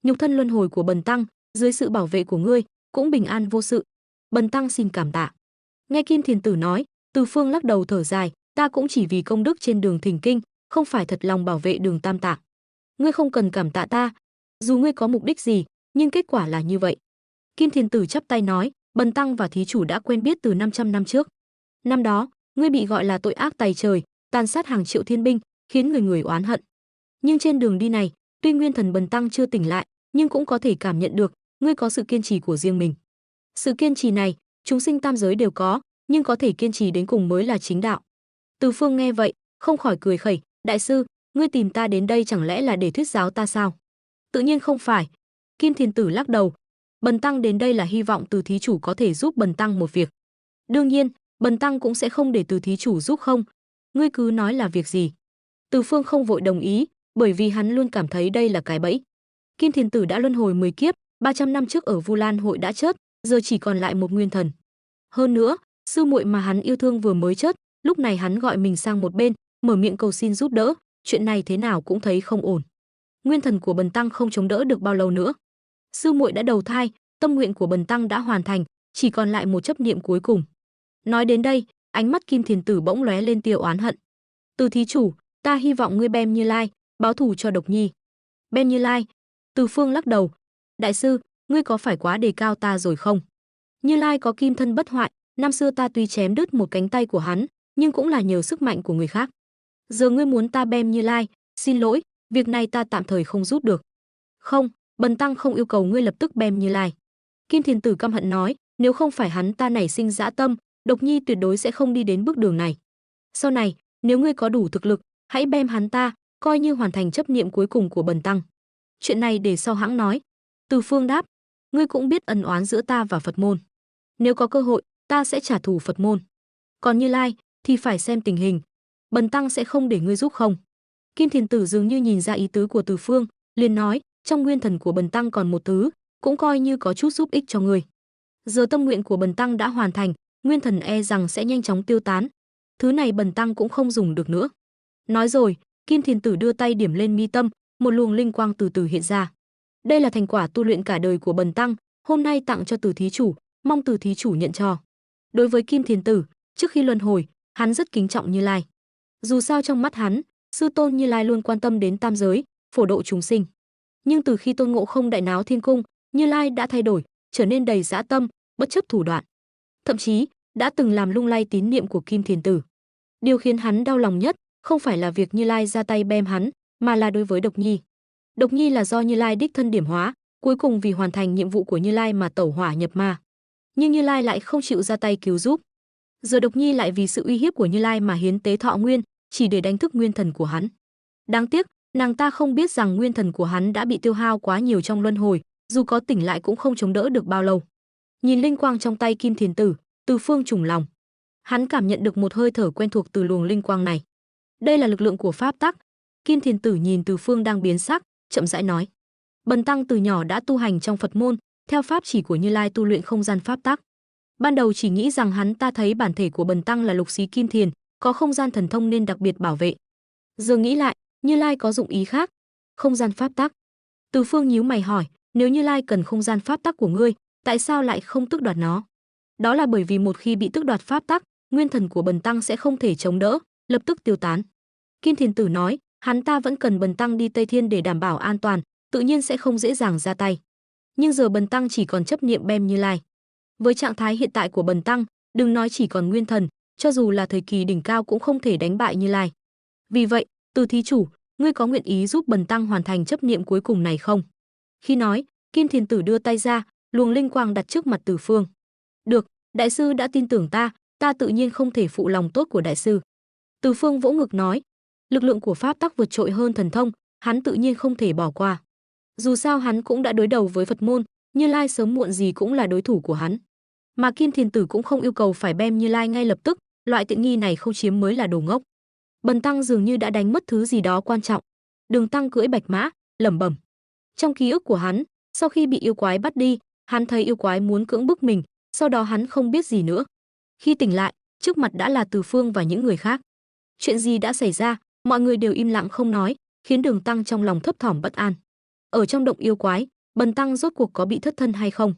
nhục thân luân hồi của Bần tăng, dưới sự bảo vệ của ngươi, cũng bình an vô sự. Bần tăng xin cảm tạ. Nghe Kim Thiền Tử nói, Từ Phương lắc đầu thở dài, ta cũng chỉ vì công đức trên đường thỉnh kinh, không phải thật lòng bảo vệ đường Tam Tạng. Ngươi không cần cảm tạ ta, dù ngươi có mục đích gì, nhưng kết quả là như vậy. Kim Thiền Tử chắp tay nói, Bần tăng và thí chủ đã quen biết từ 500 năm trước. Năm đó, ngươi bị gọi là tội ác tày trời, tàn sát hàng triệu thiên binh, khiến người người oán hận. Nhưng trên đường đi này, tuy nguyên thần Bần tăng chưa tỉnh lại, nhưng cũng có thể cảm nhận được, ngươi có sự kiên trì của riêng mình. Sự kiên trì này, chúng sinh tam giới đều có, nhưng có thể kiên trì đến cùng mới là chính đạo. Từ Phương nghe vậy, không khỏi cười khẩy, đại sư, ngươi tìm ta đến đây chẳng lẽ là để thuyết giáo ta sao? Tự nhiên không phải. Kim Thiền Tử lắc đầu, Bần tăng đến đây là hy vọng Từ thí chủ có thể giúp Bần tăng một việc. Đương nhiên, Bần tăng cũng sẽ không để Từ thí chủ giúp không. Ngươi cứ nói là việc gì? Từ Phương không vội đồng ý, bởi vì hắn luôn cảm thấy đây là cái bẫy. Kim Thiền Tử đã luân hồi 10 kiếp, 300 năm trước ở Vu Lan hội đã chết, giờ chỉ còn lại một nguyên thần. Hơn nữa, sư muội mà hắn yêu thương vừa mới chết, lúc này hắn gọi mình sang một bên, mở miệng cầu xin giúp đỡ, chuyện này thế nào cũng thấy không ổn. Nguyên thần của Bần tăng không chống đỡ được bao lâu nữa. Sư muội đã đầu thai, tâm nguyện của Bần tăng đã hoàn thành, chỉ còn lại một chấp niệm cuối cùng. Nói đến đây, ánh mắt Kim Thiền Tử bỗng lóe lên tia oán hận. Từ thí chủ, ta hy vọng ngươi Bem Như Lai báo thù cho Độc Nhi. Bem Như Lai? Từ Phương lắc đầu, đại sư, ngươi có phải quá đề cao ta rồi không? Như Lai có kim thân bất hoại, năm xưa ta tuy chém đứt một cánh tay của hắn, nhưng cũng là nhờ sức mạnh của người khác. Giờ ngươi muốn ta Bem Như Lai, xin lỗi, việc này ta tạm thời không giúp được. Không, Bần tăng không yêu cầu ngươi lập tức Bem Như Lai. Kim Thiền Tử căm hận nói, nếu không phải hắn ta nảy sinh dã tâm, Độc Nhi tuyệt đối sẽ không đi đến bước đường này. Sau này, nếu ngươi có đủ thực lực, hãy Bem hắn ta, coi như hoàn thành chấp niệm cuối cùng của Bần tăng. Chuyện này để sau hãng nói. Từ Phương đáp, ngươi cũng biết ân oán giữa ta và Phật môn. Nếu có cơ hội, ta sẽ trả thù Phật môn. Còn Như Lai thì phải xem tình hình, Bần tăng sẽ không để ngươi giúp không. Kim Thiền Tử dường như nhìn ra ý tứ của Từ Phương, liền nói, trong nguyên thần của Bần tăng còn một thứ, cũng coi như có chút giúp ích cho ngươi. Giờ tâm nguyện của Bần tăng đã hoàn thành, nguyên thần e rằng sẽ nhanh chóng tiêu tán. Thứ này Bần tăng cũng không dùng được nữa. Nói rồi, Kim Thiền Tử đưa tay điểm lên mi tâm, một luồng linh quang từ từ hiện ra. Đây là thành quả tu luyện cả đời của Bần tăng, hôm nay tặng cho Từ thí chủ, mong Từ thí chủ nhận cho. Đối với Kim Thiền Tử, trước khi luân hồi, hắn rất kính trọng Như Lai. Dù sao trong mắt hắn, sư tôn Như Lai luôn quan tâm đến tam giới, phổ độ chúng sinh. Nhưng từ khi Tôn Ngộ Không đại náo thiên cung, Như Lai đã thay đổi, trở nên đầy dã tâm, bất chấp thủ đoạn. Thậm chí, đã từng làm lung lay tín niệm của Kim Thiền Tử. Điều khiến hắn đau lòng nhất, không phải là việc Như Lai ra tay bem hắn, mà là đối với Độc Nhi. Độc Nhi là do Như Lai đích thân điểm hóa, cuối cùng vì hoàn thành nhiệm vụ của Như Lai mà tẩu hỏa nhập ma. Nhưng Như Lai lại không chịu ra tay cứu giúp. Giờ Độc Nhi lại vì sự uy hiếp của Như Lai mà hiến tế thọ nguyên, chỉ để đánh thức nguyên thần của hắn. Đáng tiếc, nàng ta không biết rằng nguyên thần của hắn đã bị tiêu hao quá nhiều trong luân hồi, dù có tỉnh lại cũng không chống đỡ được bao lâu. Nhìn linh quang trong tay Kim Thiền Tử, Từ Phương trùng lòng. Hắn cảm nhận được một hơi thở quen thuộc từ luồng linh quang này. Đây là lực lượng của pháp tắc. Kim Thiền Tử nhìn Từ Phương đang biến sắc, chậm rãi nói: Bần tăng từ nhỏ đã tu hành trong Phật môn, theo pháp chỉ của Như Lai tu luyện không gian pháp tắc. Ban đầu chỉ nghĩ rằng hắn ta thấy bản thể của Bần tăng là lục xí kim thiền, có không gian thần thông nên đặc biệt bảo vệ. Giờ nghĩ lại, Như Lai có dụng ý khác. Không gian pháp tắc. Từ Phương nhíu mày hỏi, nếu Như Lai cần không gian pháp tắc của ngươi, tại sao lại không tước đoạt nó? Đó là bởi vì một khi bị tước đoạt pháp tắc, nguyên thần của Bần tăng sẽ không thể chống đỡ, lập tức tiêu tán. Kim Thiền Tử nói, hắn ta vẫn cần Bần tăng đi Tây Thiên để đảm bảo an toàn, tự nhiên sẽ không dễ dàng ra tay. Nhưng giờ Bần tăng chỉ còn chấp niệm bem Như Lai. Với trạng thái hiện tại của Bần tăng, đừng nói chỉ còn nguyên thần, cho dù là thời kỳ đỉnh cao cũng không thể đánh bại Như Lai. Vì vậy, Từ thí chủ, ngươi có nguyện ý giúp Bần tăng hoàn thành chấp niệm cuối cùng này không? Khi nói, Kim Thiền Tử đưa tay ra, luồng linh quang đặt trước mặt Từ Phương. Được, đại sư đã tin tưởng ta, ta tự nhiên không thể phụ lòng tốt của đại sư. Từ Phương vỗ ngực nói, lực lượng của pháp tắc vượt trội hơn thần thông, hắn tự nhiên không thể bỏ qua. Dù sao hắn cũng đã đối đầu với Phật môn, Như Lai sớm muộn gì cũng là đối thủ của hắn. Mà Kim Thiền Tử cũng không yêu cầu phải bem Như Lai ngay lập tức, loại tiện nghi này không chiếm mới là đồ ngốc. Bần tăng dường như đã đánh mất thứ gì đó quan trọng. Đường Tăng cưỡi bạch mã, lẩm bẩm. Trong ký ức của hắn, sau khi bị yêu quái bắt đi, hắn thấy yêu quái muốn cưỡng bức mình, sau đó hắn không biết gì nữa. Khi tỉnh lại, trước mặt đã là Từ Phương và những người khác. Chuyện gì đã xảy ra, mọi người đều im lặng không nói, khiến Đường Tăng trong lòng thấp thỏm bất an. Ở trong động yêu quái, Bần tăng rốt cuộc có bị thất thân hay không?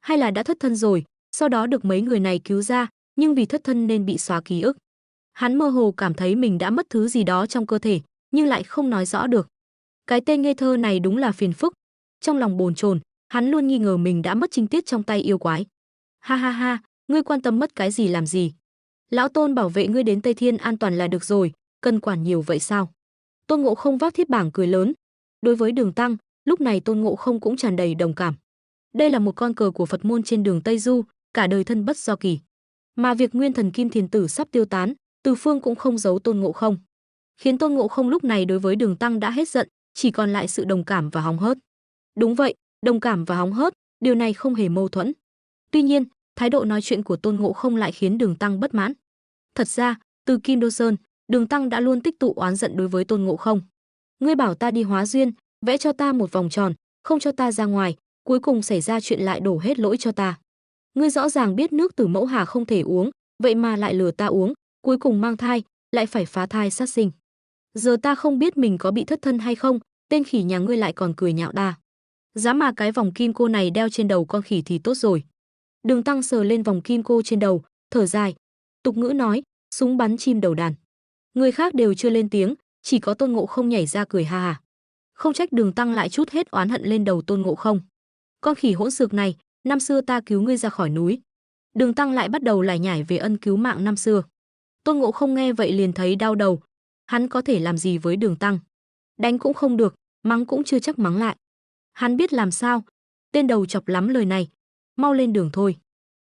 Hay là đã thất thân rồi, sau đó được mấy người này cứu ra, nhưng vì thất thân nên bị xóa ký ức. Hắn mơ hồ cảm thấy mình đã mất thứ gì đó trong cơ thể, nhưng lại không nói rõ được. Cái tên ngây thơ này đúng là phiền phức. Trong lòng bồn chồn, hắn luôn nghi ngờ mình đã mất trinh tiết trong tay yêu quái. Ha ha ha, ngươi quan tâm mất cái gì làm gì? Lão Tôn bảo vệ ngươi đến Tây Thiên an toàn là được rồi, cần quản nhiều vậy sao? Tôn Ngộ Không vác thiết bảng cười lớn. Đối với Đường Tăng, lúc này Tôn Ngộ Không cũng tràn đầy đồng cảm. Đây là một con cờ của Phật môn trên đường Tây Du, cả đời thân bất do kỳ. Mà việc Nguyên Thần Kim Thiền Tử sắp tiêu tán, Từ Phương cũng không giấu Tôn Ngộ Không, khiến Tôn Ngộ Không lúc này đối với Đường Tăng đã hết giận, chỉ còn lại sự đồng cảm và hóng hớt. Đúng vậy, đồng cảm và hóng hớt, điều này không hề mâu thuẫn. Tuy nhiên, thái độ nói chuyện của Tôn Ngộ Không lại khiến Đường Tăng bất mãn. Thật ra, từ Kim Đô Sơn, Đường Tăng đã luôn tích tụ oán giận đối với Tôn Ngộ Không. Ngươi bảo ta đi hóa duyên, vẽ cho ta một vòng tròn, không cho ta ra ngoài, cuối cùng xảy ra chuyện lại đổ hết lỗi cho ta. Ngươi rõ ràng biết nước Tử Mẫu Hà không thể uống, vậy mà lại lừa ta uống, cuối cùng mang thai, lại phải phá thai sát sinh. Giờ ta không biết mình có bị thất thân hay không, tên khỉ nhà ngươi lại còn cười nhạo ta. Giá mà cái vòng kim cô này đeo trên đầu con khỉ thì tốt rồi. Đường Tăng sờ lên vòng kim cô trên đầu, thở dài. Tục ngữ nói, súng bắn chim đầu đàn. Người khác đều chưa lên tiếng, chỉ có Tôn Ngộ Không nhảy ra cười ha ha. Không trách Đường Tăng lại trút hết oán hận lên đầu Tôn Ngộ Không. Con khỉ hỗn xược này, năm xưa ta cứu ngươi ra khỏi núi. Đường Tăng lại bắt đầu lải nhải về ân cứu mạng năm xưa. Tôn Ngộ Không nghe vậy liền thấy đau đầu. Hắn có thể làm gì với Đường Tăng? Đánh cũng không được, mắng cũng chưa chắc mắng lại. Hắn biết làm sao? Tên đầu chọc lắm lời này. Mau lên đường thôi.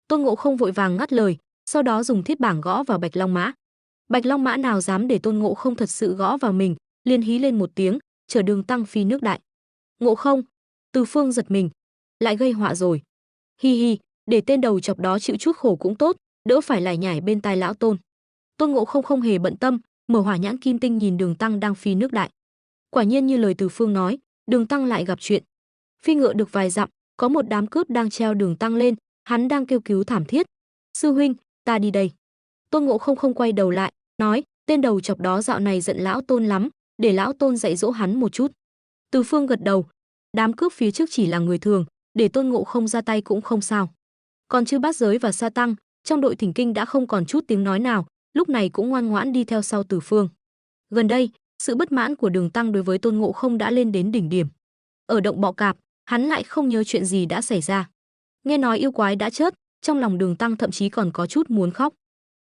Tôn Ngộ Không vội vàng ngắt lời, sau đó dùng thiết bảng gõ vào Bạch Long Mã. Bạch Long Mã nào dám để Tôn Ngộ Không thật sự gõ vào mình, liền hí lên một tiếng, chở Đường Tăng phi nước đại. Ngộ Không, Từ Phương giật mình, lại gây họa rồi. Hi hi, để tên đầu chọc đó chịu chút khổ cũng tốt, đỡ phải lải nhải bên tai lão Tôn. Tôn Ngộ Không không hề bận tâm, mở hỏa nhãn kim tinh nhìn Đường Tăng đang phi nước đại. Quả nhiên như lời Từ Phương nói, Đường Tăng lại gặp chuyện. Phi ngựa được vài dặm, có một đám cướp đang treo Đường Tăng lên, hắn đang kêu cứu thảm thiết. Sư huynh, ta đi đây. Tôn Ngộ Không không quay đầu lại, nói, tên đầu chọc đó dạo này giận lão Tôn lắm, để lão Tôn dạy dỗ hắn một chút. Từ Phương gật đầu, đám cướp phía trước chỉ là người thường, để Tôn Ngộ Không ra tay cũng không sao. Còn Chư Bát Giới và Sa Tăng, trong đội thỉnh kinh đã không còn chút tiếng nói nào, lúc này cũng ngoan ngoãn đi theo sau Từ Phương. Gần đây, sự bất mãn của Đường Tăng đối với Tôn Ngộ Không đã lên đến đỉnh điểm. Ở động Bọ Cạp, hắn lại không nhớ chuyện gì đã xảy ra. Nghe nói yêu quái đã chết, trong lòng Đường Tăng thậm chí còn có chút muốn khóc.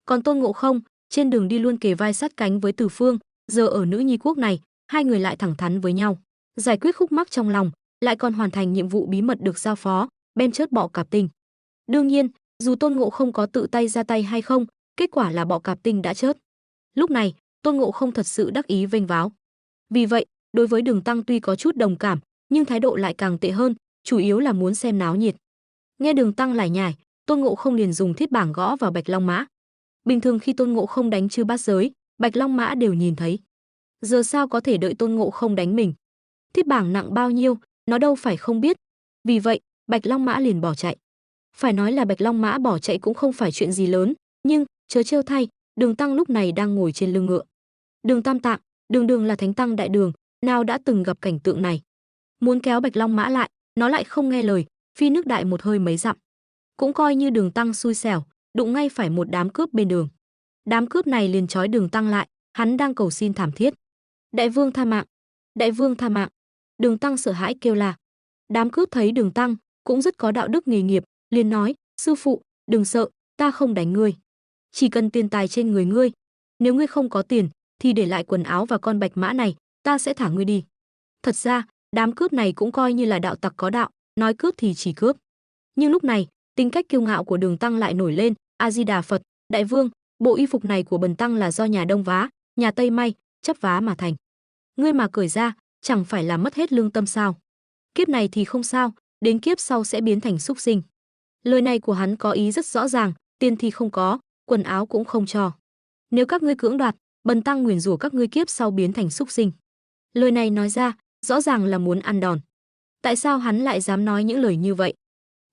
Còn Tôn Ngộ Không, trên đường đi luôn kề vai sát cánh với Từ Phương, giờ ở Nữ Nhi Quốc này, hai người lại thẳng thắn với nhau, giải quyết khúc mắc trong lòng, lại còn hoàn thành nhiệm vụ bí mật được giao phó, bem chớt Bọ Cạp Tinh. Đương nhiên, dù Tôn Ngộ Không có tự tay ra tay hay không, kết quả là Bọ Cạp Tinh đã chết. Lúc này, Tôn Ngộ Không thật sự đắc ý vênh váo. Vì vậy, đối với Đường Tăng tuy có chút đồng cảm, nhưng thái độ lại càng tệ hơn, chủ yếu là muốn xem náo nhiệt. Nghe Đường Tăng lải nhải, Tôn Ngộ Không liền dùng thiết bảng gõ vào Bạch Long Mã. Bình thường khi Tôn Ngộ Không đánh Chư Bát Giới, Bạch Long Mã đều nhìn thấy. Giờ sao có thể đợi Tôn Ngộ Không đánh mình? Thiết bảng nặng bao nhiêu, nó đâu phải không biết. Vì vậy, Bạch Long Mã liền bỏ chạy. Phải nói là Bạch Long Mã bỏ chạy cũng không phải chuyện gì lớn, nhưng chớ trêu thay, Đường Tăng lúc này đang ngồi trên lưng ngựa. Đường Tam Tạng, đường đường là thánh tăng đại đường, nào đã từng gặp cảnh tượng này. Muốn kéo Bạch Long Mã lại, nó lại không nghe lời, phi nước đại một hơi mấy dặm. Cũng coi như Đường Tăng xui xẻo, đụng ngay phải một đám cướp bên đường. Đám cướp này liền trói Đường Tăng lại, hắn đang cầu xin thảm thiết. Đại vương tha mạng, đại vương tha mạng. Đường Tăng sợ hãi kêu la. Đám cướp thấy Đường Tăng cũng rất có đạo đức nghề nghiệp, liền nói, sư phụ, đừng sợ, ta không đánh ngươi. Chỉ cần tiền tài trên người ngươi. Nếu ngươi không có tiền, thì để lại quần áo và con bạch mã này, ta sẽ thả ngươi đi. Thật ra, đám cướp này cũng coi như là đạo tặc có đạo, nói cướp thì chỉ cướp. Nhưng lúc này, tính cách kiêu ngạo của Đường Tăng lại nổi lên, A Di Đà Phật, đại vương, bộ y phục này của bần tăng là do nhà Đông vá, nhà Tây may, chắp vá mà thành. Ngươi mà cởi ra, chẳng phải là mất hết lương tâm sao? Kiếp này thì không sao, đến kiếp sau sẽ biến thành súc sinh. Lời này của hắn có ý rất rõ ràng, tiền thì không có, quần áo cũng không cho. Nếu các ngươi cưỡng đoạt, bần tăng nguyền rủa các ngươi kiếp sau biến thành súc sinh. Lời này nói ra, rõ ràng là muốn ăn đòn. Tại sao hắn lại dám nói những lời như vậy?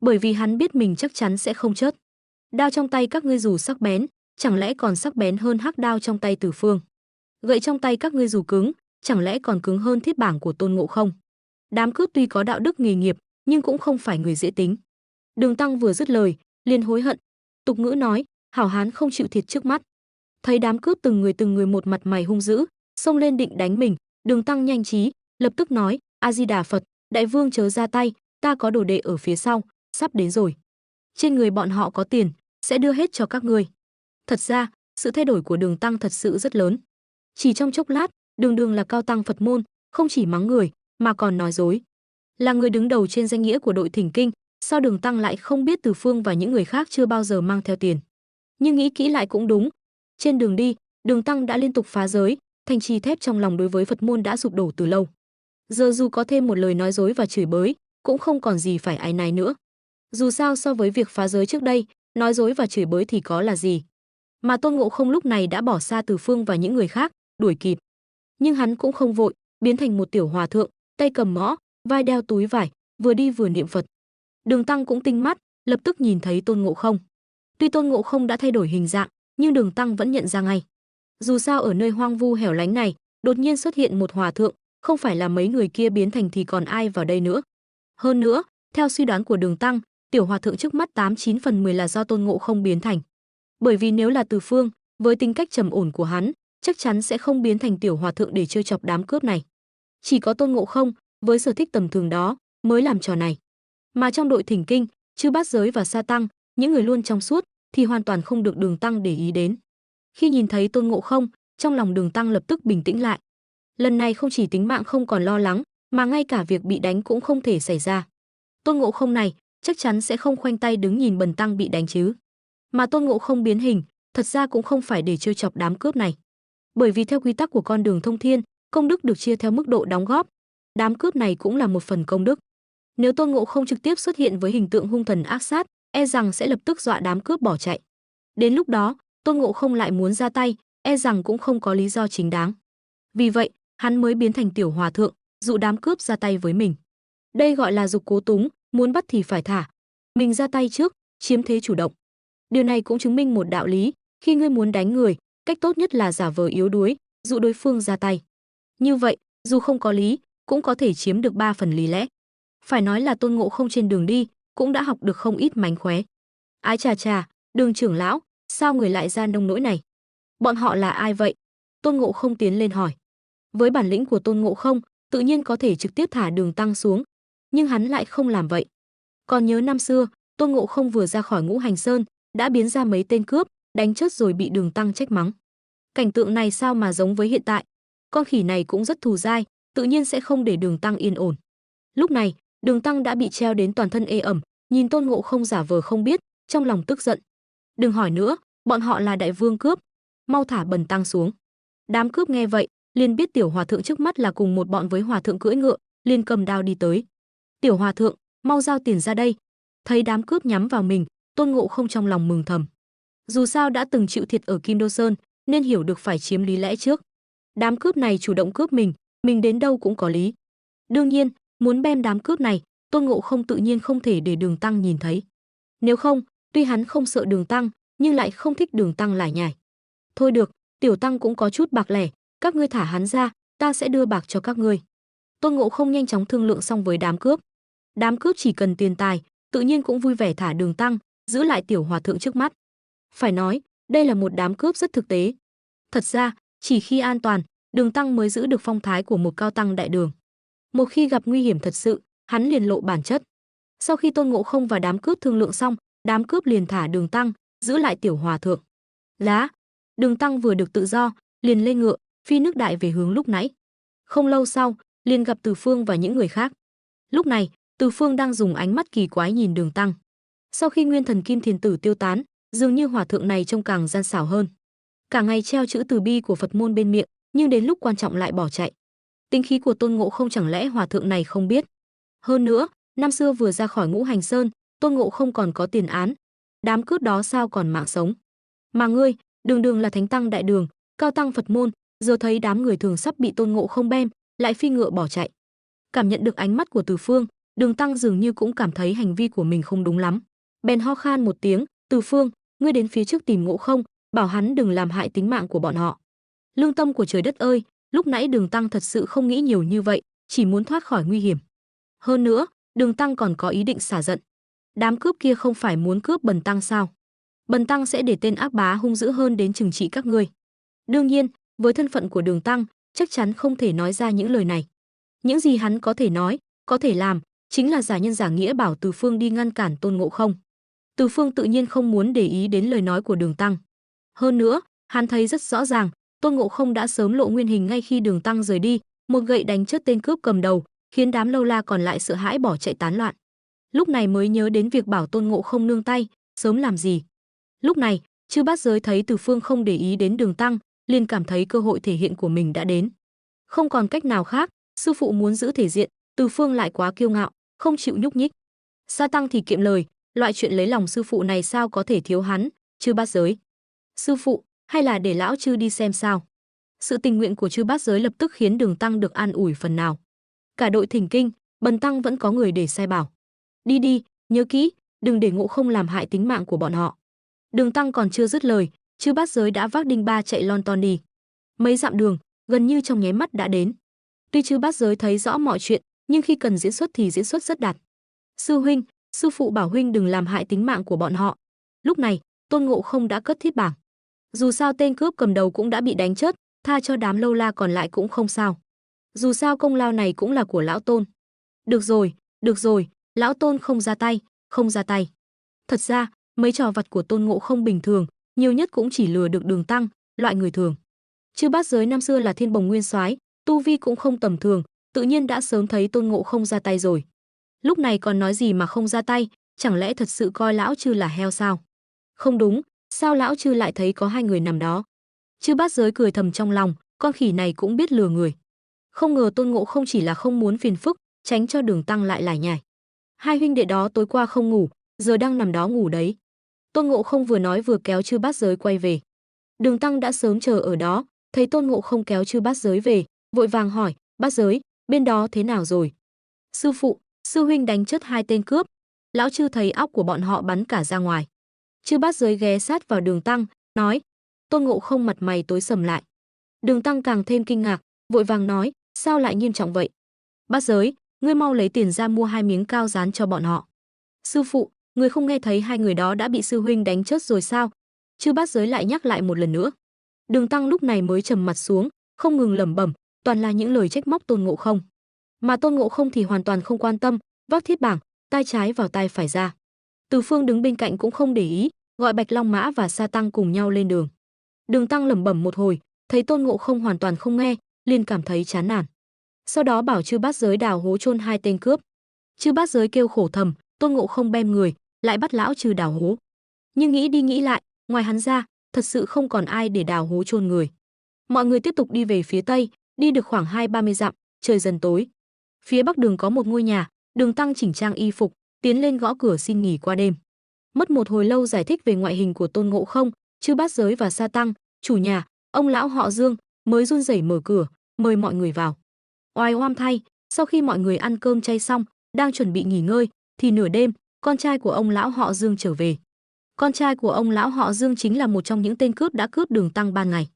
Bởi vì hắn biết mình chắc chắn sẽ không chết. Đao trong tay các ngươi dù sắc bén, chẳng lẽ còn sắc bén hơn hắc đao trong tay Từ Phương? Gậy trong tay các ngươi dù cứng, chẳng lẽ còn cứng hơn thiết bảng của Tôn Ngộ Không? Đám cướp tuy có đạo đức nghề nghiệp, nhưng cũng không phải người dễ tính. Đường Tăng vừa dứt lời, liền hối hận. Tục ngữ nói, hảo hán không chịu thiệt trước mắt. Thấy đám cướp từng người một mặt mày hung dữ, xông lên định đánh mình, Đường Tăng nhanh trí, lập tức nói: A Di Đà Phật, đại vương chớ ra tay, ta có đồ đệ ở phía sau, sắp đến rồi. Trên người bọn họ có tiền, sẽ đưa hết cho các ngươi. Thật ra, sự thay đổi của Đường Tăng thật sự rất lớn. Chỉ trong chốc lát, đường đường là cao tăng Phật môn, không chỉ mắng người, mà còn nói dối. Là người đứng đầu trên danh nghĩa của đội thỉnh kinh, sao Đường Tăng lại không biết Từ Phương và những người khác chưa bao giờ mang theo tiền? Nhưng nghĩ kỹ lại cũng đúng. Trên đường đi, Đường Tăng đã liên tục phá giới, thành trì thép trong lòng đối với Phật môn đã sụp đổ từ lâu. Giờ dù có thêm một lời nói dối và chửi bới, cũng không còn gì phải áy náy nữa. Dù sao so với việc phá giới trước đây, nói dối và chửi bới thì có là gì? Mà Tôn Ngộ Không lúc này đã bỏ xa Từ Phương và những người khác, đuổi kịp. Nhưng hắn cũng không vội, biến thành một tiểu hòa thượng, tay cầm mõ, vai đeo túi vải, vừa đi vừa niệm Phật. Đường Tăng cũng tinh mắt, lập tức nhìn thấy Tôn Ngộ Không. Tuy Tôn Ngộ Không đã thay đổi hình dạng, nhưng Đường Tăng vẫn nhận ra ngay. Dù sao ở nơi hoang vu hẻo lánh này, đột nhiên xuất hiện một hòa thượng, không phải là mấy người kia biến thành thì còn ai vào đây nữa. Hơn nữa, theo suy đoán của Đường Tăng, tiểu hòa thượng trước mắt 89 phần 10 là do Tôn Ngộ Không biến thành. Bởi vì nếu là Từ Phương, với tính cách trầm ổn của hắn, chắc chắn sẽ không biến thành tiểu hòa thượng để chơi chọc đám cướp này. Chỉ có Tôn Ngộ Không, với sở thích tầm thường đó, mới làm trò này. Mà trong đội thỉnh kinh, Chư Bát Giới và Sa Tăng, những người luôn trong suốt, thì hoàn toàn không được Đường Tăng để ý đến. Khi nhìn thấy Tôn Ngộ Không, trong lòng Đường Tăng lập tức bình tĩnh lại. Lần này không chỉ tính mạng không còn lo lắng, mà ngay cả việc bị đánh cũng không thể xảy ra. Tôn Ngộ Không này chắc chắn sẽ không khoanh tay đứng nhìn Bần Tăng bị đánh chứ. Mà Tôn Ngộ Không biến hình, thật ra cũng không phải để chơi chọc đám cướp này. Bởi vì theo quy tắc của con đường thông thiên, công đức được chia theo mức độ đóng góp. Đám cướp này cũng là một phần công đức. Nếu Tôn Ngộ Không trực tiếp xuất hiện với hình tượng hung thần ác sát, e rằng sẽ lập tức dọa đám cướp bỏ chạy. Đến lúc đó, Tôn Ngộ Không lại muốn ra tay, e rằng cũng không có lý do chính đáng. Vì vậy, hắn mới biến thành tiểu hòa thượng, dụ đám cướp ra tay với mình. Đây gọi là dục cố túng, muốn bắt thì phải thả. Mình ra tay trước, chiếm thế chủ động. Điều này cũng chứng minh một đạo lý, khi ngươi muốn đánh người, cách tốt nhất là giả vờ yếu đuối, dụ đối phương ra tay. Như vậy, dù không có lý, cũng có thể chiếm được 3 phần lý lẽ. Phải nói là Tôn Ngộ Không trên đường đi, cũng đã học được không ít mánh khóe. Ái chà chà, Đường trưởng lão, sao người lại ra nông nỗi này? Bọn họ là ai vậy? Tôn Ngộ Không tiến lên hỏi. Với bản lĩnh của Tôn Ngộ Không, tự nhiên có thể trực tiếp thả Đường Tăng xuống, nhưng hắn lại không làm vậy. Còn nhớ năm xưa, Tôn Ngộ Không vừa ra khỏi Ngũ Hành Sơn, đã biến ra mấy tên cướp, đánh chớt rồi bị Đường Tăng trách mắng. Cảnh tượng này sao mà giống với hiện tại? Con khỉ này cũng rất thù dai, tự nhiên sẽ không để Đường Tăng yên ổn. Lúc này, Đường Tăng đã bị treo đến toàn thân ê ẩm, nhìn Tôn Ngộ Không giả vờ không biết, trong lòng tức giận. Đừng hỏi nữa, bọn họ là đại vương cướp, mau thả Bần Tăng xuống. Đám cướp nghe vậy, liền biết tiểu hòa thượng trước mắt là cùng một bọn với hòa thượng cưỡi ngựa, liền cầm đao đi tới. Tiểu hòa thượng, mau giao tiền ra đây. Thấy đám cướp nhắm vào mình, Tôn Ngộ Không trong lòng mừng thầm. Dù sao đã từng chịu thiệt ở Kim Đô Sơn, nên hiểu được phải chiếm lý lẽ trước. Đám cướp này chủ động cướp mình đến đâu cũng có lý. Đương nhiên, muốn bem đám cướp này, Tôn Ngộ Không tự nhiên không thể để Đường Tăng nhìn thấy. Nếu không, tuy hắn không sợ Đường Tăng, nhưng lại không thích Đường Tăng lải nhải. Thôi được, tiểu tăng cũng có chút bạc lẻ, các ngươi thả hắn ra, ta sẽ đưa bạc cho các ngươi. Tôn Ngộ Không nhanh chóng thương lượng xong với đám cướp. Đám cướp chỉ cần tiền tài, tự nhiên cũng vui vẻ thả Đường Tăng, giữ lại tiểu hòa thượng trước mắt. Phải nói, đây là một đám cướp rất thực tế. Thật ra, chỉ khi an toàn, Đường Tăng mới giữ được phong thái của một cao tăng đại đường. Một khi gặp nguy hiểm thật sự, hắn liền lộ bản chất. Sau khi Tôn Ngộ Không và đám cướp thương lượng xong, đám cướp liền thả Đường Tăng, giữ lại tiểu hòa thượng. Lá, Đường Tăng vừa được tự do, liền lên ngựa, phi nước đại về hướng lúc nãy. Không lâu sau, liền gặp Từ Phương và những người khác. Lúc này, Từ Phương đang dùng ánh mắt kỳ quái nhìn Đường Tăng. Sau khi Nguyên Thần Kim Thiền Tử tiêu tán, dường như hòa thượng này trông càng gian xảo hơn. Cả ngày treo chữ từ bi của Phật môn bên miệng, nhưng đến lúc quan trọng lại bỏ chạy. Tính khí của Tôn Ngộ Không chẳng lẽ hòa thượng này không biết? Hơn nữa, năm xưa vừa ra khỏi Ngũ Hành Sơn, Tôn Ngộ Không còn có tiền án. Đám cướp đó sao còn mạng sống? Mà ngươi, đường đường là thánh tăng đại đường, cao tăng Phật môn, giờ thấy đám người thường sắp bị Tôn Ngộ Không bem, lại phi ngựa bỏ chạy. Cảm nhận được ánh mắt của Từ Phương, Đường Tăng dường như cũng cảm thấy hành vi của mình không đúng lắm. Bèn ho khan một tiếng, Từ Phương, ngươi đến phía trước tìm Ngộ Không, bảo hắn đừng làm hại tính mạng của bọn họ. Lương tâm của trời đất ơi, lúc nãy Đường Tăng thật sự không nghĩ nhiều như vậy, chỉ muốn thoát khỏi nguy hiểm. Hơn nữa, Đường Tăng còn có ý định xả giận. Đám cướp kia không phải muốn cướp Bần Tăng sao? Bần Tăng sẽ để tên ác bá hung dữ hơn đến trừng trị các ngươi. Đương nhiên, với thân phận của Đường Tăng, chắc chắn không thể nói ra những lời này. Những gì hắn có thể nói, có thể làm, chính là giả nhân giả nghĩa bảo Từ Phương đi ngăn cản Tôn Ngộ Không. Từ Phương tự nhiên không muốn để ý đến lời nói của Đường Tăng. Hơn nữa, hắn thấy rất rõ ràng, Tôn Ngộ Không đã sớm lộ nguyên hình ngay khi Đường Tăng rời đi, một gậy đánh chết tên cướp cầm đầu, khiến đám lâu la còn lại sợ hãi bỏ chạy tán loạn. Lúc này mới nhớ đến việc bảo Tôn Ngộ Không nương tay, sớm làm gì. Lúc này, Chư Bát Giới thấy Từ Phương không để ý đến Đường Tăng, liền cảm thấy cơ hội thể hiện của mình đã đến. Không còn cách nào khác, sư phụ muốn giữ thể diện, Từ Phương lại quá kiêu ngạo, không chịu nhúc nhích. Sa Tăng thì kiệm lời, loại chuyện lấy lòng sư phụ này sao có thể thiếu hắn. Chư Bát Giới, sư phụ, hay là để lão chư đi xem sao? Sự tình nguyện của Chư Bát Giới lập tức khiến Đường Tăng được an ủi phần nào. Cả đội thỉnh kinh, Bần Tăng vẫn có người để sai bảo. Đi đi, nhớ kỹ, đừng để Ngộ Không làm hại tính mạng của bọn họ. Đường Tăng còn chưa dứt lời, Chư Bát Giới đã vác đinh ba chạy lon ton đi. Mấy dặm đường, gần như trong nháy mắt đã đến. Tuy Chư Bát Giới thấy rõ mọi chuyện, nhưng khi cần diễn xuất thì diễn xuất rất đạt. Sư huynh, sư phụ bảo huynh đừng làm hại tính mạng của bọn họ. Lúc này, Tôn Ngộ Không đã cất thiết bảng. Dù sao tên cướp cầm đầu cũng đã bị đánh chết, tha cho đám lâu la còn lại cũng không sao. Dù sao công lao này cũng là của lão Tôn. Được rồi, lão Tôn không ra tay, không ra tay. Thật ra, mấy trò vặt của Tôn Ngộ Không bình thường, nhiều nhất cũng chỉ lừa được Đường Tăng, loại người thường. Chư Bát Giới năm xưa là Thiên Bồng Nguyên Soái, tu vi cũng không tầm thường, tự nhiên đã sớm thấy Tôn Ngộ Không ra tay rồi. Lúc này còn nói gì mà không ra tay, chẳng lẽ thật sự coi lão chư là heo sao? Không đúng, sao lão chư lại thấy có hai người nằm đó? Chư Bát Giới cười thầm trong lòng, con khỉ này cũng biết lừa người. Không ngờ Tôn Ngộ Không chỉ là không muốn phiền phức, tránh cho Đường Tăng lại lải nhải. Hai huynh đệ đó tối qua không ngủ, giờ đang nằm đó ngủ đấy. Tôn Ngộ Không vừa nói vừa kéo Chư Bát Giới quay về. Đường Tăng đã sớm chờ ở đó, thấy Tôn Ngộ Không kéo Chư Bát Giới về, vội vàng hỏi, Bát Giới, bên đó thế nào rồi? Sư phụ, sư huynh đánh chết hai tên cướp. Lão Chư thấy óc của bọn họ bắn cả ra ngoài. Chư Bát Giới ghé sát vào Đường Tăng, nói. Tôn Ngộ Không mặt mày tối sầm lại. Đường Tăng càng thêm kinh ngạc, vội vàng nói, sao lại nghiêm trọng vậy? Bát Giới, ngươi mau lấy tiền ra mua 2 miếng cao rán cho bọn họ. Sư phụ, ngươi không nghe thấy hai người đó đã bị sư huynh đánh chết rồi sao? Chư Bát Giới lại nhắc lại một lần nữa. Đường Tăng lúc này mới trầm mặt xuống, không ngừng lẩm bẩm, toàn là những lời trách móc Tôn Ngộ Không. Mà Tôn Ngộ Không thì hoàn toàn không quan tâm, vác thiết bảng, tai trái vào tai phải ra. Từ Phương đứng bên cạnh cũng không để ý, gọi Bạch Long Mã và Sa Tăng cùng nhau lên đường. Đường Tăng lẩm bẩm một hồi, thấy Tôn Ngộ Không hoàn toàn không nghe, liền cảm thấy chán nản. Sau đó bảo Chư Bát Giới đào hố chôn hai tên cướp. Chư Bát Giới kêu khổ thầm, Tôn Ngộ Không bem người, lại bắt lão Chư đào hố. Nhưng nghĩ đi nghĩ lại, ngoài hắn ra, thật sự không còn ai để đào hố chôn người. Mọi người tiếp tục đi về phía tây, đi được khoảng 20-30 dặm, trời dần tối. Phía bắc đường có một ngôi nhà, Đường Tăng chỉnh trang y phục, tiến lên gõ cửa xin nghỉ qua đêm. Mất một hồi lâu giải thích về ngoại hình của Tôn Ngộ Không, Chư Bát Giới và Sa Tăng, chủ nhà, ông lão họ Dương, mới run rẩy mở cửa, mời mọi người vào. Oai oăm thay, sau khi mọi người ăn cơm chay xong, đang chuẩn bị nghỉ ngơi, thì nửa đêm, con trai của ông lão họ Dương trở về. Con trai của ông lão họ Dương chính là một trong những tên cướp đã cướp Đường Tăng ban ngày.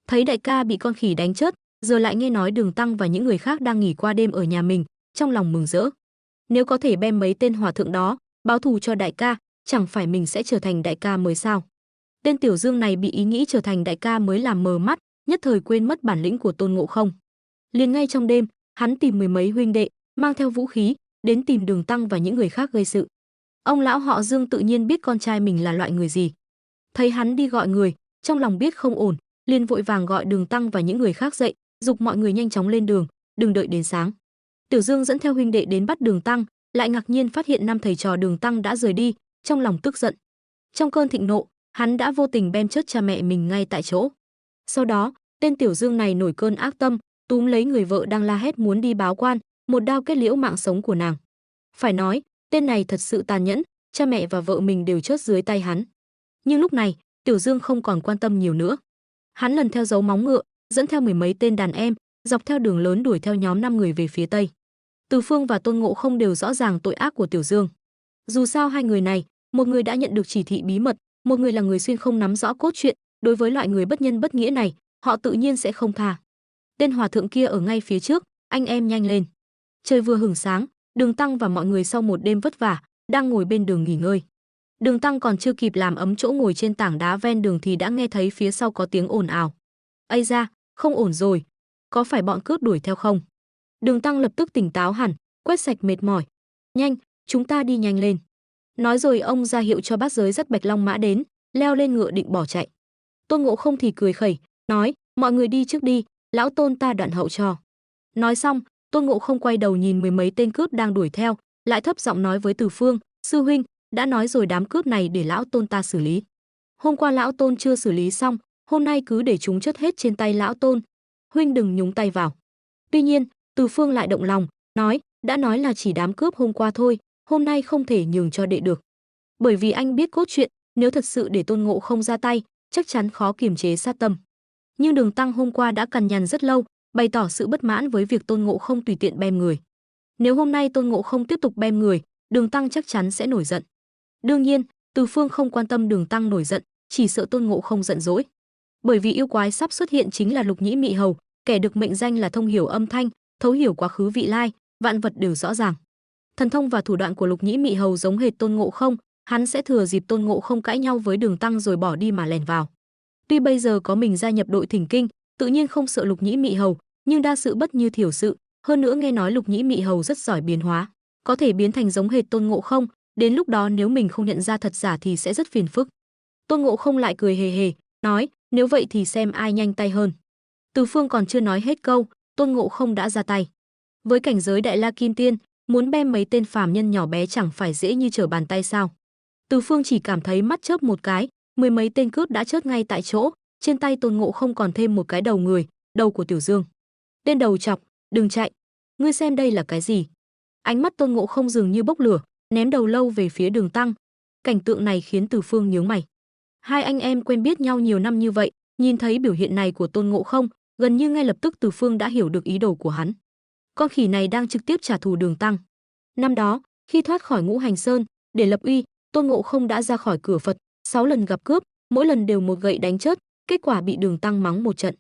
Thấy đại ca bị con khỉ đánh chết, giờ lại nghe nói Đường Tăng và những người khác đang nghỉ qua đêm ở nhà mình, trong lòng mừng rỡ. Nếu có thể bem mấy tên hòa thượng đó, báo thù cho đại ca, chẳng phải mình sẽ trở thành đại ca mới sao? Tên Tiểu Dương này bị ý nghĩ trở thành đại ca mới làm mờ mắt, nhất thời quên mất bản lĩnh của Tôn Ngộ Không. Liền ngay trong đêm, hắn tìm 10 mấy huynh đệ, mang theo vũ khí, đến tìm Đường Tăng và những người khác gây sự. Ông lão họ Dương tự nhiên biết con trai mình là loại người gì. Thấy hắn đi gọi người, trong lòng biết không ổn, liền vội vàng gọi Đường Tăng và những người khác dậy, giục mọi người nhanh chóng lên đường, đừng đợi đến sáng. Tiểu Dương dẫn theo huynh đệ đến bắt Đường Tăng, lại ngạc nhiên phát hiện năm thầy trò Đường Tăng đã rời đi, trong lòng tức giận. Trong cơn thịnh nộ, hắn đã vô tình bem chết cha mẹ mình ngay tại chỗ. Sau đó, tên Tiểu Dương này nổi cơn ác tâm, túm lấy người vợ đang la hét muốn đi báo quan, một đao kết liễu mạng sống của nàng. Phải nói, tên này thật sự tàn nhẫn, cha mẹ và vợ mình đều chết dưới tay hắn. Nhưng lúc này, Tiểu Dương không còn quan tâm nhiều nữa. Hắn lần theo dấu móng ngựa, dẫn theo 10 mấy tên đàn em, dọc theo đường lớn đuổi theo nhóm 5 người về phía tây. Từ Phương và Tôn Ngộ Không đều rõ ràng tội ác của Tiểu Dương. Dù sao hai người này, một người đã nhận được chỉ thị bí mật, một người là người xuyên không nắm rõ cốt truyện, đối với loại người bất nhân bất nghĩa này, họ tự nhiên sẽ không tha. Tên hòa thượng kia ở ngay phía trước, anh em nhanh lên. Trời vừa hửng sáng, Đường Tăng và mọi người sau một đêm vất vả, đang ngồi bên đường nghỉ ngơi. Đường Tăng còn chưa kịp làm ấm chỗ ngồi trên tảng đá ven đường thì đã nghe thấy phía sau có tiếng ồn ào. Ây da, không ổn rồi, có phải bọn cướp đuổi theo không? Đường Tăng lập tức tỉnh táo hẳn, quét sạch mệt mỏi. Nhanh, chúng ta đi nhanh lên. Nói rồi ông ra hiệu cho bát giới dắt Bạch Long Mã đến, leo lên ngựa định bỏ chạy. Tôn Ngộ Không thì cười khẩy, nói, mọi người đi trước đi, lão Tôn ta đoạn hậu cho. Nói xong, Tôn Ngộ Không quay đầu nhìn mười mấy tên cướp đang đuổi theo, lại thấp giọng nói với Từ Phương, sư huynh, đã nói rồi đám cướp này để lão Tôn ta xử lý. Hôm qua lão Tôn chưa xử lý xong, hôm nay cứ để chúng chất hết trên tay lão Tôn. Huynh đừng nhúng tay vào. Tuy nhiên, Từ Phương lại động lòng, nói, đã nói là chỉ đám cướp hôm qua thôi, hôm nay không thể nhường cho đệ được. Bởi vì anh biết cốt truyện, nếu thật sự để Tôn Ngộ Không ra tay, chắc chắn khó kiềm chế sát tâm. Nhưng Đường Tăng hôm qua đã cằn nhằn rất lâu, bày tỏ sự bất mãn với việc Tôn Ngộ Không tùy tiện bem người. Nếu hôm nay Tôn Ngộ Không tiếp tục bem người, Đường Tăng chắc chắn sẽ nổi giận. Đương nhiên, Từ Phương không quan tâm Đường Tăng nổi giận, chỉ sợ Tôn Ngộ Không giận dỗi. Bởi vì yêu quái sắp xuất hiện chính là Lục Nhĩ Mị Hầu, kẻ được mệnh danh là thông hiểu âm thanh, thấu hiểu quá khứ vị lai, vạn vật đều rõ ràng. Thần thông và thủ đoạn của Lục Nhĩ Mị Hầu giống hệt Tôn Ngộ Không, hắn sẽ thừa dịp Tôn Ngộ Không cãi nhau với Đường Tăng rồi bỏ đi mà lèn vào. Tuy bây giờ có mình gia nhập đội Thỉnh Kinh, tự nhiên không sợ Lục Nhĩ Mị Hầu, nhưng đa sự bất như thiểu sự, hơn nữa nghe nói Lục Nhĩ Mị Hầu rất giỏi biến hóa, có thể biến thành giống hệt Tôn Ngộ Không, đến lúc đó nếu mình không nhận ra thật giả thì sẽ rất phiền phức. Tôn Ngộ Không lại cười hề hề, nói, nếu vậy thì xem ai nhanh tay hơn. Từ Phương còn chưa nói hết câu, Tôn Ngộ Không đã ra tay. Với cảnh giới Đại La Kim Tiên, muốn bem mấy tên phàm nhân nhỏ bé chẳng phải dễ như trở bàn tay sao? Từ Phương chỉ cảm thấy mắt chớp một cái, mười mấy tên cướp đã chớt ngay tại chỗ, trên tay Tôn Ngộ Không còn thêm một cái đầu người, đầu của Tiểu Dương. Tên đầu chọc, đừng chạy, ngươi xem đây là cái gì? Ánh mắt Tôn Ngộ Không dường như bốc lửa, ném đầu lâu về phía Đường Tăng. Cảnh tượng này khiến Từ Phương nhướng mày. Hai anh em quen biết nhau nhiều năm như vậy, nhìn thấy biểu hiện này của Tôn Ngộ Không, gần như ngay lập tức Từ Phương đã hiểu được ý đồ của hắn. Con khỉ này đang trực tiếp trả thù Đường Tăng. Năm đó, khi thoát khỏi Ngũ Hành Sơn, để lập uy, Tôn Ngộ Không đã ra khỏi cửa Phật, 6 lần gặp cướp, mỗi lần đều một gậy đánh chớt, kết quả bị Đường Tăng mắng một trận.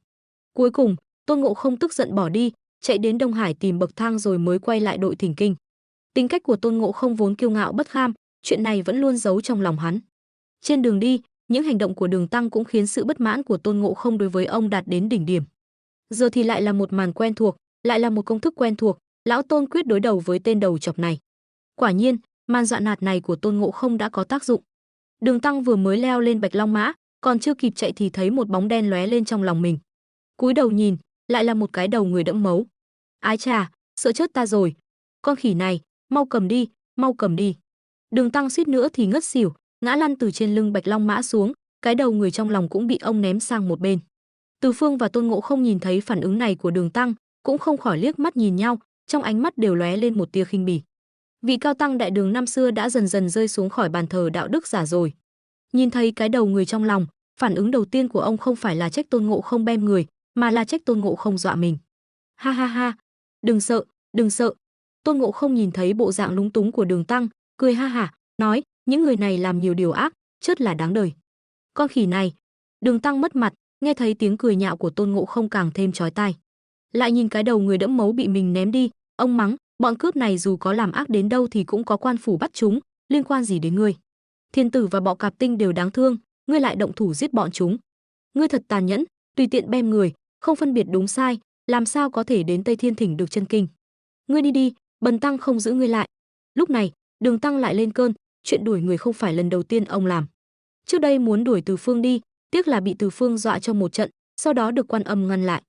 Cuối cùng, Tôn Ngộ Không tức giận bỏ đi, chạy đến Đông Hải tìm bậc thang rồi mới quay lại đội Thỉnh Kinh. Tính cách của Tôn Ngộ Không vốn kiêu ngạo bất kham, chuyện này vẫn luôn giấu trong lòng hắn. Trên đường đi, những hành động của Đường Tăng cũng khiến sự bất mãn của Tôn Ngộ Không đối với ông đạt đến đỉnh điểm. Giờ thì lại là một màn quen thuộc, lại là một công thức quen thuộc, lão Tôn quyết đối đầu với tên đầu chọc này. Quả nhiên, màn dọa nạt này của Tôn Ngộ Không đã có tác dụng. Đường Tăng vừa mới leo lên Bạch Long Mã, còn chưa kịp chạy thì thấy một bóng đen lóe lên trong lòng mình. Cúi đầu nhìn, lại là một cái đầu người đẫm máu. Ái chà, sợ chết ta rồi. Con khỉ này, mau cầm đi, mau cầm đi. Đường Tăng suýt nữa thì ngất xỉu, ngã lăn từ trên lưng Bạch Long Mã xuống, cái đầu người trong lòng cũng bị ông ném sang một bên. Từ Phương và Tôn Ngộ Không nhìn thấy phản ứng này của Đường Tăng, cũng không khỏi liếc mắt nhìn nhau, trong ánh mắt đều lóe lên một tia khinh bỉ. Vị cao tăng đại đường năm xưa đã dần dần rơi xuống khỏi bàn thờ đạo đức giả rồi. Nhìn thấy cái đầu người trong lòng, phản ứng đầu tiên của ông không phải là trách Tôn Ngộ Không bem người, mà là trách Tôn Ngộ Không dọa mình. Ha ha ha, đừng sợ, đừng sợ. Tôn Ngộ Không nhìn thấy bộ dạng lúng túng của Đường Tăng, cười ha hả, nói, những người này làm nhiều điều ác, chất là đáng đời. Con khỉ này. Đường Tăng mất mặt, nghe thấy tiếng cười nhạo của Tôn Ngộ Không càng thêm chói tai. Lại nhìn cái đầu người đẫm máu bị mình ném đi, ông mắng, bọn cướp này dù có làm ác đến đâu thì cũng có quan phủ bắt chúng, liên quan gì đến ngươi? Thiên Tử và Bọ Cạp Tinh đều đáng thương, ngươi lại động thủ giết bọn chúng. Ngươi thật tàn nhẫn, tùy tiện bem người, không phân biệt đúng sai, làm sao có thể đến Tây Thiên Thỉnh được chân kinh? Ngươi đi đi, bần tăng không giữ ngươi lại. Lúc này, Đường Tăng lại lên cơn, chuyện đuổi người không phải lần đầu tiên ông làm. Trước đây muốn đuổi Từ Phương đi, tiếc là bị Từ Phương dọa cho một trận, sau đó được Quan Âm ngăn lại.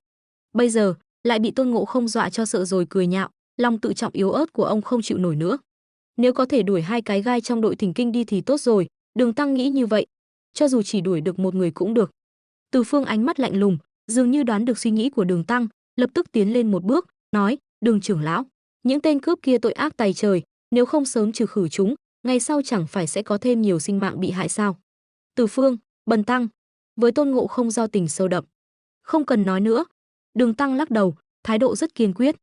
Bây giờ, lại bị Tôn Ngộ Không dọa cho sợ rồi cười nhạo, lòng tự trọng yếu ớt của ông không chịu nổi nữa. Nếu có thể đuổi hai cái gai trong đội Thỉnh Kinh đi thì tốt rồi, Đường Tăng nghĩ như vậy, cho dù chỉ đuổi được một người cũng được. Từ Phương ánh mắt lạnh lùng, dường như đoán được suy nghĩ của Đường Tăng, lập tức tiến lên một bước, nói, Đường trưởng lão, những tên cướp kia tội ác tày trời, nếu không sớm trừ khử chúng, ngày sau chẳng phải sẽ có thêm nhiều sinh mạng bị hại sao? Từ Phương, bần tăng, với Tôn Ngộ Không giao tình sâu đậm. Không cần nói nữa. Đường Tăng lắc đầu, thái độ rất kiên quyết.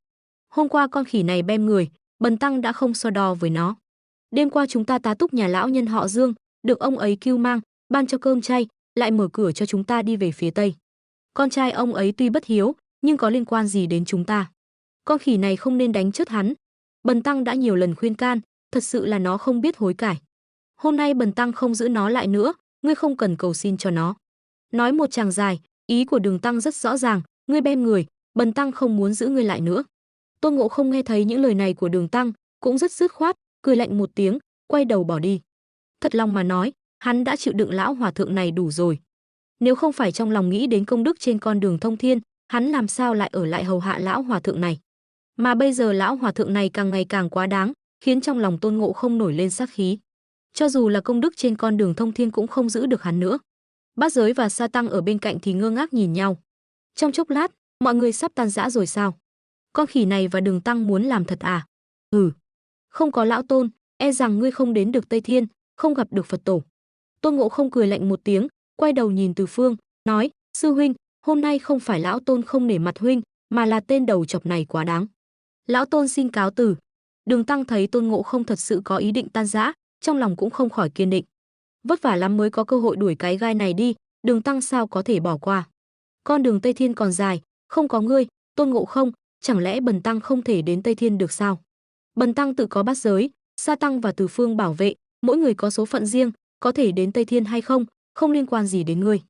Hôm qua con khỉ này bem người, bần tăng đã không so đo với nó. Đêm qua chúng ta tá túc nhà lão nhân họ Dương, được ông ấy cưu mang, ban cho cơm chay, lại mở cửa cho chúng ta đi về phía tây. Con trai ông ấy tuy bất hiếu, nhưng có liên quan gì đến chúng ta? Con khỉ này không nên đánh chết hắn. Bần tăng đã nhiều lần khuyên can, thật sự là nó không biết hối cải. Hôm nay bần tăng không giữ nó lại nữa, ngươi không cần cầu xin cho nó. Nói một tràng dài, ý của Đường tăng rất rõ ràng, ngươi bem người, bần tăng không muốn giữ ngươi lại nữa. Tôn Ngộ Không nghe thấy những lời này của Đường tăng, cũng rất dứt khoát, cười lạnh một tiếng, quay đầu bỏ đi. Thật lòng mà nói, hắn đã chịu đựng lão hòa thượng này đủ rồi. Nếu không phải trong lòng nghĩ đến công đức trên con đường thông thiên, hắn làm sao lại ở lại hầu hạ lão hòa thượng này. Mà bây giờ lão hòa thượng này càng ngày càng quá đáng, khiến trong lòng Tôn Ngộ Không nổi lên sát khí. Cho dù là công đức trên con đường thông thiên cũng không giữ được hắn nữa. Bát Giới và Sa Tăng ở bên cạnh thì ngơ ngác nhìn nhau. Trong chốc lát, mọi người sắp tan rã rồi sao? Con khỉ này và Đường tăng muốn làm thật à? Không có lão Tôn, e rằng ngươi không đến được Tây Thiên, không gặp được Phật tổ. Tôn Ngộ Không cười lạnh một tiếng, quay đầu nhìn Từ Phương, nói: sư huynh, hôm nay không phải lão Tôn không nể mặt huynh, mà là tên đầu chọc này quá đáng. Lão Tôn xin cáo từ. Đường tăng thấy Tôn Ngộ Không thật sự có ý định tan rã, trong lòng cũng không khỏi kiên định. Vất vả lắm mới có cơ hội đuổi cái gai này đi, Đường tăng sao có thể bỏ qua. Con đường Tây Thiên còn dài, không có ngươi, Tôn Ngộ Không, chẳng lẽ bần tăng không thể đến Tây Thiên được sao? Bần tăng tự có Bát Giới, Sa Tăng và Từ Phương bảo vệ, mỗi người có số phận riêng, có thể đến Tây Thiên hay không, không liên quan gì đến ngươi.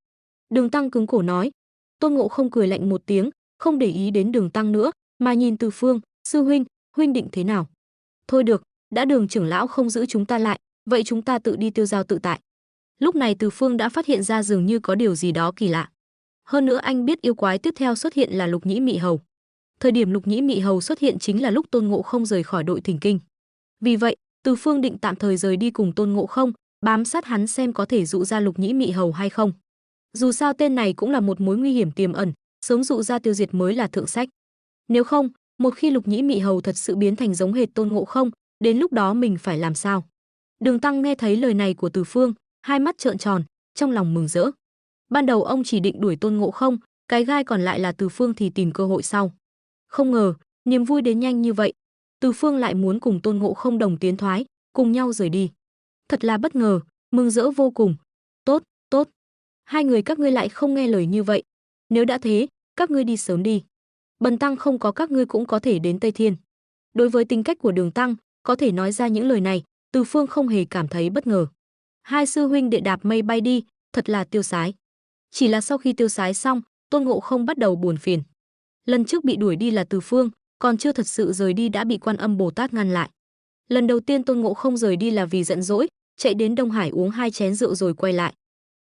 Đường tăng cứng cổ nói. Tôn Ngộ Không cười lạnh một tiếng, không để ý đến Đường tăng nữa, mà nhìn Từ Phương: sư huynh, huynh định thế nào? Thôi được, đã Đường trưởng lão không giữ chúng ta lại, vậy chúng ta tự đi tiêu dao tự tại. Lúc này Từ Phương đã phát hiện ra dường như có điều gì đó kỳ lạ. Hơn nữa anh biết yêu quái tiếp theo xuất hiện là Lục Nhĩ Mị Hầu. Thời điểm Lục Nhĩ Mị Hầu xuất hiện chính là lúc Tôn Ngộ Không rời khỏi đội Thỉnh Kinh. Vì vậy, Từ Phương định tạm thời rời đi cùng Tôn Ngộ Không, bám sát hắn xem có thể dụ ra Lục Nhĩ Mị Hầu hay không. Dù sao tên này cũng là một mối nguy hiểm tiềm ẩn, sớm dụ ra tiêu diệt mới là thượng sách. Nếu không, một khi Lục Nhĩ Mị Hầu thật sự biến thành giống hệt Tôn Ngộ Không, đến lúc đó mình phải làm sao? Đường tăng nghe thấy lời này của Từ Phương, hai mắt trợn tròn, trong lòng mừng rỡ. Ban đầu ông chỉ định đuổi Tôn Ngộ Không, cái gai còn lại là Từ Phương thì tìm cơ hội sau. Không ngờ, niềm vui đến nhanh như vậy. Từ Phương lại muốn cùng Tôn Ngộ Không đồng tiến thoái, cùng nhau rời đi. Thật là bất ngờ, mừng rỡ vô cùng. Tốt, tốt. Hai người các ngươi lại không nghe lời như vậy. Nếu đã thế, các ngươi đi sớm đi. Bần tăng không có các ngươi cũng có thể đến Tây Thiên. Đối với tính cách của Đường tăng, có thể nói ra những lời này, Từ Phương không hề cảm thấy bất ngờ. Hai sư huynh đệ đạp mây bay đi, thật là tiêu sái. Chỉ là sau khi tiêu sái xong, Tôn Ngộ Không bắt đầu buồn phiền. Lần trước bị đuổi đi là Từ Phương, còn chưa thật sự rời đi đã bị Quan Âm Bồ Tát ngăn lại. Lần đầu tiên Tôn Ngộ Không rời đi là vì giận dỗi, chạy đến Đông Hải uống 2 chén rượu rồi quay lại.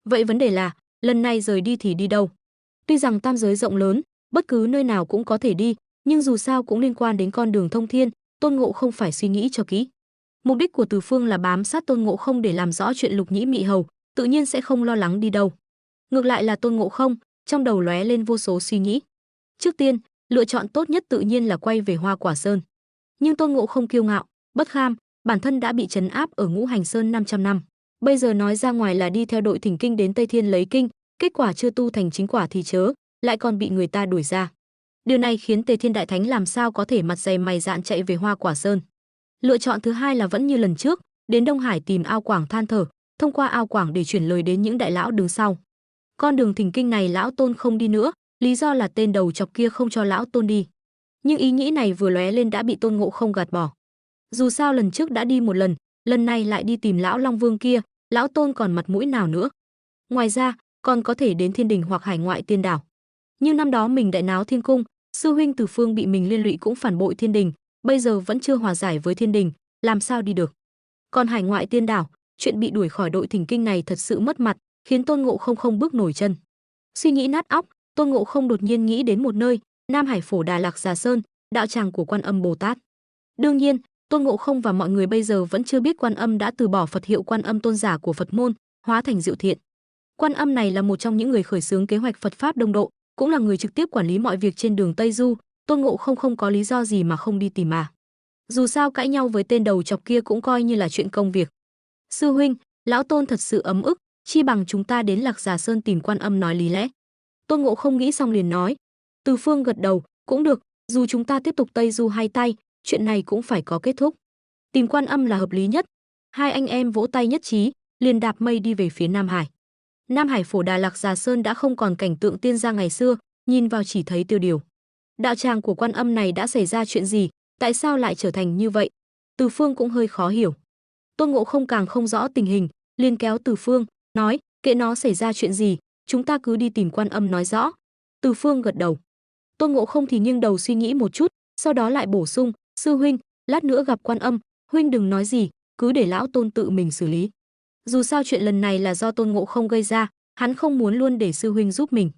Vậy vấn đề là, lần này rời đi thì đi đâu? Tuy rằng tam giới rộng lớn, bất cứ nơi nào cũng có thể đi, nhưng dù sao cũng liên quan đến con đường thông thiên, Tôn Ngộ Không phải suy nghĩ cho kỹ. Mục đích của Từ Phương là bám sát Tôn Ngộ Không để làm rõ chuyện Lục Nhĩ Mị Hầu, tự nhiên sẽ không lo lắng đi đâu. Ngược lại là Tôn Ngộ Không, trong đầu lóe lên vô số suy nghĩ. Trước tiên, lựa chọn tốt nhất tự nhiên là quay về Hoa Quả Sơn. Nhưng Tôn Ngộ Không kiêu ngạo, bất kham, bản thân đã bị trấn áp ở Ngũ Hành Sơn 500 năm. Bây giờ nói ra ngoài là đi theo đội Thỉnh Kinh đến Tây Thiên lấy kinh, kết quả chưa tu thành chính quả thì chớ, lại còn bị người ta đuổi ra. Điều này khiến Tề Thiên Đại Thánh làm sao có thể mặt dày mày dạn chạy về Hoa Quả Sơn. Lựa chọn thứ hai là vẫn như lần trước, đến Đông Hải tìm Ao Quảng than thở, thông qua Ao Quảng để chuyển lời đến những đại lão đứng sau. Con đường Thỉnh Kinh này lão Tôn không đi nữa, lý do là tên đầu chọc kia không cho lão Tôn đi. Nhưng ý nghĩ này vừa lóe lên đã bị Tôn Ngộ Không gạt bỏ. Dù sao lần trước đã đi một lần này lại đi tìm lão Long Vương kia, lão Tôn còn mặt mũi nào nữa. Ngoài ra, còn có thể đến Thiên Đình hoặc hải ngoại tiên đảo. Nhưng năm đó mình đại náo Thiên Cung, sư huynh Từ Phương bị mình liên lụy cũng phản bội Thiên Đình, bây giờ vẫn chưa hòa giải với Thiên Đình, làm sao đi được. Còn hải ngoại tiên đảo, chuyện bị đuổi khỏi đội Thỉnh Kinh này thật sự mất mặt, khiến Tôn Ngộ Không không bước nổi chân. Suy nghĩ nát óc, Tôn Ngộ Không đột nhiên nghĩ đến một nơi, Nam Hải Phổ Đà Lạc Già Sơn, đạo tràng của Quan Âm Bồ Tát. Đương nhiên, Tôn Ngộ Không và mọi người bây giờ vẫn chưa biết Quan Âm đã từ bỏ Phật hiệu Quan Âm tôn giả của Phật môn, hóa thành Diệu Thiện. Quan Âm này là một trong những người khởi xướng kế hoạch Phật pháp đông độ, cũng là người trực tiếp quản lý mọi việc trên đường Tây Du, Tôn Ngộ Không không có lý do gì mà không đi tìm mà. Dù sao cãi nhau với tên đầu chọc kia cũng coi như là chuyện công việc. Sư huynh, lão Tôn thật sự ấm ức, chi bằng chúng ta đến Lạc Già Sơn tìm Quan Âm nói lý lẽ. Tôn Ngộ Không nghĩ xong liền nói. Từ Phương gật đầu, cũng được, dù chúng ta tiếp tục Tây Du hay tay, chuyện này cũng phải có kết thúc. Tìm Quan Âm là hợp lý nhất. Hai anh em vỗ tay nhất trí, liền đạp mây đi về phía Nam Hải. Nam Hải Phổ Đà Lạc Già Sơn đã không còn cảnh tượng tiên gia ngày xưa, nhìn vào chỉ thấy tiêu điều. Đạo tràng của Quan Âm này đã xảy ra chuyện gì, Tại sao lại trở thành như vậy? Từ Phương cũng hơi khó hiểu. Tôn Ngộ Không càng không rõ tình hình, liền kéo Từ Phương, nói, kệ nó xảy ra chuyện gì, chúng ta cứ đi tìm Quan Âm nói rõ. Từ Phương gật đầu. Tôn Ngộ Không thì nghiêng đầu suy nghĩ một chút, sau đó lại bổ sung, sư huynh, lát nữa gặp Quan Âm, huynh đừng nói gì, cứ để lão Tôn tự mình xử lý. Dù sao chuyện lần này là do Tôn Ngộ Không gây ra, hắn không muốn luôn để sư huynh giúp mình.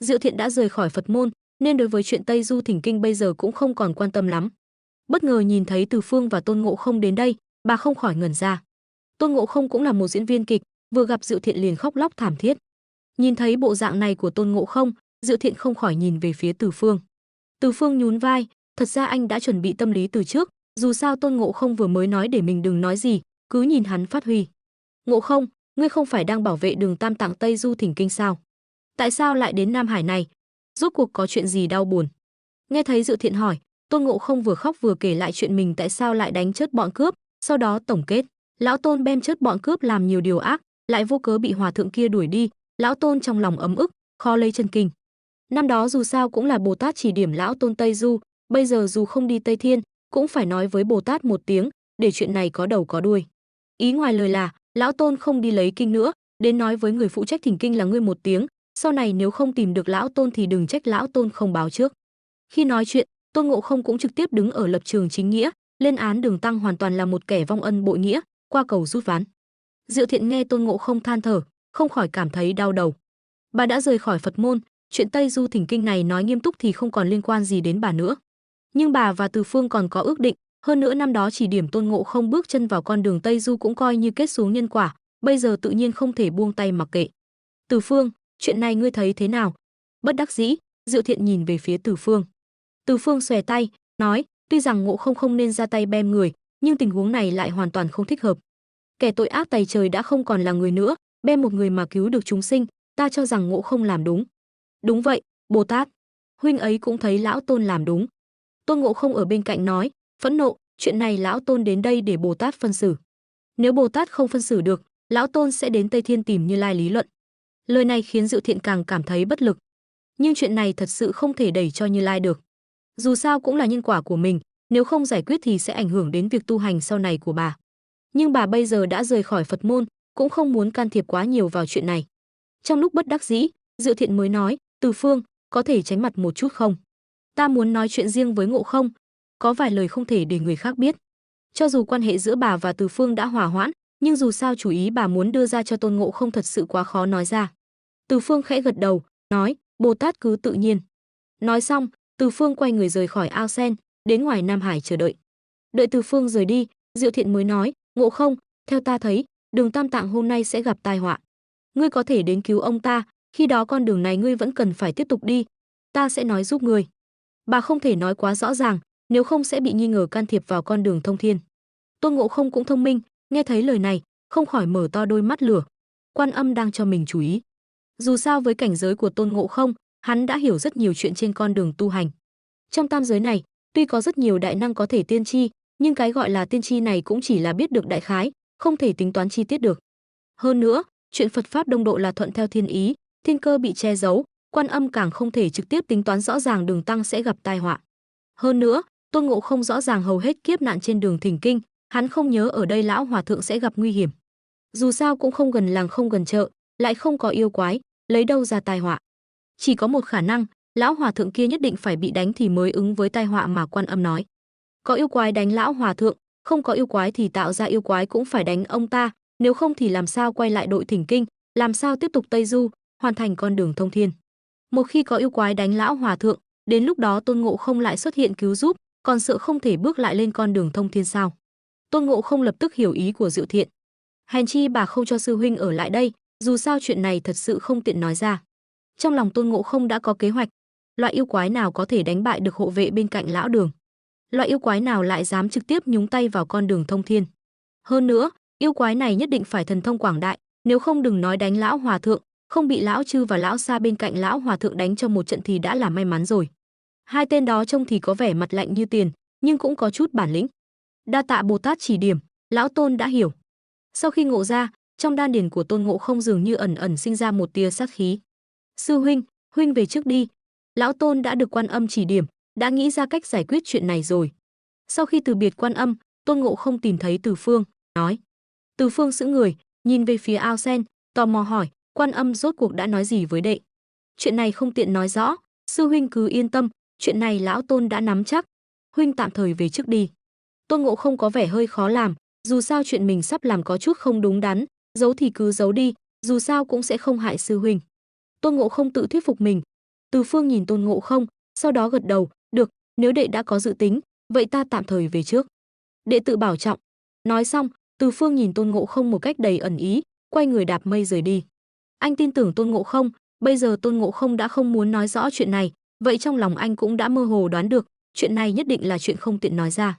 Diệu Thiện đã rời khỏi Phật môn, nên đối với chuyện Tây Du Thỉnh Kinh bây giờ cũng không còn quan tâm lắm. Bất ngờ nhìn thấy Từ Phương và Tôn Ngộ Không đến đây, bà không khỏi ngẩn ra. Tôn Ngộ Không cũng là một diễn viên kịch, vừa gặp Diệu Thiện liền khóc lóc thảm thiết. Nhìn thấy bộ dạng này của Tôn Ngộ Không, Diệu Thiện không khỏi nhìn về phía Từ Phương. Từ Phương nhún vai, thật ra anh đã chuẩn bị tâm lý từ trước, dù sao Tôn Ngộ Không vừa mới nói để mình đừng nói gì, cứ nhìn hắn phát huy. Ngộ Không, ngươi không phải đang bảo vệ đường Tam Tạng Tây Du Thỉnh Kinh sao? Tại sao lại đến Nam Hải này? Rốt cuộc có chuyện gì đau buồn? Nghe thấy Diệu Thiện hỏi, Tôn Ngộ Không vừa khóc vừa kể lại chuyện mình tại sao lại đánh chết bọn cướp, sau đó tổng kết, lão Tôn bem chết bọn cướp làm nhiều điều ác, lại vô cớ bị hòa thượng kia đuổi đi, lão Tôn trong lòng ấm ức, khó lấy chân kinh. Năm đó dù sao cũng là Bồ Tát chỉ điểm lão Tôn Tây Du, bây giờ dù không đi Tây Thiên, cũng phải nói với Bồ Tát một tiếng, để chuyện này có đầu có đuôi. Ý ngoài lời là, lão Tôn không đi lấy kinh nữa, đến nói với người phụ trách thỉnh kinh là ngươi một tiếng, sau này nếu không tìm được lão Tôn thì đừng trách lão Tôn không báo trước. Khi nói chuyện, Tôn Ngộ Không cũng trực tiếp đứng ở lập trường chính nghĩa, lên án Đường Tăng hoàn toàn là một kẻ vong ân bội nghĩa, qua cầu rút ván. Diệu Thiện nghe Tôn Ngộ Không than thở, không khỏi cảm thấy đau đầu. Bà đã rời khỏi Phật môn, chuyện Tây Du Thỉnh Kinh này nói nghiêm túc thì không còn liên quan gì đến bà nữa. Nhưng bà và Từ Phương còn có ước định, hơn nữa năm đó chỉ điểm Tôn Ngộ Không bước chân vào con đường Tây Du cũng coi như kết xuống nhân quả, bây giờ tự nhiên không thể buông tay mặc kệ. Từ Phương, chuyện này ngươi thấy thế nào? Bất đắc dĩ, Diệu Thiện nhìn về phía Từ Phương. Từ Phương xòe tay, nói, tuy rằng Ngộ Không không nên ra tay bem người, nhưng tình huống này lại hoàn toàn không thích hợp. Kẻ tội ác tày trời đã không còn là người nữa, bem một người mà cứu được chúng sinh, ta cho rằng Ngộ Không làm đúng. Đúng vậy, Bồ Tát, huynh ấy cũng thấy lão Tôn làm đúng. Tôn Ngộ Không ở bên cạnh nói, phẫn nộ, chuyện này lão Tôn đến đây để Bồ Tát phân xử. Nếu Bồ Tát không phân xử được, lão Tôn sẽ đến Tây Thiên tìm Như Lai lý luận. Lời này khiến Diệu Thiện càng cảm thấy bất lực. Nhưng chuyện này thật sự không thể đẩy cho Như Lai được. Dù sao cũng là nhân quả của mình, nếu không giải quyết thì sẽ ảnh hưởng đến việc tu hành sau này của bà. Nhưng bà bây giờ đã rời khỏi Phật môn, cũng không muốn can thiệp quá nhiều vào chuyện này. Trong lúc bất đắc dĩ, Diệu Thiện mới nói, Từ Phương, có thể tránh mặt một chút không? Ta muốn nói chuyện riêng với Ngộ Không, có vài lời không thể để người khác biết. Cho dù quan hệ giữa bà và Từ Phương đã hòa hoãn, nhưng dù sao chủ ý bà muốn đưa ra cho Tôn Ngộ Không thật sự quá khó nói ra. Từ Phương khẽ gật đầu, nói, Bồ Tát cứ tự nhiên. Nói xong, Từ Phương quay người rời khỏi ao sen, đến ngoài Nam Hải chờ đợi. Đợi Từ Phương rời đi, Diệu Thiện mới nói, Ngộ Không, theo ta thấy, đường Tam Tạng hôm nay sẽ gặp tai họa. Ngươi có thể đến cứu ông ta, khi đó con đường này ngươi vẫn cần phải tiếp tục đi. Ta sẽ nói giúp ngươi. Bà không thể nói quá rõ ràng, nếu không sẽ bị nghi ngờ can thiệp vào con đường thông thiên. Tôn Ngộ Không cũng thông minh, nghe thấy lời này, không khỏi mở to đôi mắt lửa. Quan Âm đang cho mình chú ý. Dù sao với cảnh giới của Tôn Ngộ Không, hắn đã hiểu rất nhiều chuyện trên con đường tu hành. Trong tam giới này, tuy có rất nhiều đại năng có thể tiên tri, nhưng cái gọi là tiên tri này cũng chỉ là biết được đại khái, không thể tính toán chi tiết được. Hơn nữa, chuyện Phật pháp đông độ là thuận theo thiên ý, thiên cơ bị che giấu, Quan Âm càng không thể trực tiếp tính toán rõ ràng Đường Tăng sẽ gặp tai họa. Hơn nữa, Tôn Ngộ Không rõ ràng hầu hết kiếp nạn trên đường Thỉnh Kinh, hắn không nhớ ở đây lão hòa thượng sẽ gặp nguy hiểm. Dù sao cũng không gần làng không gần chợ, lại không có yêu quái, lấy đâu ra tai họa. Chỉ có một khả năng, lão hòa thượng kia nhất định phải bị đánh thì mới ứng với tai họa mà Quan Âm nói. Có yêu quái đánh lão hòa thượng, không có yêu quái thì tạo ra yêu quái cũng phải đánh ông ta, nếu không thì làm sao quay lại đội Thỉnh Kinh, làm sao tiếp tục Tây Du, hoàn thành con đường thông thiên. Một khi có yêu quái đánh lão hòa thượng, đến lúc đó Tôn Ngộ Không lại xuất hiện cứu giúp, còn sợ không thể bước lại lên con đường thông thiên sao? Tôn Ngộ Không lập tức hiểu ý của Diệu Thiện. Hèn chi bà không cho sư huynh ở lại đây, dù sao chuyện này thật sự không tiện nói ra. Trong lòng Tôn Ngộ Không đã có kế hoạch, loại yêu quái nào có thể đánh bại được hộ vệ bên cạnh lão đường? Loại yêu quái nào lại dám trực tiếp nhúng tay vào con đường thông thiên? Hơn nữa, yêu quái này nhất định phải thần thông quảng đại, nếu không đừng nói đánh lão hòa thượng, không bị lão Chư và lão Sa bên cạnh lão hòa thượng đánh cho một trận thì đã là may mắn rồi. Hai tên đó trông thì có vẻ mặt lạnh như tiền, nhưng cũng có chút bản lĩnh. Đa tạ Bồ Tát chỉ điểm, lão Tôn đã hiểu. Sau khi ngộ ra, trong đan điền của Tôn Ngộ Không dường như ẩn ẩn sinh ra một tia sát khí. Sư huynh, huynh về trước đi. Lão Tôn đã được Quan Âm chỉ điểm, đã nghĩ ra cách giải quyết chuyện này rồi. Sau khi từ biệt Quan Âm, Tôn Ngộ Không tìm thấy Từ Phương, nói. Từ Phương sững người, nhìn về phía ao sen, tò mò hỏi, Quan Âm rốt cuộc đã nói gì với đệ? Chuyện này không tiện nói rõ, sư huynh cứ yên tâm, chuyện này lão Tôn đã nắm chắc, huynh tạm thời về trước đi. Tôn Ngộ Không có vẻ hơi khó làm, dù sao chuyện mình sắp làm có chút không đúng đắn, giấu thì cứ giấu đi, dù sao cũng sẽ không hại sư huynh. Tôn Ngộ Không tự thuyết phục mình. Từ Phương nhìn Tôn Ngộ Không, sau đó gật đầu, được, nếu đệ đã có dự tính, vậy ta tạm thời về trước. Đệ tự bảo trọng. Nói xong, Từ Phương nhìn Tôn Ngộ Không một cách đầy ẩn ý, quay người đạp mây rời đi. Anh tin tưởng Tôn Ngộ Không, bây giờ Tôn Ngộ Không đã không muốn nói rõ chuyện này, vậy trong lòng anh cũng đã mơ hồ đoán được, chuyện này nhất định là chuyện không tiện nói ra.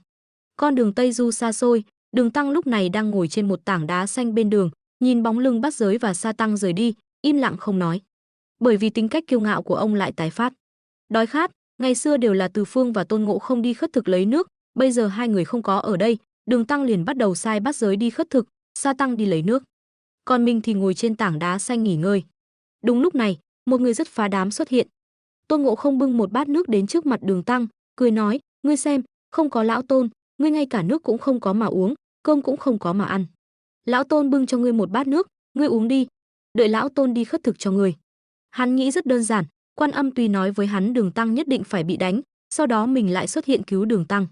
Con đường Tây Du xa xôi, Đường Tăng lúc này đang ngồi trên một tảng đá xanh bên đường, nhìn bóng lưng Bát Giới và Sa Tăng rời đi, im lặng không nói. Bởi vì tính cách kiêu ngạo của ông lại tái phát. Đói khát, ngày xưa đều là Từ Phương và Tôn Ngộ Không đi khất thực lấy nước, bây giờ hai người không có ở đây, Đường Tăng liền bắt đầu sai Bát Giới đi khất thực, Sa Tăng đi lấy nước. Còn mình thì ngồi trên tảng đá xanh nghỉ ngơi. Đúng lúc này, một người rất phá đám xuất hiện. Tôn Ngộ Không bưng một bát nước đến trước mặt Đường Tăng, cười nói, ngươi xem, không có lão Tôn, ngươi ngay cả nước cũng không có mà uống, cơm cũng không có mà ăn. Lão Tôn bưng cho ngươi một bát nước, ngươi uống đi, đợi lão Tôn đi khất thực cho ngươi. Hắn nghĩ rất đơn giản, Quan Âm tuy nói với hắn Đường Tăng nhất định phải bị đánh, sau đó mình lại xuất hiện cứu Đường Tăng.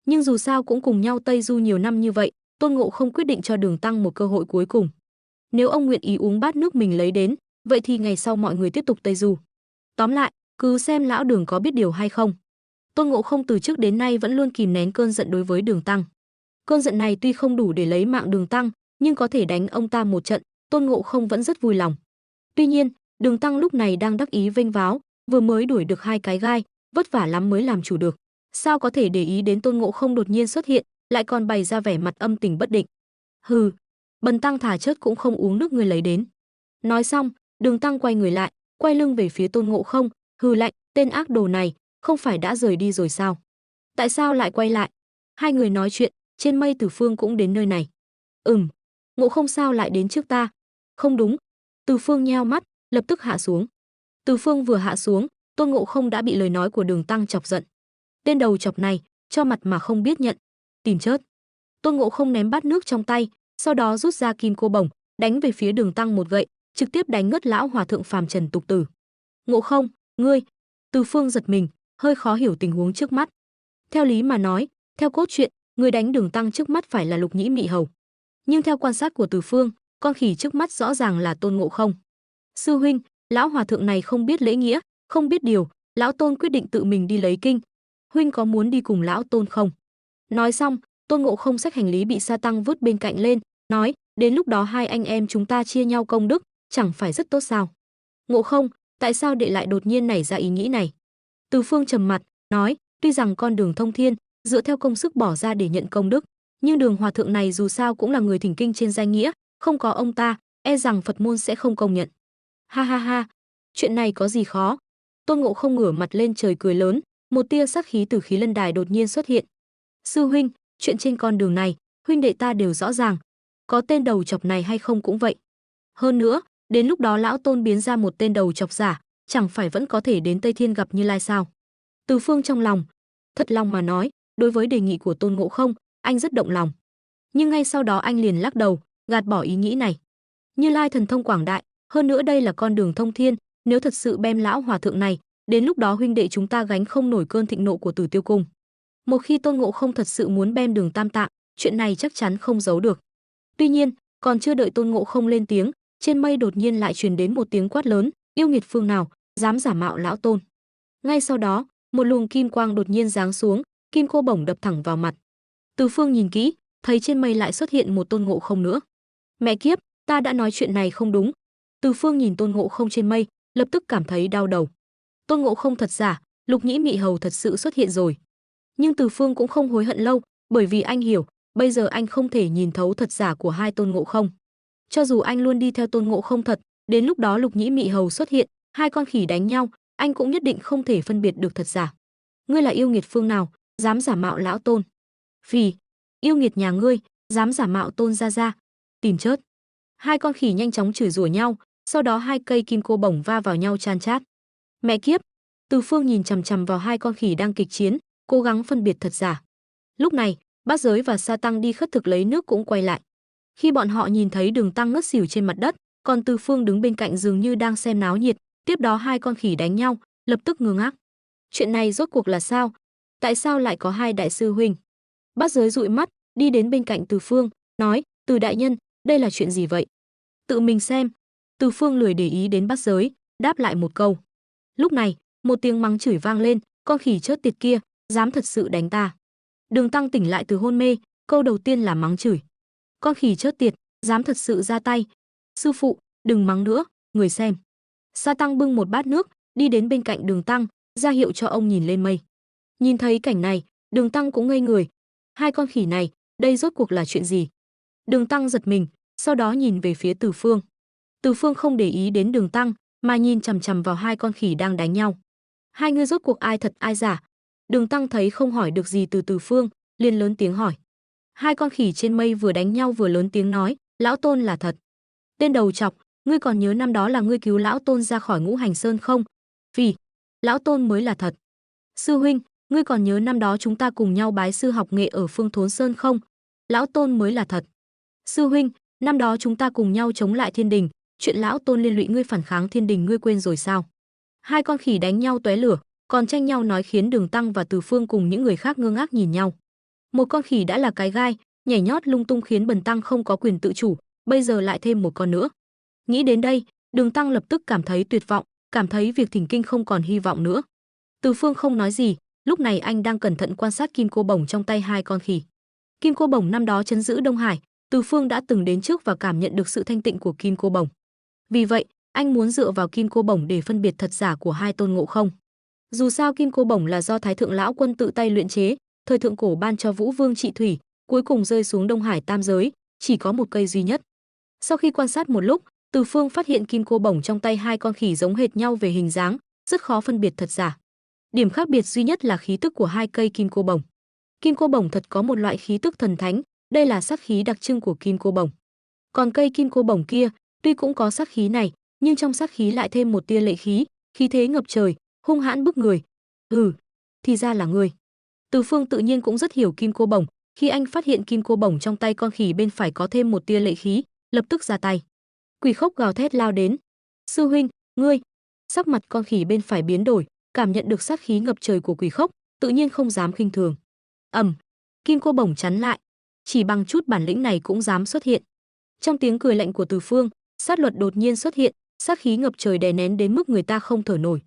Nhưng dù sao cũng cùng nhau Tây Du nhiều năm như vậy, Tôn Ngộ Không quyết định cho Đường Tăng một cơ hội cuối cùng. Nếu ông nguyện ý uống bát nước mình lấy đến, vậy thì ngày sau mọi người tiếp tục Tây Du. Tóm lại, cứ xem lão Đường có biết điều hay không. Tôn Ngộ Không từ trước đến nay vẫn luôn kìm nén cơn giận đối với Đường Tăng. Cơn giận này tuy không đủ để lấy mạng Đường Tăng, nhưng có thể đánh ông ta một trận, Tôn Ngộ Không vẫn rất vui lòng. Tuy nhiên, Đường Tăng lúc này đang đắc ý vênh váo, vừa mới đuổi được 2 cái gai, vất vả lắm mới làm chủ được. Sao có thể để ý đến Tôn Ngộ Không đột nhiên xuất hiện, lại còn bày ra vẻ mặt âm tình bất định. Hừ, bần tăng thà chết cũng không uống nước người lấy đến. Nói xong, Đường Tăng quay người lại, quay lưng về phía Tôn Ngộ Không, hừ lạnh, tên ác đồ này, không phải đã rời đi rồi sao? Tại sao lại quay lại? Hai người nói chuyện, trên mây Từ Phương cũng đến nơi này. Ngộ Không sao lại đến trước ta? Không đúng. Từ Phương nheo mắt, lập tức hạ xuống. Từ Phương vừa hạ xuống, Tôn Ngộ Không đã bị lời nói của Đường Tăng chọc giận. Tên đầu chọc này, cho mặt mà không biết nhận, tìm chết. Tôn Ngộ Không ném bát nước trong tay, sau đó rút ra kim cô bổng, đánh về phía Đường Tăng một gậy, trực tiếp đánh ngất lão hòa thượng phàm trần tục tử. Ngộ Không, ngươi! Từ Phương giật mình, hơi khó hiểu tình huống trước mắt. Theo lý mà nói, theo cốt truyện, người đánh Đường Tăng trước mắt phải là Lục Nhĩ Mị Hầu. Nhưng theo quan sát của Từ Phương, con khỉ trước mắt rõ ràng là Tôn Ngộ Không. Sư huynh, lão hòa thượng này không biết lễ nghĩa, không biết điều, lão Tôn quyết định tự mình đi lấy kinh. Huynh có muốn đi cùng lão Tôn không? Nói xong, Tôn Ngộ Không xách hành lý bị Sa Tăng vứt bên cạnh lên, nói, đến lúc đó hai anh em chúng ta chia nhau công đức, chẳng phải rất tốt sao? Ngộ Không, tại sao đệ lại đột nhiên nảy ra ý nghĩ này? Từ Phương trầm mặt, nói, tuy rằng con đường thông thiên, dựa theo công sức bỏ ra để nhận công đức, nhưng Đường hòa thượng này dù sao cũng là người thỉnh kinh trên danh nghĩa, không có ông ta, e rằng Phật môn sẽ không công nhận. Ha ha ha, chuyện này có gì khó? Tôn Ngộ Không ngửa mặt lên trời cười lớn, một tia sát khí từ khí lân đài đột nhiên xuất hiện. Sư huynh, chuyện trên con đường này, huynh đệ ta đều rõ ràng, có tên đầu chọc này hay không cũng vậy. Hơn nữa, đến lúc đó lão Tôn biến ra một tên đầu chọc giả, chẳng phải vẫn có thể đến Tây Thiên gặp Như Lai sao? Từ Phương trong lòng, thật lòng mà nói, đối với đề nghị của Tôn Ngộ Không, anh rất động lòng. Nhưng ngay sau đó anh liền lắc đầu, gạt bỏ ý nghĩ này. Như Lai thần thông quảng đại, hơn nữa đây là con đường thông thiên, nếu thật sự bem lão hòa thượng này, đến lúc đó huynh đệ chúng ta gánh không nổi cơn thịnh nộ của Tử Tiêu Cung. Một khi Tôn Ngộ Không thật sự muốn bem Đường Tam Tạng, chuyện này chắc chắn không giấu được. Tuy nhiên, còn chưa đợi Tôn Ngộ Không lên tiếng, trên mây đột nhiên lại truyền đến một tiếng quát lớn, yêu nghiệt phương nào, dám giả mạo lão Tôn. Ngay sau đó, một luồng kim quang đột nhiên giáng xuống, kim cô bổng đập thẳng vào mặt. Từ Phương nhìn kỹ, thấy trên mây lại xuất hiện một Tôn Ngộ Không nữa. Mẹ kiếp, ta đã nói chuyện này không đúng. Từ Phương nhìn Tôn Ngộ Không trên mây, lập tức cảm thấy đau đầu. Tôn Ngộ Không thật giả, Lục Nhĩ Mị Hầu thật sự xuất hiện rồi. Nhưng Từ Phương cũng không hối hận lâu, bởi vì anh hiểu, bây giờ anh không thể nhìn thấu thật giả của hai Tôn Ngộ Không. Cho dù anh luôn đi theo Tôn Ngộ Không thật, đến lúc đó Lục Nhĩ Mị Hầu xuất hiện, hai con khỉ đánh nhau, anh cũng nhất định không thể phân biệt được thật giả. Ngươi là yêu nghiệt phương nào, dám giả mạo lão Tôn? Phì, yêu nghiệt nhà ngươi, dám giả mạo Tôn gia gia, tìm chết. Hai con khỉ nhanh chóng chửi rủa nhau, sau đó hai cây kim cô bổng va vào nhau chan chát. Mẹ kiếp! Từ Phương nhìn chằm chằm vào hai con khỉ đang kịch chiến, cố gắng phân biệt thật giả. Lúc này, Bát Giới và Sa Tăng đi khất thực lấy nước cũng quay lại. Khi bọn họ nhìn thấy Đường Tăng ngất xỉu trên mặt đất, còn Từ Phương đứng bên cạnh dường như đang xem náo nhiệt, tiếp đó hai con khỉ đánh nhau, lập tức ngơ ngác. Chuyện này rốt cuộc là sao? Tại sao lại có hai đại sư huynh? Bát Giới dụi mắt, đi đến bên cạnh Từ Phương, nói: "Từ đại nhân, đây là chuyện gì vậy? Tự mình xem." Từ Phương lười để ý đến Bát Giới, đáp lại một câu. Lúc này, một tiếng mắng chửi vang lên: "Con khỉ chớt tiệt kia, dám thật sự đánh ta." Đường Tăng tỉnh lại từ hôn mê, câu đầu tiên là mắng chửi. Con khỉ chớt tiệt, dám thật sự ra tay. Sư phụ, đừng mắng nữa, người xem. Sa Tăng bưng một bát nước, đi đến bên cạnh Đường Tăng, ra hiệu cho ông nhìn lên mây. Nhìn thấy cảnh này, Đường Tăng cũng ngây người. Hai con khỉ này, đây rốt cuộc là chuyện gì? Đường Tăng giật mình, sau đó nhìn về phía Từ Phương. Từ Phương không để ý đến Đường Tăng, mà nhìn chằm chằm vào hai con khỉ đang đánh nhau. Hai người rốt cuộc ai thật ai giả? Đường Tăng thấy không hỏi được gì từ Từ Phương, liền lớn tiếng hỏi. Hai con khỉ trên mây vừa đánh nhau vừa lớn tiếng nói: "Lão Tôn là thật." Tên đầu chọc, ngươi còn nhớ năm đó là ngươi cứu Lão Tôn ra khỏi Ngũ Hành Sơn không? Vì Lão Tôn mới là thật. Sư huynh, ngươi còn nhớ năm đó chúng ta cùng nhau bái sư học nghệ ở Phương Thốn Sơn không? Lão Tôn mới là thật. Sư huynh, năm đó chúng ta cùng nhau chống lại Thiên Đình, chuyện Lão Tôn liên lụy ngươi phản kháng Thiên Đình ngươi quên rồi sao? Hai con khỉ đánh nhau tóe lửa, còn tranh nhau nói khiến Đường Tăng và Từ Phương cùng những người khác ngơ ngác nhìn nhau. Một con khỉ đã là cái gai, nhảy nhót lung tung khiến Bần Tăng không có quyền tự chủ, bây giờ lại thêm một con nữa. Nghĩ đến đây, Đường Tăng lập tức cảm thấy tuyệt vọng, cảm thấy việc thỉnh kinh không còn hy vọng nữa. Từ Phương không nói gì, lúc này anh đang cẩn thận quan sát kim cô bổng trong tay hai con khỉ. Kim cô bổng năm đó trấn giữ Đông Hải, Từ Phương đã từng đến trước và cảm nhận được sự thanh tịnh của kim cô bổng. Vì vậy, anh muốn dựa vào kim cô bổng để phân biệt thật giả của hai Tôn Ngộ Không. Dù sao kim cô bổng là do Thái thượng lão quân tự tay luyện chế, thời thượng cổ ban cho Vũ Vương trị thủy, cuối cùng rơi xuống Đông Hải tam giới, chỉ có một cây duy nhất. Sau khi quan sát một lúc, Từ Phương phát hiện kim cô bổng trong tay hai con khỉ giống hệt nhau về hình dáng, rất khó phân biệt thật giả. Điểm khác biệt duy nhất là khí tức của hai cây kim cô bổng. Kim cô bổng thật có một loại khí tức thần thánh, đây là sát khí đặc trưng của kim cô bổng. Còn cây kim cô bổng kia, tuy cũng có sát khí này, nhưng trong sát khí lại thêm một tia lệ khí, khí thế ngập trời, hung hãn bức người. Thì ra là ngươi. Từ Phương tự nhiên cũng rất hiểu kim cô bổng, khi anh phát hiện kim cô bổng trong tay con khỉ bên phải có thêm một tia lệ khí, lập tức ra tay. Quỷ Khốc gào thét lao đến. Sư huynh, ngươi! Sắc mặt con khỉ bên phải biến đổi, cảm nhận được sát khí ngập trời của Quỷ Khốc, tự nhiên không dám khinh thường. Kim cô bổng chắn lại, chỉ bằng chút bản lĩnh này cũng dám xuất hiện. Trong tiếng cười lạnh của Từ Phương, sát luật đột nhiên xuất hiện, sát khí ngập trời đè nén đến mức người ta không thở nổi.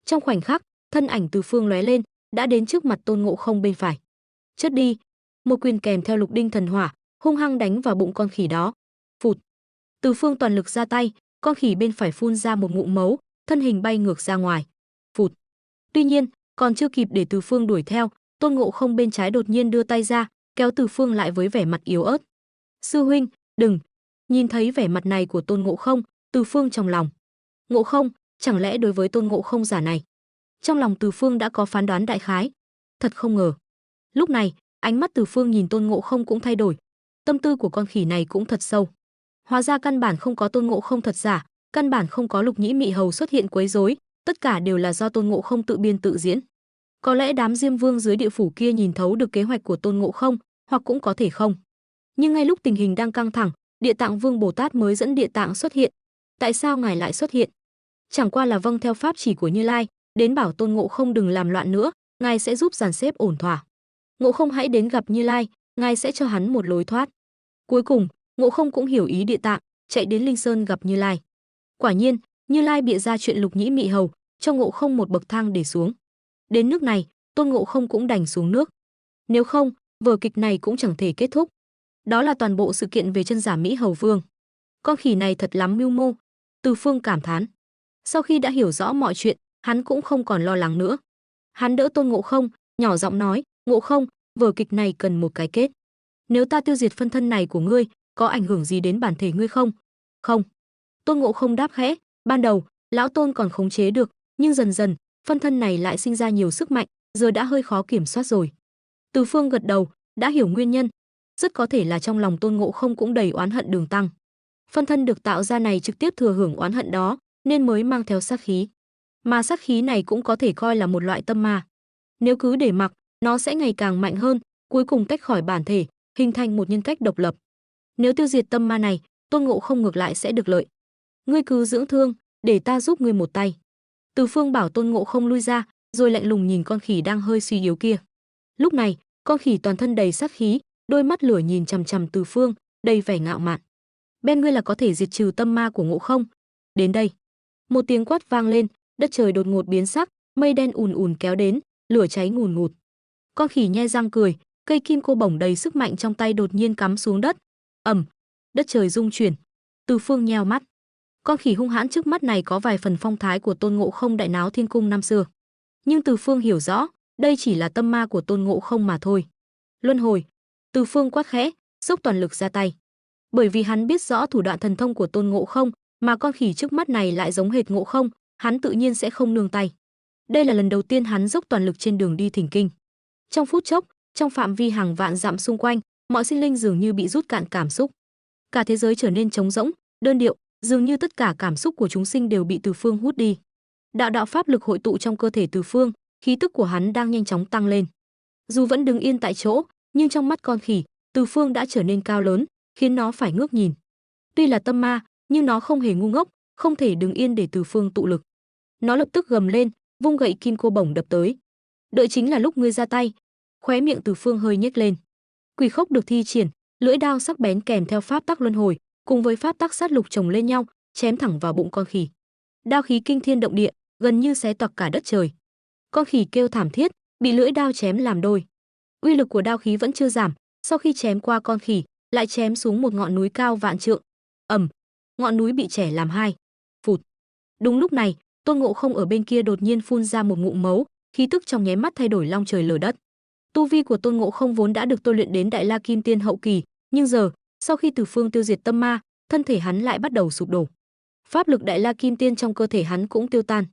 Trong khoảnh khắc, thân ảnh Từ Phương lóe lên, đã đến trước mặt Tôn Ngộ Không bên phải. Chất đi! Một quyền kèm theo lục đinh thần hỏa, hung hăng đánh vào bụng con khỉ đó. Phụt! Từ Phương toàn lực ra tay, con khỉ bên phải phun ra một ngụm máu, thân hình bay ngược ra ngoài. Phụt! Tuy nhiên, còn chưa kịp để Từ Phương đuổi theo, Tôn Ngộ Không bên trái đột nhiên đưa tay ra, kéo Từ Phương lại với vẻ mặt yếu ớt. Sư huynh, đừng! Nhìn thấy vẻ mặt này của Tôn Ngộ Không, Từ Phương trong lòng. Ngộ Không, chẳng lẽ đối với Tôn Ngộ Không giả này? Trong lòng Từ Phương đã có phán đoán đại khái. Thật không ngờ. Lúc này, ánh mắt Từ Phương nhìn Tôn Ngộ Không cũng thay đổi. Tâm tư của con khỉ này cũng thật sâu. Hóa ra căn bản không có Tôn Ngộ Không thật giả, căn bản không có Lục Nhĩ Mị Hầu xuất hiện quấy rối, tất cả đều là do Tôn Ngộ Không tự biên tự diễn. Có lẽ đám Diêm Vương dưới địa phủ kia nhìn thấu được kế hoạch của Tôn Ngộ Không, hoặc cũng có thể không. Nhưng ngay lúc tình hình đang căng thẳng, Địa Tạng Vương Bồ Tát mới dẫn Địa Tạng xuất hiện. Tại sao ngài lại xuất hiện? Chẳng qua là vâng theo pháp chỉ của Như Lai, đến bảo Tôn Ngộ Không đừng làm loạn nữa, ngài sẽ giúp dàn xếp ổn thỏa. Ngộ Không hãy đến gặp Như Lai, ngài sẽ cho hắn một lối thoát. Cuối cùng, Ngộ Không cũng hiểu ý Địa Tạng, chạy đến Linh Sơn gặp Như Lai. Quả nhiên, Như Lai bịa ra chuyện Lục Nhĩ Mị Hầu, cho Ngộ Không một bậc thang để xuống. Đến nước này, Tôn Ngộ Không cũng đành xuống nước. Nếu không, vở kịch này cũng chẳng thể kết thúc. Đó là toàn bộ sự kiện về chân giả Mỹ Hầu Vương. Con khỉ này thật lắm mưu mô. Từ Phương cảm thán. Sau khi đã hiểu rõ mọi chuyện, hắn cũng không còn lo lắng nữa. Hắn đỡ Tôn Ngộ Không, nhỏ giọng nói, Ngộ Không, vở kịch này cần một cái kết. Nếu ta tiêu diệt phân thân này của ngươi, có ảnh hưởng gì đến bản thể ngươi không? Không. Tôn Ngộ Không đáp khẽ, ban đầu, lão Tôn còn khống chế được, nhưng dần dần, phân thân này lại sinh ra nhiều sức mạnh, giờ đã hơi khó kiểm soát rồi. Từ Phương gật đầu, đã hiểu nguyên nhân. Rất có thể là trong lòng Tôn Ngộ Không cũng đầy oán hận Đường Tăng. Phân thân được tạo ra này trực tiếp thừa hưởng oán hận đó, nên mới mang theo sát khí. Mà sát khí này cũng có thể coi là một loại tâm ma. Nếu cứ để mặc, nó sẽ ngày càng mạnh hơn, cuối cùng tách khỏi bản thể, hình thành một nhân cách độc lập. Nếu tiêu diệt tâm ma này, Tôn Ngộ Không ngược lại sẽ được lợi. Ngươi cứ dưỡng thương, để ta giúp ngươi một tay. Từ Phương bảo Tôn Ngộ Không lui ra, rồi lạnh lùng nhìn con khỉ đang hơi suy yếu kia. Lúc này, con khỉ toàn thân đầy sát khí, đôi mắt lửa nhìn chằm chằm Từ Phương, đầy vẻ ngạo mạn. Bên ngươi là có thể diệt trừ tâm ma của Ngộ Không. Đến đây. Một tiếng quát vang lên, đất trời đột ngột biến sắc, mây đen ùn ùn kéo đến, lửa cháy ngùn ngụt. Con khỉ nhe răng cười, cây kim cô bổng đầy sức mạnh trong tay đột nhiên cắm xuống đất. Ầm, đất trời rung chuyển. Từ Phương nheo mắt. Con khỉ hung hãn trước mắt này có vài phần phong thái của Tôn Ngộ Không đại náo thiên cung năm xưa. Nhưng Từ Phương hiểu rõ, đây chỉ là tâm ma của Tôn Ngộ Không mà thôi. Luân hồi. Từ Phương quát khẽ, dốc toàn lực ra tay. Bởi vì hắn biết rõ thủ đoạn thần thông của Tôn Ngộ Không, mà con khỉ trước mắt này lại giống hệt Ngộ Không, hắn tự nhiên sẽ không nương tay. Đây là lần đầu tiên hắn dốc toàn lực trên đường đi thỉnh kinh. Trong phút chốc, trong phạm vi hàng vạn dặm xung quanh, mọi sinh linh dường như bị rút cạn cảm xúc. Cả thế giới trở nên trống rỗng, đơn điệu, dường như tất cả cảm xúc của chúng sinh đều bị Từ Phương hút đi. Đạo đạo pháp lực hội tụ trong cơ thể Từ Phương, khí tức của hắn đang nhanh chóng tăng lên. Dù vẫn đứng yên tại chỗ, nhưng trong mắt con khỉ, Từ Phương đã trở nên cao lớn, khiến nó phải ngước nhìn. Tuy là tâm ma, nhưng nó không hề ngu ngốc, không thể đứng yên để Từ Phương tụ lực. Nó lập tức gầm lên, vung gậy kim cô bổng đập tới. Đợi chính là lúc ngươi ra tay. Khóe miệng Từ Phương hơi nhếch lên. Quỷ khốc được thi triển, lưỡi đao sắc bén kèm theo pháp tắc luân hồi, cùng với pháp tắc sát lục chồng lên nhau, chém thẳng vào bụng con khỉ. Đao khí kinh thiên động địa, gần như xé toạc cả đất trời. Con khỉ kêu thảm thiết, bị lưỡi đao chém làm đôi. Uy lực của đao khí vẫn chưa giảm, sau khi chém qua con khỉ, lại chém xuống một ngọn núi cao vạn trượng. Ầm, ngọn núi bị chẻ làm hai. Phụt. Đúng lúc này, Tôn Ngộ Không ở bên kia đột nhiên phun ra một ngụm máu, khí tức trong nháy mắt thay đổi long trời lở đất. Tu vi của Tôn Ngộ Không vốn đã được tôi luyện đến Đại La Kim Tiên hậu kỳ, nhưng giờ, sau khi Từ Phương tiêu diệt tâm ma, thân thể hắn lại bắt đầu sụp đổ. Pháp lực Đại La Kim Tiên trong cơ thể hắn cũng tiêu tan.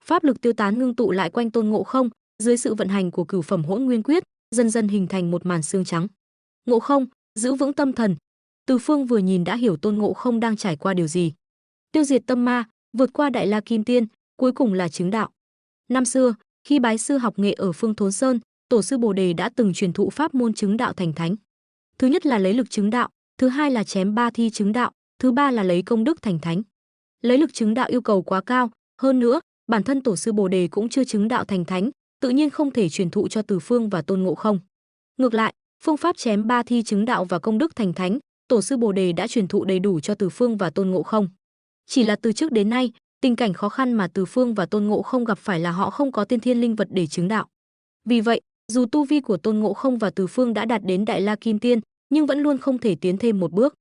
Pháp lực tiêu tán ngưng tụ lại quanh Tôn Ngộ Không, dưới sự vận hành của cửu phẩm Hỗn Nguyên Quyết, dần dần hình thành một màn xương trắng. Ngộ Không, giữ vững tâm thần. Từ Phương vừa nhìn đã hiểu Tôn Ngộ Không đang trải qua điều gì. Tiêu diệt tâm ma, vượt qua Đại La Kim Tiên, cuối cùng là chứng đạo. Năm xưa, khi bái sư học nghệ ở Phương Thốn Sơn, tổ sư Bồ Đề đã từng truyền thụ pháp môn chứng đạo thành thánh. Thứ nhất là lấy lực chứng đạo, thứ hai là chém ba thi chứng đạo, thứ ba là lấy công đức thành thánh. Lấy lực chứng đạo yêu cầu quá cao, hơn nữa, bản thân tổ sư Bồ Đề cũng chưa chứng đạo thành thánh, tự nhiên không thể truyền thụ cho Từ Phương và Tôn Ngộ Không. Ngược lại, phương pháp chém ba thi chứng đạo và công đức thành thánh, tổ sư Bồ Đề đã truyền thụ đầy đủ cho Từ Phương và Tôn Ngộ Không. Chỉ là từ trước đến nay, tình cảnh khó khăn mà Từ Phương và Tôn Ngộ Không gặp phải là họ không có tiên thiên linh vật để chứng đạo. Vì vậy, dù tu vi của Tôn Ngộ Không và Từ Phương đã đạt đến Đại La Kim Tiên, nhưng vẫn luôn không thể tiến thêm một bước.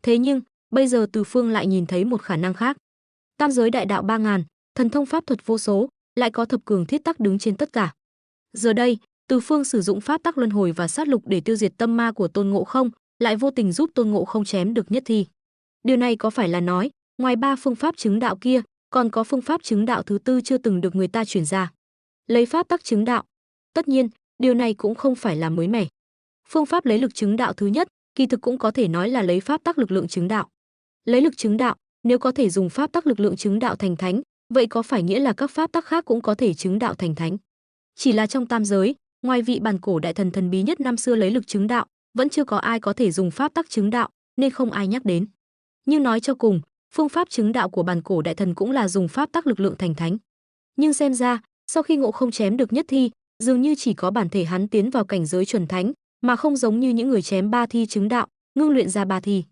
Thế nhưng, bây giờ Từ Phương lại nhìn thấy một khả năng khác. Tam giới đại đạo 3000, thần thông pháp thuật vô số, lại có thập cường thiết tắc đứng trên tất cả. Giờ đây, Từ Phương sử dụng pháp tắc luân hồi và sát lục để tiêu diệt tâm ma của Tôn Ngộ Không, lại vô tình giúp Tôn Ngộ Không chém được nhất thi. Điều này có phải là nói, ngoài ba phương pháp chứng đạo kia, còn có phương pháp chứng đạo thứ tư chưa từng được người ta truyền ra. Lấy pháp tắc chứng đạo. Tất nhiên, điều này cũng không phải là mới mẻ. Phương pháp lấy lực chứng đạo thứ nhất, kỳ thực cũng có thể nói là lấy pháp tắc lực lượng chứng đạo. Lấy lực chứng đạo, nếu có thể dùng pháp tắc lực lượng chứng đạo thành thánh, vậy có phải nghĩa là các pháp tắc khác cũng có thể chứng đạo thành thánh? Chỉ là trong tam giới, ngoài vị bản cổ đại thần thần bí nhất năm xưa lấy lực chứng đạo, vẫn chưa có ai có thể dùng pháp tắc chứng đạo, nên không ai nhắc đến. Nhưng nói cho cùng, phương pháp chứng đạo của bản cổ đại thần cũng là dùng pháp tắc lực lượng thành thánh. Nhưng xem ra, sau khi Ngộ Không chém được nhất thi, dường như chỉ có bản thể hắn tiến vào cảnh giới chuẩn thánh, mà không giống như những người chém ba thi chứng đạo, ngưng luyện ra ba thi.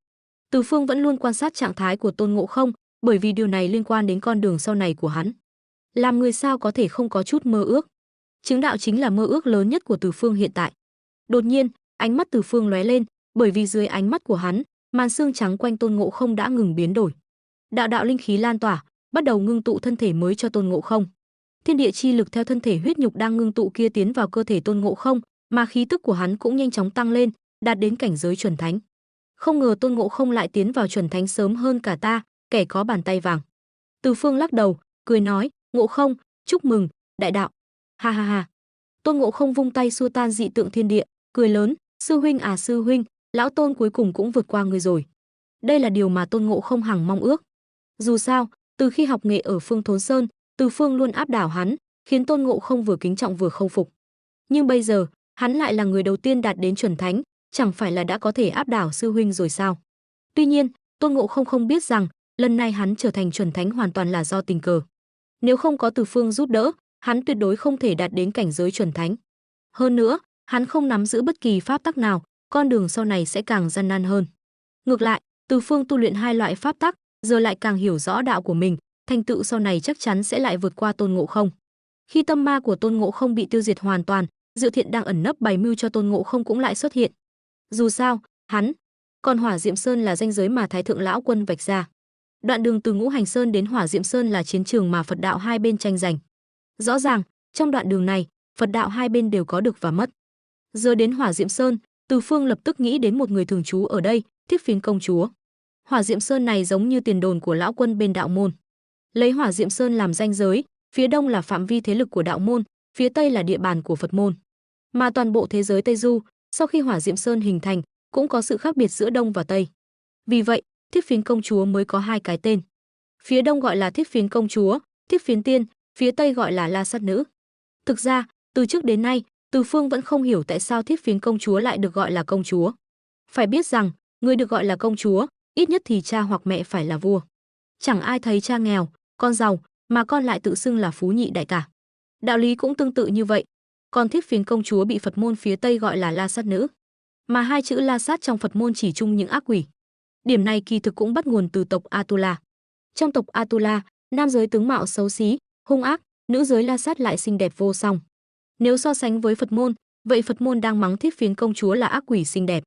Từ Phương vẫn luôn quan sát trạng thái của Tôn Ngộ Không, bởi vì điều này liên quan đến con đường sau này của hắn. Làm người sao có thể không có chút mơ ước? Chứng đạo chính là mơ ước lớn nhất của Từ Phương hiện tại. Đột nhiên, ánh mắt Từ Phương lóe lên, bởi vì dưới ánh mắt của hắn, màn xương trắng quanh Tôn Ngộ Không đã ngừng biến đổi. Đạo đạo linh khí lan tỏa, bắt đầu ngưng tụ thân thể mới cho Tôn Ngộ Không. Thiên địa chi lực theo thân thể huyết nhục đang ngưng tụ kia tiến vào cơ thể Tôn Ngộ Không, mà khí tức của hắn cũng nhanh chóng tăng lên, đạt đến cảnh giới chuẩn thánh. Không ngờ Tôn Ngộ Không lại tiến vào chuẩn thánh sớm hơn cả ta, kẻ có bàn tay vàng. Từ Phương lắc đầu, cười nói, Ngộ Không, chúc mừng, đại đạo. Ha ha ha. Tôn Ngộ Không vung tay xua tan dị tượng thiên địa, cười lớn, sư huynh à sư huynh, lão Tôn cuối cùng cũng vượt qua người rồi. Đây là điều mà Tôn Ngộ Không hằng mong ước. Dù sao, từ khi học nghệ ở Phương Thốn Sơn, Từ Phương luôn áp đảo hắn, khiến Tôn Ngộ Không vừa kính trọng vừa khâu phục. Nhưng bây giờ, Hắn lại là người đầu tiên đạt đến chuẩn thánh, chẳng phải là đã có thể áp đảo sư huynh rồi sao? Tuy nhiên, Tôn Ngộ không biết rằng, lần này hắn trở thành chuẩn thánh hoàn toàn là do tình cờ. Nếu không có Từ Phương giúp đỡ, hắn tuyệt đối không thể đạt đến cảnh giới chuẩn thánh. Hơn nữa, hắn không nắm giữ bất kỳ pháp tắc nào, con đường sau này sẽ càng gian nan hơn. Ngược lại, Từ Phương tu luyện hai loại pháp tắc, giờ lại càng hiểu rõ đạo của mình, thành tựu sau này chắc chắn sẽ lại vượt qua Tôn Ngộ không. Khi tâm ma của Tôn Ngộ không bị tiêu diệt hoàn toàn, Diệu Thiện đang ẩn nấp bày mưu cho Tôn Ngộ không cũng lại xuất hiện. Dù sao, hắn, còn Hỏa Diệm Sơn là ranh giới mà Thái Thượng lão quân vạch ra. Đoạn đường từ Ngũ Hành Sơn đến Hỏa Diệm Sơn là chiến trường mà Phật đạo hai bên tranh giành. Rõ ràng, trong đoạn đường này, Phật đạo hai bên đều có được và mất. Giờ đến Hỏa Diệm Sơn, Từ Phương lập tức nghĩ đến một người thường trú ở đây, Thiết Phiến công chúa. Hỏa Diệm Sơn này giống như tiền đồn của lão quân bên đạo môn. Lấy Hỏa Diệm Sơn làm ranh giới, phía đông là phạm vi thế lực của đạo môn, phía tây là địa bàn của Phật môn. Mà toàn bộ thế giới Tây Du, sau khi Hỏa Diệm Sơn hình thành, cũng có sự khác biệt giữa đông và tây. Vì vậy, Thiết Phiến công chúa mới có hai cái tên. Phía đông gọi là Thiết Phiến công chúa, Thiết Phiến tiên, phía tây gọi là La Sát nữ. Thực ra, từ trước đến nay, Từ Phương vẫn không hiểu tại sao Thiết Phiến công chúa lại được gọi là công chúa. Phải biết rằng, người được gọi là công chúa, ít nhất thì cha hoặc mẹ phải là vua. Chẳng ai thấy cha nghèo, con giàu, mà con lại tự xưng là phú nhị đại cả. Đạo lý cũng tương tự như vậy. Còn Thiết Phiến công chúa bị Phật môn phía tây gọi là La Sát nữ. Mà hai chữ La Sát trong Phật môn chỉ chung những ác quỷ. Điểm này kỳ thực cũng bắt nguồn từ tộc Atula. Trong tộc Atula, nam giới tướng mạo xấu xí, hung ác, nữ giới La Sát lại xinh đẹp vô song. Nếu so sánh với Phật môn, vậy Phật môn đang mắng Thiết Phiến công chúa là ác quỷ xinh đẹp.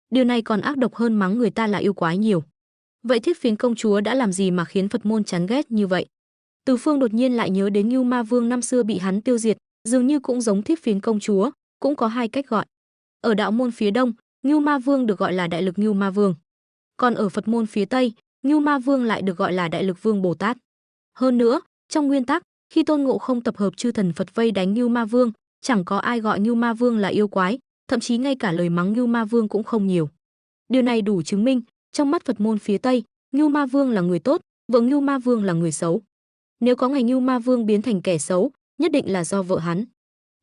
Điều này còn ác độc hơn mắng người ta là yêu quái nhiều. Vậy Thiết Phiến công chúa đã làm gì mà khiến Phật môn chán ghét như vậy? Từ Phương đột nhiên lại nhớ đến Ngưu Ma Vương năm xưa bị hắn tiêu diệt, dường như cũng giống Thiết Phiến công chúa, cũng có hai cách gọi. Ở đạo môn phía đông, Ngưu Ma Vương được gọi là Đại Lực Ngưu Ma Vương. Còn ở Phật môn phía tây, Ngưu Ma Vương lại được gọi là Đại Lực Vương Bồ Tát. Hơn nữa, trong nguyên tắc, khi Tôn Ngộ không tập hợp chư thần Phật vây đánh Ngưu Ma Vương, chẳng có ai gọi Ngưu Ma Vương là yêu quái, thậm chí ngay cả lời mắng Ngưu Ma Vương cũng không nhiều. Điều này đủ chứng minh, trong mắt Phật môn phía tây, Ngưu Ma Vương là người tốt, vợ Ngưu Ma Vương là người xấu. Nếu có ngày Ngưu Ma Vương biến thành kẻ xấu, nhất định là do vợ hắn.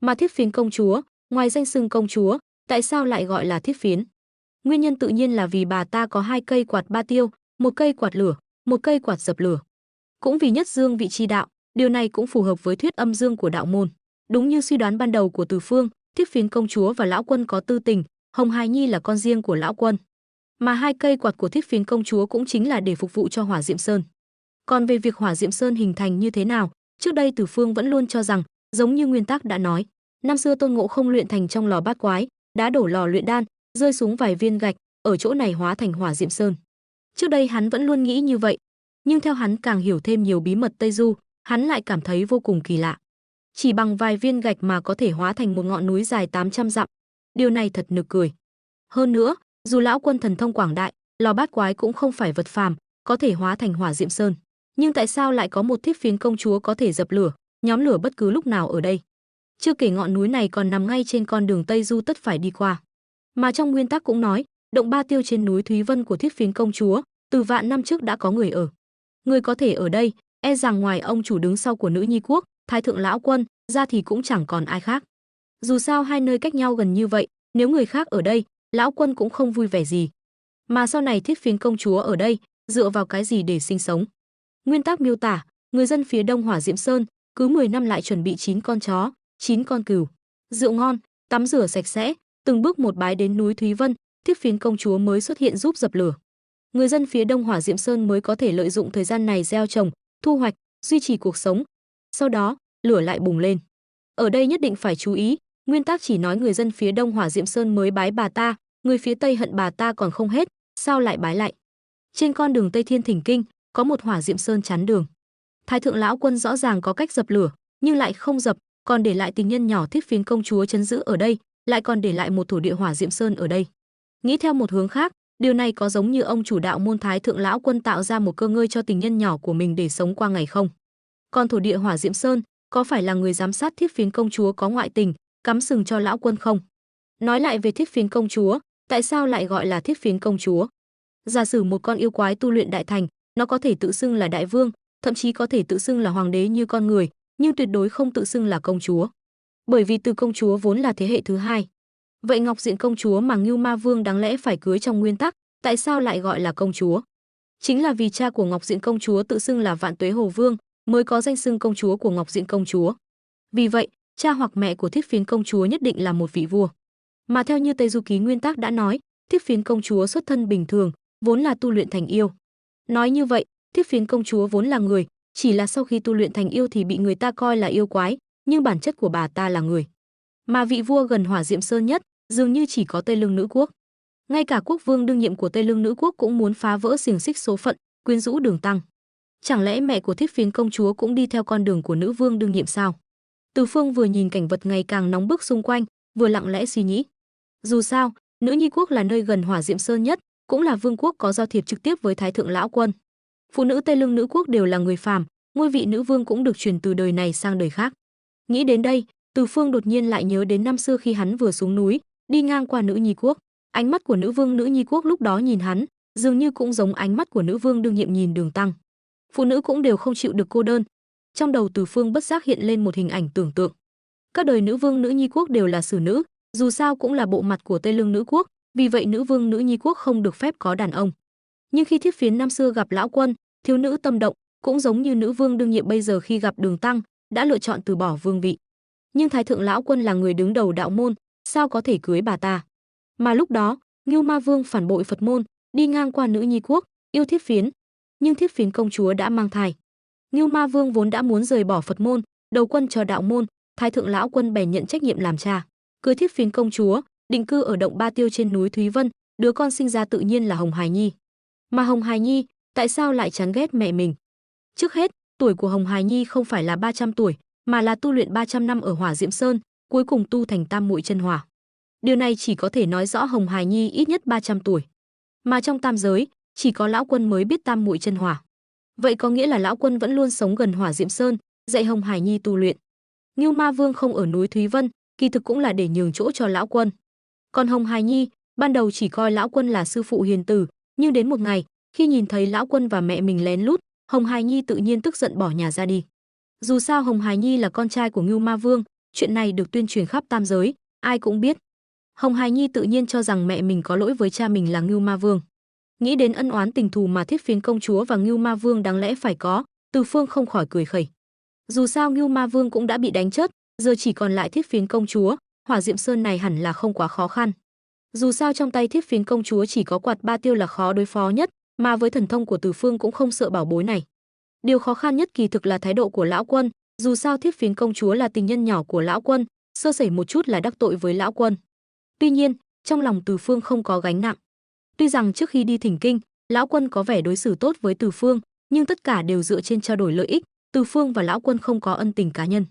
Mà Thiết Phiến công chúa, ngoài danh xưng công chúa, tại sao lại gọi là Thiết Phiến? Nguyên nhân tự nhiên là vì bà ta có hai cây quạt ba tiêu, một cây quạt lửa, một cây quạt dập lửa. Cũng vì nhất dương vị chi đạo, điều này cũng phù hợp với thuyết âm dương của đạo môn. Đúng như suy đoán ban đầu của Từ Phương, Thiết Phiến công chúa và lão quân có tư tình, Hồng Hài Nhi là con riêng của lão quân. Mà hai cây quạt của Thiết Phiến công chúa cũng chính là để phục vụ cho Hỏa Diệm Sơn. Còn về việc Hỏa Diệm Sơn hình thành như thế nào, trước đây Từ Phương vẫn luôn cho rằng, giống như nguyên tắc đã nói, năm xưa Tôn Ngộ không luyện thành trong lò bát quái, đã đổ lò luyện đan, rơi xuống vài viên gạch, ở chỗ này hóa thành Hỏa Diệm Sơn. Trước đây hắn vẫn luôn nghĩ như vậy, nhưng theo hắn càng hiểu thêm nhiều bí mật Tây Du, hắn lại cảm thấy vô cùng kỳ lạ. Chỉ bằng vài viên gạch mà có thể hóa thành một ngọn núi dài 800 dặm, điều này thật nực cười. Hơn nữa, dù lão quân thần thông quảng đại, lò bát quái cũng không phải vật phàm, có thể hóa thành Hỏa Diệm Sơn, nhưng tại sao lại có một Thiết Phiến công chúa có thể dập lửa, nhóm lửa bất cứ lúc nào ở đây? Chưa kể ngọn núi này còn nằm ngay trên con đường Tây Du tất phải đi qua. Mà trong nguyên tắc cũng nói, động Ba Tiêu trên núi Thúy Vân của Thiết Phiến công chúa, từ vạn năm trước đã có người ở. Người có thể ở đây, e rằng ngoài ông chủ đứng sau của Nữ Nhi Quốc, Thái Thượng lão quân, ra thì cũng chẳng còn ai khác. Dù sao hai nơi cách nhau gần như vậy, nếu người khác ở đây, lão quân cũng không vui vẻ gì. Mà sau này Thiết Phiến công chúa ở đây, dựa vào cái gì để sinh sống? Nguyên tắc miêu tả, người dân phía đông Hỏa Diệm Sơn, cứ 10 năm lại chuẩn bị 9 con chó, 9 con cừu, rượu ngon, tắm rửa sạch sẽ, từng bước một bái đến núi Thúy Vân, Thiết Phiến công chúa mới xuất hiện giúp dập lửa. Người dân phía đông Hỏa Diệm Sơn mới có thể lợi dụng thời gian này gieo trồng, thu hoạch, duy trì cuộc sống. Sau đó, lửa lại bùng lên. Ở đây nhất định phải chú ý, nguyên tắc chỉ nói người dân phía đông Hỏa Diệm Sơn mới bái bà ta, người phía tây hận bà ta còn không hết, sao lại bái lại? Trên con đường Tây Thiên Thỉnh Kinh, có một Hỏa Diệm Sơn chắn đường. Thái Thượng lão quân rõ ràng có cách dập lửa, nhưng lại không dập, còn để lại tình nhân nhỏ Thiết Phiến công chúa trấn giữ ở đây, lại còn để lại một thổ địa Hỏa Diệm Sơn ở đây. Nghĩ theo một hướng khác, điều này có giống như ông chủ đạo môn Thái Thượng lão quân tạo ra một cơ ngơi cho tình nhân nhỏ của mình để sống qua ngày không? Còn thổ địa Hỏa Diệm Sơn, có phải là người giám sát Thiết Phiến công chúa có ngoại tình, cắm sừng cho lão quân không? Nói lại về Thiết Phiến công chúa, tại sao lại gọi là Thiết Phiến công chúa? Giả sử một con yêu quái tu luyện đại thành, nó có thể tự xưng là đại vương, thậm chí có thể tự xưng là hoàng đế như con người, nhưng tuyệt đối không tự xưng là công chúa. bởi vì Từ công chúa vốn là thế hệ thứ hai. Vậy Ngọc Diện công chúa mà Ngưu Ma Vương đáng lẽ phải cưới trong nguyên tắc, tại sao lại gọi là công chúa? Chính là vì cha của Ngọc Diện công chúa tự xưng là Vạn Tuế Hồ Vương, mới có danh xưng công chúa của Ngọc Diện công chúa. Vì vậy, cha hoặc mẹ của Thiết Phiến công chúa nhất định là một vị vua. Mà theo như Tây Du Ký nguyên tắc đã nói, Thiết Phiến công chúa xuất thân bình thường, vốn là tu luyện thành yêu. Nói như vậy, Thiết Phiến công chúa vốn là người, chỉ là sau khi tu luyện thành yêu thì bị người ta coi là yêu quái, nhưng bản chất của bà ta là người. Mà vị vua gần Hỏa Diệm Sơn nhất, dường như chỉ có Tây Lương Nữ Quốc. Ngay cả quốc vương đương nhiệm của Tây Lương Nữ Quốc cũng muốn phá vỡ xiềng xích số phận, quyến rũ Đường Tăng. Chẳng lẽ mẹ của Thiết Phiến công chúa cũng đi theo con đường của nữ vương đương nhiệm sao? Từ Phương vừa nhìn cảnh vật ngày càng nóng bức xung quanh, vừa lặng lẽ suy nghĩ. Dù sao, Nữ Nhi Quốc là nơi gần Hỏa Diệm Sơn nhất, cũng là vương quốc có giao thiệp trực tiếp với Thái thượng lão quân. Phụ nữ Tây Lương Nữ Quốc đều là người phàm, ngôi vị nữ vương cũng được truyền từ đời này sang đời khác. Nghĩ đến đây, Từ Phương đột nhiên lại nhớ đến năm xưa khi hắn vừa xuống núi, đi ngang qua Nữ Nhi Quốc. Ánh mắt của nữ vương Nữ Nhi Quốc lúc đó nhìn hắn, dường như cũng giống ánh mắt của nữ vương đương nhiệm nhìn Đường Tăng. Phụ nữ cũng đều không chịu được cô đơn. Trong đầu Từ Phương bất giác hiện lên một hình ảnh tưởng tượng. Các đời nữ vương Nữ Nhi Quốc đều là xử nữ, dù sao cũng là bộ mặt của Tây Lương Nữ Quốc, vì vậy nữ vương Nữ Nhi Quốc không được phép có đàn ông. Nhưng khi Thiết Phiến năm xưa gặp lão quân, thiếu nữ tâm động, cũng giống như nữ vương đương nhiệm bây giờ khi gặp Đường Tăng, đã lựa chọn từ bỏ vương vị. Nhưng Thái thượng lão quân là người đứng đầu đạo môn, sao có thể cưới bà ta? Mà lúc đó, Ngưu Ma Vương phản bội Phật môn, đi ngang qua Nữ Nhi Quốc, yêu Thiết Phiến, nhưng Thiết Phiến công chúa đã mang thai. Ngưu Ma Vương vốn đã muốn rời bỏ Phật môn, đầu quân cho đạo môn, Thái thượng lão quân bèn nhận trách nhiệm làm cha, cưới Thiết Phiến công chúa, định cư ở động Ba Tiêu trên núi Thúy Vân, đứa con sinh ra tự nhiên là Hồng Hài Nhi. Mà Hồng Hài Nhi, tại sao lại chán ghét mẹ mình? Trước hết, tuổi của Hồng Hài Nhi không phải là 300 tuổi, mà là tu luyện 300 năm ở Hỏa Diệm Sơn, cuối cùng tu thành Tam Muội Chân Hỏa. Điều này chỉ có thể nói rõ Hồng Hài Nhi ít nhất 300 tuổi. Mà trong tam giới, chỉ có lão quân mới biết Tam Muội Chân Hỏa. Vậy có nghĩa là lão quân vẫn luôn sống gần Hỏa Diệm Sơn, dạy Hồng Hài Nhi tu luyện. Ngưu Ma Vương không ở núi Thúy Vân, kỳ thực cũng là để nhường chỗ cho lão quân. Còn Hồng Hài Nhi, ban đầu chỉ coi lão quân là sư phụ hiền từ, nhưng đến một ngày, khi nhìn thấy lão quân và mẹ mình lén lút, Hồng Hài Nhi tự nhiên tức giận bỏ nhà ra đi. Dù sao Hồng Hài Nhi là con trai của Ngưu Ma Vương, chuyện này được tuyên truyền khắp tam giới, ai cũng biết. Hồng Hài Nhi tự nhiên cho rằng mẹ mình có lỗi với cha mình là Ngưu Ma Vương. Nghĩ đến ân oán tình thù mà Thiết Phiến công chúa và Ngưu Ma Vương đáng lẽ phải có, Từ Phương không khỏi cười khẩy. Dù sao Ngưu Ma Vương cũng đã bị đánh chết, giờ chỉ còn lại Thiết Phiến công chúa, Hỏa Diệm Sơn này hẳn là không quá khó khăn. Dù sao trong tay Thiết Phiến công chúa chỉ có quạt Ba Tiêu là khó đối phó nhất, mà với thần thông của Từ Phương cũng không sợ bảo bối này. Điều khó khăn nhất kỳ thực là thái độ của lão quân, dù sao Thiết Phiến công chúa là tình nhân nhỏ của lão quân, sơ sẩy một chút là đắc tội với lão quân. Tuy nhiên, trong lòng Từ Phương không có gánh nặng. Tuy rằng trước khi đi thỉnh kinh, lão quân có vẻ đối xử tốt với Từ Phương, nhưng tất cả đều dựa trên trao đổi lợi ích, Từ Phương và lão quân không có ân tình cá nhân.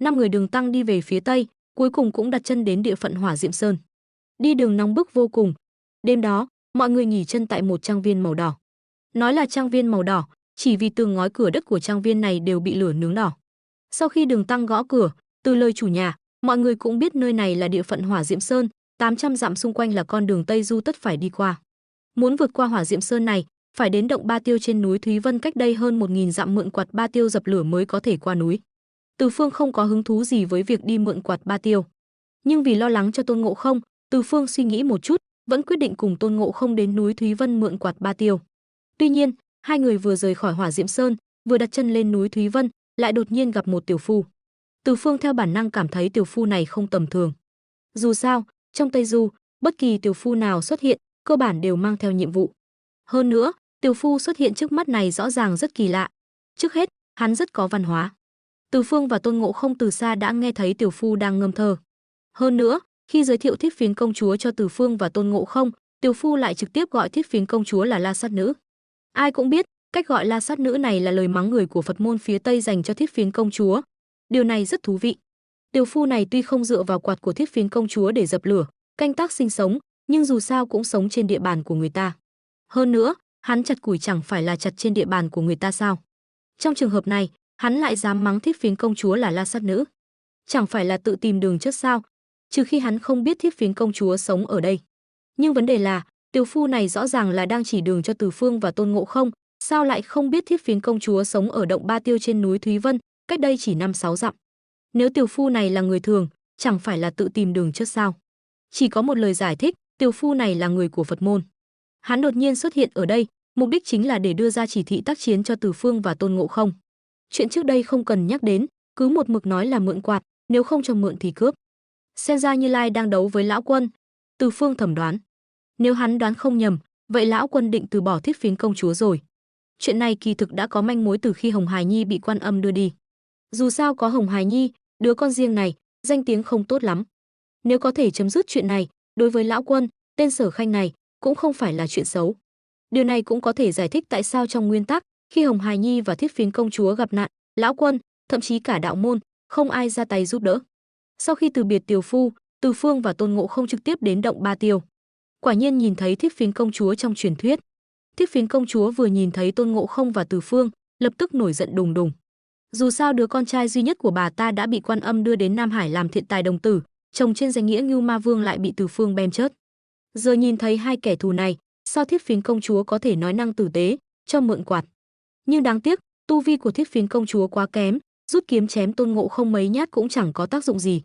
5 người Đường Tăng đi về phía tây, cuối cùng cũng đặt chân đến địa phận Hỏa Diệm Sơn. Đi đường nóng bức vô cùng. Đêm đó, mọi người nghỉ chân tại một trang viên màu đỏ. Nói là trang viên màu đỏ, chỉ vì tường ngói cửa đất của trang viên này đều bị lửa nướng đỏ. Sau khi Đường Tăng gõ cửa, từ lời chủ nhà, mọi người cũng biết nơi này là địa phận Hỏa Diệm Sơn, 800 dặm xung quanh là con đường Tây Du tất phải đi qua. Muốn vượt qua Hỏa Diệm Sơn này, phải đến động Ba Tiêu trên núi Thúy Vân cách đây hơn 1000 dặm mượn quạt Ba Tiêu dập lửa mới có thể qua núi. Từ Phương không có hứng thú gì với việc đi mượn quạt Ba Tiêu, nhưng vì lo lắng cho Tôn Ngộ Không, Từ Phương suy nghĩ một chút, vẫn quyết định cùng Tôn Ngộ Không đến núi Thúy Vân mượn quạt Ba Tiêu. Tuy nhiên, hai người vừa rời khỏi Hỏa Diệm Sơn, vừa đặt chân lên núi Thúy Vân, lại đột nhiên gặp một tiểu phu. Từ Phương theo bản năng cảm thấy tiểu phu này không tầm thường. Dù sao, trong Tây Du, bất kỳ tiểu phu nào xuất hiện, cơ bản đều mang theo nhiệm vụ. Hơn nữa, tiểu phu xuất hiện trước mắt này rõ ràng rất kỳ lạ. Trước hết, hắn rất có văn hóa. Từ Phương và Tôn Ngộ Không từ xa đã nghe thấy tiểu phu đang ngâm thơ. Hơn nữa, khi giới thiệu Thiết Phiến công chúa cho Từ Phương và Tôn Ngộ Không, tiểu phu lại trực tiếp gọi Thiết Phiến công chúa là La Sát Nữ. Ai cũng biết, cách gọi La Sát Nữ này là lời mắng người của Phật môn phía Tây dành cho Thiết Phiến công chúa. Điều này rất thú vị. Tiểu phu này tuy không dựa vào quạt của Thiết Phiến công chúa để dập lửa, canh tác sinh sống, nhưng dù sao cũng sống trên địa bàn của người ta. Hơn nữa, hắn chặt củi chẳng phải là chặt trên địa bàn của người ta sao? Trong trường hợp này, hắn lại dám mắng Thiết Phiến công chúa là La Sát Nữ. Chẳng phải là tự tìm đường chết sao? Trừ khi hắn không biết Thiết Phiến công chúa sống ở đây. Nhưng vấn đề là, tiểu phu này rõ ràng là đang chỉ đường cho Từ Phương và Tôn Ngộ Không, sao lại không biết Thiết Phiến công chúa sống ở động Ba Tiêu trên núi Thúy Vân, cách đây chỉ 5-6 dặm. Nếu tiểu phu này là người thường, chẳng phải là tự tìm đường chết sao? Chỉ có một lời giải thích, tiểu phu này là người của Phật môn. Hắn đột nhiên xuất hiện ở đây, mục đích chính là để đưa ra chỉ thị tác chiến cho Từ Phương và Tôn Ngộ Không. Chuyện trước đây không cần nhắc đến, cứ một mực nói là mượn quạt, nếu không cho mượn thì cướp. Xem ra Như Lai đang đấu với lão quân, Từ Phương thẩm đoán. Nếu hắn đoán không nhầm, vậy lão quân định từ bỏ Thiết Phiến công chúa rồi. Chuyện này kỳ thực đã có manh mối từ khi Hồng Hải Nhi bị Quan Âm đưa đi. Dù sao có Hồng Hải Nhi, đứa con riêng này, danh tiếng không tốt lắm. Nếu có thể chấm dứt chuyện này, đối với lão quân, tên Sở Khanh này cũng không phải là chuyện xấu. Điều này cũng có thể giải thích tại sao trong nguyên tắc, khi Hồng Hải Nhi và Thiết Phiến công chúa gặp nạn, lão quân, thậm chí cả đạo môn, không ai ra tay giúp đỡ. Sau khi từ biệt Tiều Phu, Từ Phương và Tôn Ngộ Không trực tiếp đến động Ba Tiêu. Quả nhiên nhìn thấy Thiết Phiến công chúa trong truyền thuyết. Thiết Phiến công chúa vừa nhìn thấy Tôn Ngộ Không và Từ Phương, lập tức nổi giận đùng đùng. Dù sao đứa con trai duy nhất của bà ta đã bị Quan Âm đưa đến Nam Hải làm thiện tài đồng tử, chồng trên danh nghĩa Ngưu Ma Vương lại bị Từ Phương bem chớt. Giờ nhìn thấy hai kẻ thù này, sao Thiết Phiến công chúa có thể nói năng tử tế, cho mượn quạt. Nhưng đáng tiếc, tu vi của Thiết Phiến công chúa quá kém, rút kiếm chém Tôn Ngộ Không mấy nhát cũng chẳng có tác dụng gì.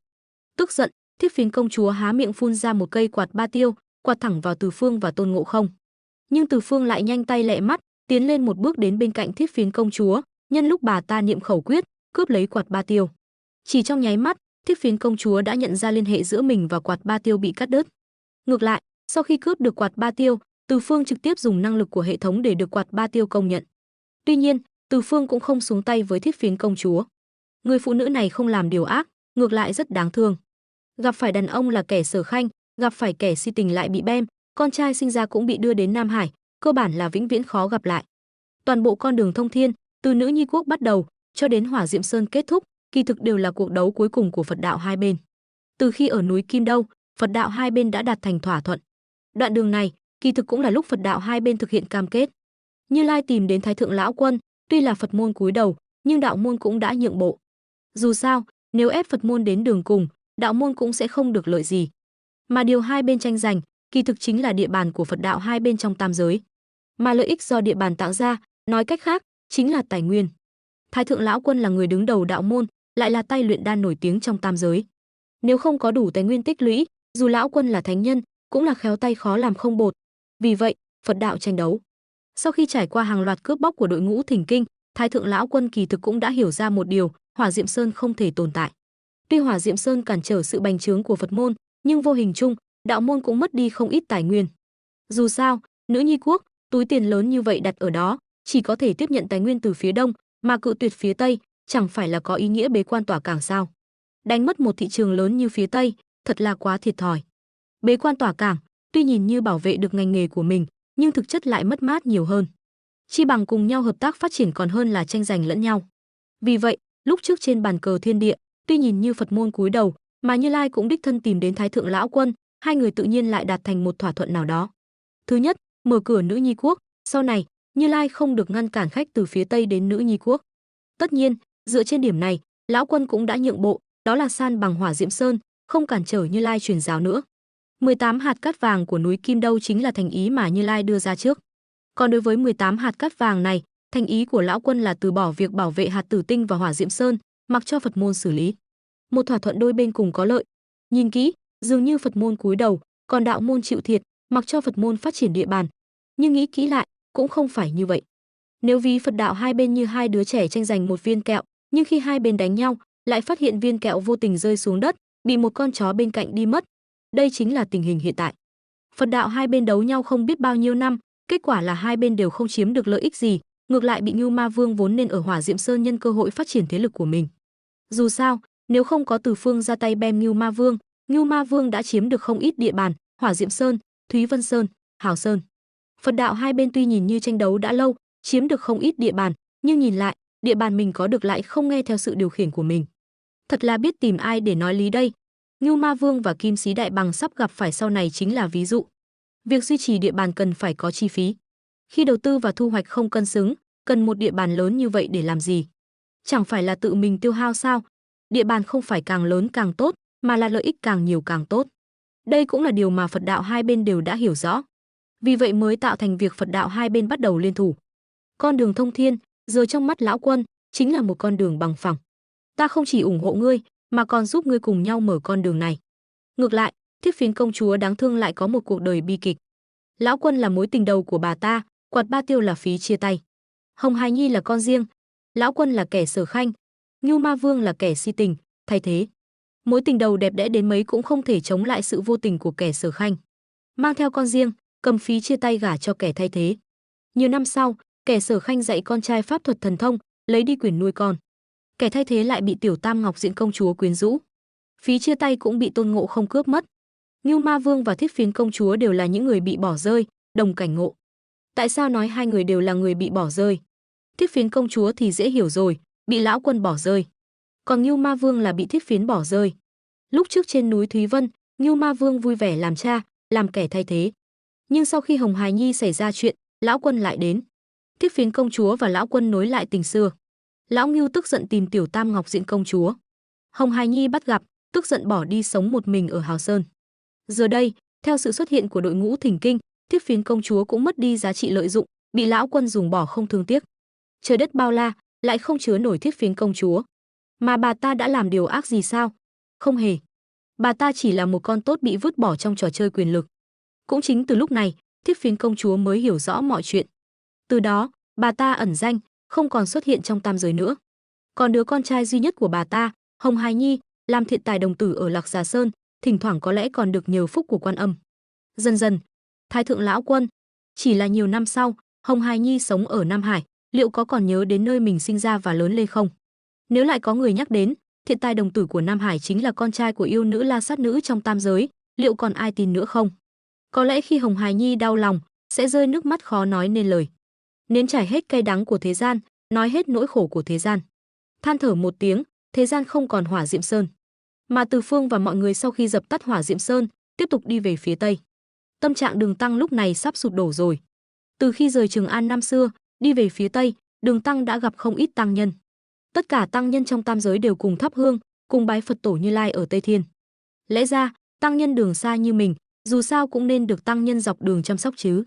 Tức giận, Thiết Phiến công chúa há miệng phun ra một cây quạt ba tiêu, quạt thẳng vào Từ Phương và Tôn Ngộ Không. Nhưng Từ Phương lại nhanh tay lẹ mắt, tiến lên một bước đến bên cạnh Thiết Phiến công chúa, nhân lúc bà ta niệm khẩu quyết, cướp lấy quạt ba tiêu. Chỉ trong nháy mắt, Thiết Phiến công chúa đã nhận ra liên hệ giữa mình và quạt ba tiêu bị cắt đứt. Ngược lại, sau khi cướp được quạt ba tiêu, Từ Phương trực tiếp dùng năng lực của hệ thống để được quạt ba tiêu công nhận. Tuy nhiên, Từ Phương cũng không xuống tay với Thiết Phiến công chúa. Người phụ nữ này không làm điều ác, ngược lại rất đáng thương. Gặp phải đàn ông là kẻ Sở Khanh, gặp phải kẻ si tình lại bị bem, con trai sinh ra cũng bị đưa đến Nam Hải, cơ bản là vĩnh viễn khó gặp lại. Toàn bộ con đường thông thiên, từ Nữ Nhi Quốc bắt đầu cho đến Hỏa Diệm Sơn kết thúc, kỳ thực đều là cuộc đấu cuối cùng của Phật đạo hai bên. Từ khi ở núi Kim Đâu, Phật đạo hai bên đã đạt thành thỏa thuận. Đoạn đường này, kỳ thực cũng là lúc Phật đạo hai bên thực hiện cam kết. Như Lai tìm đến Thái thượng lão quân, tuy là Phật môn cúi đầu, nhưng đạo môn cũng đã nhượng bộ. Dù sao, nếu ép Phật môn đến đường cùng, đạo môn cũng sẽ không được lợi gì. Mà điều hai bên tranh giành, kỳ thực chính là địa bàn của Phật đạo hai bên trong tam giới. Mà lợi ích do địa bàn tạo ra, nói cách khác, chính là tài nguyên. Thái thượng lão quân là người đứng đầu đạo môn, lại là tay luyện đan nổi tiếng trong tam giới. Nếu không có đủ tài nguyên tích lũy, dù lão quân là thánh nhân, cũng là khéo tay khó làm không bột. Vì vậy, Phật đạo tranh đấu. Sau khi trải qua hàng loạt cướp bóc của đội ngũ Thỉnh Kinh, Thái thượng lão quân kỳ thực cũng đã hiểu ra một điều, Hỏa Diệm Sơn không thể tồn tại. Tuy Hỏa Diệm Sơn cản trở sự bành trướng của Phật môn, nhưng vô hình chung, đạo môn cũng mất đi không ít tài nguyên. Dù sao, Nữ Nhi Quốc, túi tiền lớn như vậy đặt ở đó, chỉ có thể tiếp nhận tài nguyên từ phía đông, mà cự tuyệt phía tây, chẳng phải là có ý nghĩa bế quan tỏa cảng sao? Đánh mất một thị trường lớn như phía tây, thật là quá thiệt thòi. Bế quan tỏa cảng, tuy nhìn như bảo vệ được ngành nghề của mình, nhưng thực chất lại mất mát nhiều hơn. Chi bằng cùng nhau hợp tác phát triển còn hơn là tranh giành lẫn nhau. Vì vậy, lúc trước trên bàn cờ thiên địa, tuy nhìn như Phật môn cúi đầu, mà Như Lai cũng đích thân tìm đến Thái thượng lão quân, hai người tự nhiên lại đạt thành một thỏa thuận nào đó. Thứ nhất, mở cửa Nữ Nhi Quốc, sau này, Như Lai không được ngăn cản khách từ phía Tây đến Nữ Nhi Quốc. Tất nhiên, dựa trên điểm này, lão quân cũng đã nhượng bộ, đó là san bằng Hỏa Diệm Sơn, không cản trở Như Lai truyền giáo nữa. 18 hạt cát vàng của núi Kim Đâu chính là thành ý mà Như Lai đưa ra trước. Còn đối với 18 hạt cát vàng này, thành ý của lão quân là từ bỏ việc bảo vệ hạt Tử Tinh và Hỏa Diệm Sơn, mặc cho Phật môn xử lý. Một thỏa thuận đôi bên cùng có lợi. Nhìn kỹ, dường như Phật môn cúi đầu, còn đạo môn chịu thiệt, mặc cho Phật môn phát triển địa bàn. Nhưng nghĩ kỹ lại, cũng không phải như vậy. Nếu ví Phật đạo hai bên như hai đứa trẻ tranh giành một viên kẹo, nhưng khi hai bên đánh nhau, lại phát hiện viên kẹo vô tình rơi xuống đất, bị một con chó bên cạnh đi mất. Đây chính là tình hình hiện tại. Phật đạo hai bên đấu nhau không biết bao nhiêu năm, kết quả là hai bên đều không chiếm được lợi ích gì, ngược lại bị Ngưu Ma Vương vốn nên ở Hỏa Diệm Sơn nhân cơ hội phát triển thế lực của mình. Dù sao, nếu không có Từ Phương ra tay bem Ngưu Ma Vương đã chiếm được không ít địa bàn, Hỏa Diệm Sơn, Thúy Vân Sơn, Hào Sơn. Phật đạo hai bên tuy nhìn như tranh đấu đã lâu, chiếm được không ít địa bàn, nhưng nhìn lại, địa bàn mình có được lại không nghe theo sự điều khiển của mình. Thật là biết tìm ai để nói lý đây. Ngưu Ma Vương và Kim Sĩ Đại Bằng sắp gặp phải sau này chính là ví dụ. Việc duy trì địa bàn cần phải có chi phí. Khi đầu tư và thu hoạch không cân xứng, cần một địa bàn lớn như vậy để làm gì? Chẳng phải là tự mình tiêu hao sao? Địa bàn không phải càng lớn càng tốt, mà là lợi ích càng nhiều càng tốt. Đây cũng là điều mà Phật đạo hai bên đều đã hiểu rõ. Vì vậy mới tạo thành việc Phật đạo hai bên bắt đầu liên thủ. Con đường thông thiên, giờ trong mắt lão quân, chính là một con đường bằng phẳng. Ta không chỉ ủng hộ ngươi, mà còn giúp ngươi cùng nhau mở con đường này. Ngược lại, Thiết Phiến công chúa đáng thương lại có một cuộc đời bi kịch. Lão Quân là mối tình đầu của bà ta, Quạt Ba Tiêu là phí chia tay. Hồng Hài Nhi là con riêng, Lão Quân là kẻ sở khanh, Ngưu Ma Vương là kẻ si tình, thay thế. Mối tình đầu đẹp đẽ đến mấy cũng không thể chống lại sự vô tình của kẻ sở khanh. Mang theo con riêng, cầm phí chia tay gả cho kẻ thay thế. Nhiều năm sau, kẻ sở khanh dạy con trai pháp thuật thần thông, lấy đi quyền nuôi con. Kẻ thay thế lại bị Tiểu Tam Ngọc Diện công chúa quyến rũ. Phí chia tay cũng bị Tôn Ngộ Không cướp mất. Ngưu Ma Vương và Thiết Phiến công chúa đều là những người bị bỏ rơi, đồng cảnh ngộ. Tại sao nói hai người đều là người bị bỏ rơi? Thiết Phiến công chúa thì dễ hiểu rồi, bị Lão Quân bỏ rơi. Còn Ngưu Ma Vương là bị Thiết Phiến bỏ rơi. Lúc trước trên núi Thúy Vân, Ngưu Ma Vương vui vẻ làm cha, làm kẻ thay thế. Nhưng sau khi Hồng Hài Nhi xảy ra chuyện, Lão Quân lại đến. Thiết Phiến công chúa và Lão Quân nối lại tình xưa. Lão Ngưu tức giận tìm Tiểu Tam Ngọc Diện công chúa. Hồng Hài Nhi bắt gặp, tức giận bỏ đi sống một mình ở Hào Sơn. Giờ đây, theo sự xuất hiện của đội ngũ Thỉnh Kinh, Thiết Phiến công chúa cũng mất đi giá trị lợi dụng, bị Lão Quân dùng bỏ không thương tiếc. Trời đất bao la, lại không chứa nổi Thiết Phiến công chúa. Mà bà ta đã làm điều ác gì sao? Không hề. Bà ta chỉ là một con tốt bị vứt bỏ trong trò chơi quyền lực. Cũng chính từ lúc này, Thiết Phiến công chúa mới hiểu rõ mọi chuyện. Từ đó, bà ta ẩn danh, không còn xuất hiện trong tam giới nữa. Còn đứa con trai duy nhất của bà ta, Hồng Hài Nhi, làm thiện tài đồng tử ở Lạc Già Sơn, thỉnh thoảng có lẽ còn được nhờ phúc của Quan Âm. Dần dần, Thái thượng Lão Quân. Chỉ là nhiều năm sau, Hồng Hài Nhi sống ở Nam Hải, liệu có còn nhớ đến nơi mình sinh ra và lớn lên không? Nếu lại có người nhắc đến, thiện tài đồng tử của Nam Hải chính là con trai của yêu nữ La Sát Nữ trong tam giới, liệu còn ai tin nữa không? Có lẽ khi Hồng Hài Nhi đau lòng, sẽ rơi nước mắt khó nói nên lời. Nếm trải hết cay đắng của thế gian, nói hết nỗi khổ của thế gian. Than thở một tiếng, thế gian không còn Hỏa Diệm Sơn. Mà Từ Phương và mọi người sau khi dập tắt Hỏa Diệm Sơn, tiếp tục đi về phía tây. Tâm trạng Đường Tăng lúc này sắp sụp đổ rồi. Từ khi rời Trường An năm xưa, đi về phía tây, Đường Tăng đã gặp không ít tăng nhân. Tất cả tăng nhân trong tam giới đều cùng thắp hương, cùng bái Phật tổ Như Lai ở Tây Thiên. Lẽ ra, tăng nhân đường xa như mình, dù sao cũng nên được tăng nhân dọc đường chăm sóc chứ.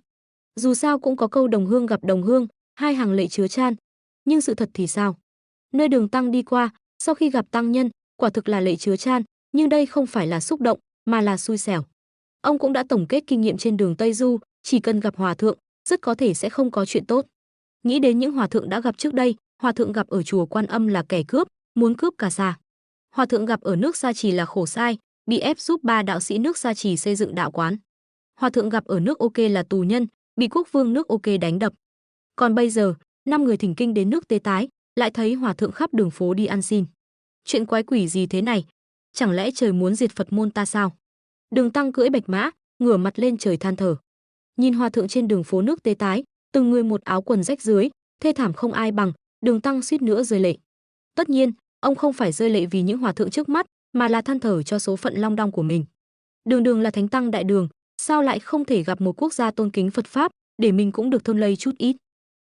Dù sao cũng có câu đồng hương gặp đồng hương, hai hàng lệ chứa chan. Nhưng sự thật thì sao? Nơi Đường Tăng đi qua, sau khi gặp tăng nhân, quả thực là lệ chứa chan, nhưng đây không phải là xúc động, mà là xui xẻo. Ông cũng đã tổng kết kinh nghiệm trên đường Tây Du, chỉ cần gặp hòa thượng, rất có thể sẽ không có chuyện tốt. Nghĩ đến những hòa thượng đã gặp trước đây, hòa thượng gặp ở chùa Quan Âm là kẻ cướp, muốn cướp cả Sa. Hòa thượng gặp ở nước Sa Trì là khổ sai, bị ép giúp ba đạo sĩ nước Sa Trì xây dựng đạo quán. Hòa thượng gặp ở nước Ok là tù nhân, bị quốc vương nước Ok đánh đập. Còn bây giờ, 5 người thỉnh kinh đến nước Tế Tái, lại thấy hòa thượng khắp đường phố đi ăn xin. Chuyện quái quỷ gì thế này? Chẳng lẽ trời muốn diệt Phật môn ta sao? Đường Tăng cưỡi bạch mã, ngửa mặt lên trời than thở. Nhìn hòa thượng trên đường phố nước Tế Tái, từng người một áo quần rách rưới, thê thảm không ai bằng, Đường Tăng suýt nữa rơi lệ. Tất nhiên, ông không phải rơi lệ vì những hòa thượng trước mắt, mà là than thở cho số phận long đong của mình. Đường Đường là thánh tăng đại đường, sao lại không thể gặp một quốc gia tôn kính Phật pháp, để mình cũng được thôn lây chút ít.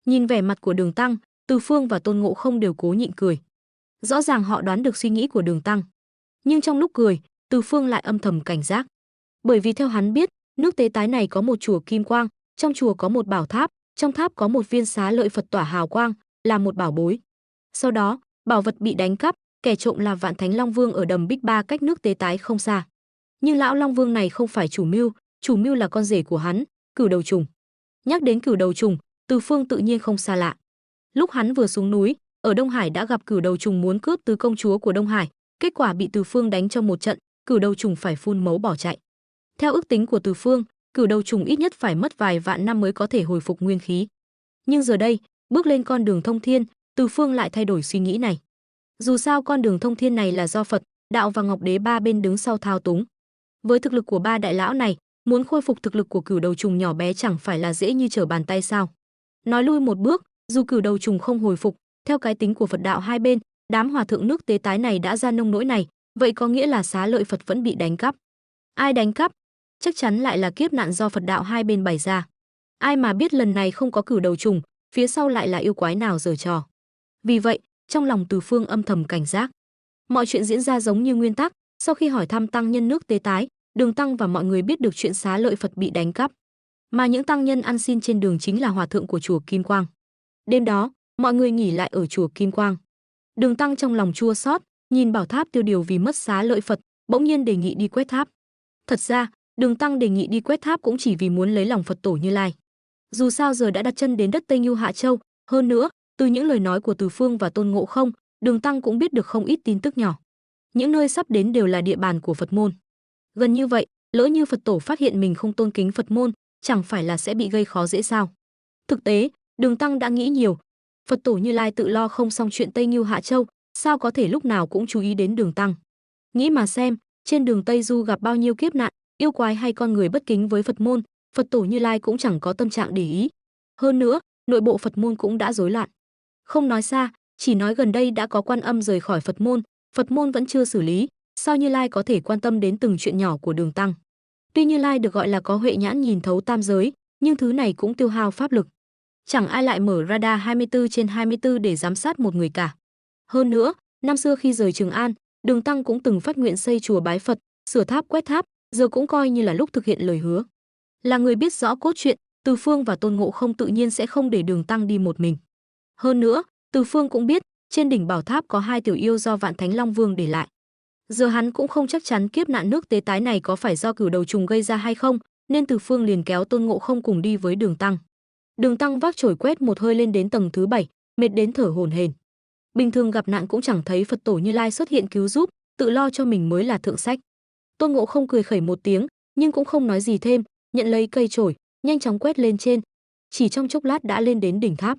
Nhìn vẻ mặt của Đường Tăng, Từ Phương và Tôn Ngộ Không đều cố nhịn cười. Rõ ràng họ đoán được suy nghĩ của Đường Tăng, nhưng trong lúc cười, Từ Phương lại âm thầm cảnh giác. Bởi vì theo hắn biết, nước Tế Tái này có một chùa Kim Quang, trong chùa có một bảo tháp, trong tháp có một viên xá lợi Phật tỏa hào quang, là một bảo bối. Sau đó, bảo vật bị đánh cắp, kẻ trộm là Vạn Thánh Long Vương ở đầm Bích Ba cách nước Tế Tái không xa. Nhưng lão Long Vương này không phải chủ mưu là con rể của hắn, Cửu Đầu Trùng. Nhắc đến Cửu Đầu Trùng, Từ Phương tự nhiên không xa lạ. Lúc hắn vừa xuống núi, ở Đông Hải đã gặp Cửu Đầu Trùng muốn cướp tứ công chúa của Đông Hải, kết quả bị Từ Phương đánh cho một trận, Cửu Đầu Trùng phải phun máu bỏ chạy. Theo ước tính của Từ Phương, Cửu Đầu Trùng ít nhất phải mất vài vạn năm mới có thể hồi phục nguyên khí. Nhưng giờ đây, bước lên con đường thông thiên, Từ Phương lại thay đổi suy nghĩ này. Dù sao con đường thông thiên này là do Phật, Đạo và Ngọc Đế ba bên đứng sau thao túng. Với thực lực của ba đại lão này, muốn khôi phục thực lực của Cửu Đầu Trùng nhỏ bé chẳng phải là dễ như trở bàn tay sao? Nói lui một bước, dù Cửu Đầu Trùng không hồi phục, theo cái tính của Phật đạo hai bên, đám hòa thượng nước Tế Tái này đã ra nông nỗi này, vậy có nghĩa là xá lợi Phật vẫn bị đánh cắp. Ai đánh cắp? Chắc chắn lại là kiếp nạn do Phật đạo hai bên bày ra. Ai mà biết lần này không có Cửu Đầu Trùng, phía sau lại là yêu quái nào giở trò. Vì vậy, trong lòng Từ Phương âm thầm cảnh giác. Mọi chuyện diễn ra giống như nguyên tắc, sau khi hỏi thăm tăng nhân nước Tế Tái, Đường Tăng và mọi người biết được chuyện xá lợi Phật bị đánh cắp. Mà những tăng nhân ăn xin trên đường chính là hòa thượng của chùa Kim Quang. Đêm đó, mọi người nghỉ lại ở chùa Kim Quang. Đường Tăng trong lòng chua xót, Nhìn bảo tháp tiêu điều vì mất xá lợi Phật, bỗng nhiên đề nghị đi quét tháp. Thật ra, Đường Tăng đề nghị đi quét tháp cũng chỉ vì muốn lấy lòng Phật tổ Như Lai. Dù sao giờ đã đặt chân đến đất Tây Nhu Hạ Châu, hơn nữa, từ những lời nói của Từ Phương và Tôn Ngộ Không, Đường Tăng cũng biết được không ít tin tức nhỏ. Những nơi sắp đến đều là địa bàn của Phật môn. Gần như vậy, lỡ như Phật tổ phát hiện mình không tôn kính Phật môn, chẳng phải là sẽ bị gây khó dễ sao? Thực tế, Đường Tăng đã nghĩ nhiều. Phật tổ Như Lai tự lo không xong chuyện Tây Nhu Hạ Châu, sao có thể lúc nào cũng chú ý đến Đường Tăng? Nghĩ mà xem, trên đường Tây Du gặp bao nhiêu kiếp nạn, yêu quái hay con người bất kính với Phật môn, Phật tổ Như Lai cũng chẳng có tâm trạng để ý. Hơn nữa, nội bộ Phật môn cũng đã rối loạn. Không nói xa, chỉ nói gần đây đã có Quan Âm rời khỏi Phật môn vẫn chưa xử lý, sao Như Lai có thể quan tâm đến từng chuyện nhỏ của Đường Tăng? Tuy Như Lai được gọi là có huệ nhãn nhìn thấu tam giới, nhưng thứ này cũng tiêu hao pháp lực. Chẳng ai lại mở radar 24/24 để giám sát một người cả. Hơn nữa, năm xưa khi rời Trường An, Đường Tăng cũng từng phát nguyện xây chùa bái Phật, sửa tháp quét tháp, giờ cũng coi như là lúc thực hiện lời hứa. Là người biết rõ cốt truyện, Từ Phương và Tôn Ngộ Không tự nhiên sẽ không để Đường Tăng đi một mình. Hơn nữa, Từ Phương cũng biết, trên đỉnh bảo tháp có 2 tiểu yêu do Vạn Thánh Long Vương để lại. Giờ hắn cũng không chắc chắn kiếp nạn nước tế tái này có phải do cửu đầu trùng gây ra hay không, nên Từ Phương liền kéo Tôn Ngộ Không cùng đi với Đường Tăng. Đường Tăng vác chổi quét một hơi lên đến tầng thứ 7, mệt đến thở hổn hển. Bình thường gặp nạn cũng chẳng thấy Phật tổ Như Lai xuất hiện cứu giúp, tự lo cho mình mới là thượng sách. Tôn Ngộ Không cười khẩy một tiếng, nhưng cũng không nói gì thêm, nhận lấy cây chổi, nhanh chóng quét lên trên. Chỉ trong chốc lát đã lên đến đỉnh tháp.